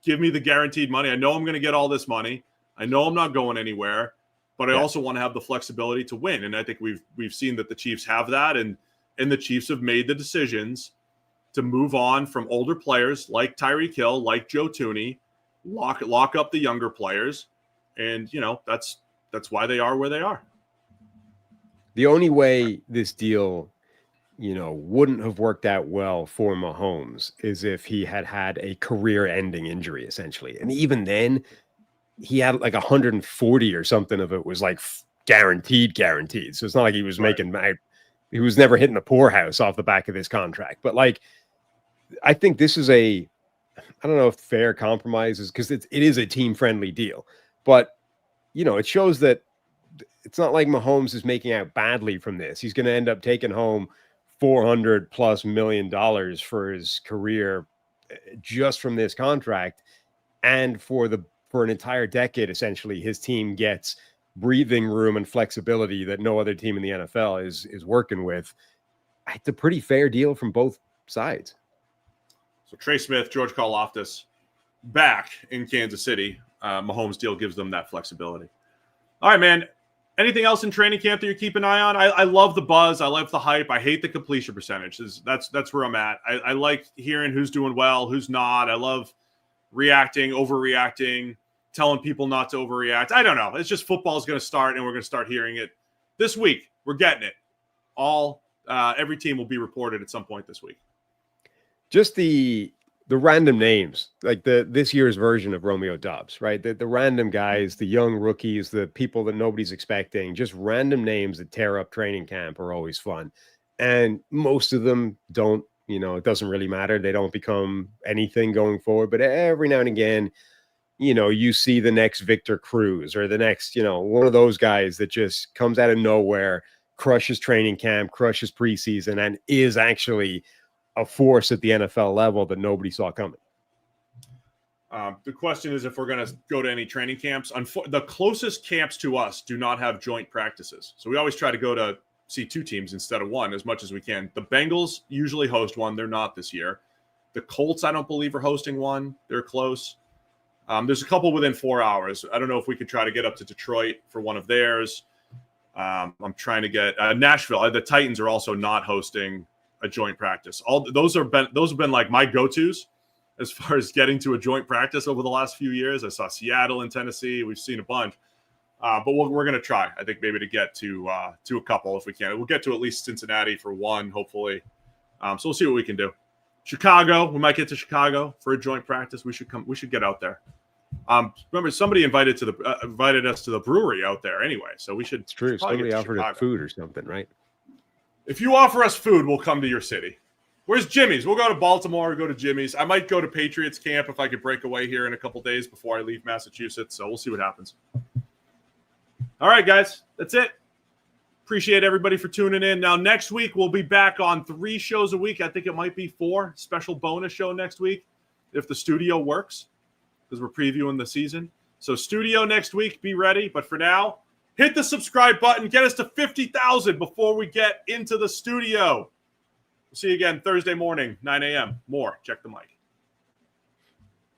give me the guaranteed money. I know I'm going to get all this money. I know I'm not going anywhere, but I also want to have the flexibility to win. And I think we've seen that the Chiefs have that, and the Chiefs have made the decisions to move on from older players like Tyreek Hill, like Joe Tooney, lock up the younger players, and that's why they are where they are. The only way this deal wouldn't have worked out well for Mahomes is if he had a career-ending injury, essentially. And even then, he had like 140 or something of it was like guaranteed. So it's not like he was he was never hitting the poorhouse off the back of this contract. But like, I think this is I don't know if fair compromise is, because it is a team-friendly deal. But, it shows that it's not like Mahomes is making out badly from this. He's going to end up taking home $400+ million for his career just from this contract. And for an entire decade, essentially, his team gets breathing room and flexibility that no other team in the NFL is working with. It's a pretty fair deal from both sides. So Trey Smith, George Karlaftis back in Kansas City. Mahomes deal gives them that flexibility. All right, man. Anything else in training camp that you keep an eye on? I love the buzz. I love the hype. I hate the completion percentage. That's where I'm at. I like hearing who's doing well, who's not. I love reacting, overreacting, telling people not to overreact. I don't know. It's just football's going to start, and we're going to start hearing it this week. We're getting it. Every team will be reported at some point this week. Just the random names, like this year's version of Romeo Doubs, right? The random guys, the young rookies, the people that nobody's expecting, just random names that tear up training camp are always fun. And most of them don't, it doesn't really matter. They don't become anything going forward. But every now and again, you see the next Victor Cruz or the next, one of those guys that just comes out of nowhere, crushes training camp, crushes preseason, and is actually a force at the NFL level that nobody saw coming. The question is if we're going to go to any training camps. The closest camps to us do not have joint practices. So we always try to go to see two teams instead of one as much as we can. The Bengals usually host one. They're not this year. The Colts, I don't believe, are hosting one. They're close. There's a couple within 4 hours. I don't know if we could try to get up to Detroit for one of theirs. I'm trying to get Nashville. The Titans are also not hosting a joint practice. All those have been like my go-tos as far as getting to a joint practice over the last few years. I saw Seattle and Tennessee. We've seen a bunch, but we're going to try. I think maybe to get to a couple if we can. We'll get to at least Cincinnati for one, hopefully. So we'll see what we can do. Chicago, we might get to Chicago for a joint practice. We should get out there. Remember, somebody invited us to the brewery out there anyway, so we should. It's true. Somebody offered us food or something, right? If you offer us food, we'll come to your city. Where's Jimmy's? We'll go to Baltimore or go to Jimmy's. I might go to Patriots camp if I could break away here in a couple days before I leave Massachusetts. So we'll see what happens. All right, guys. That's it. Appreciate everybody for tuning in. Now, next week, we'll be back on 3 shows a week. I think it might be 4. Special bonus show next week if the studio works because we're previewing the season. So studio next week. Be ready. But for now, hit the subscribe button. Get us to 50,000 before we get into the studio. We'll see you again Thursday morning, 9 a.m. More. Check the mic.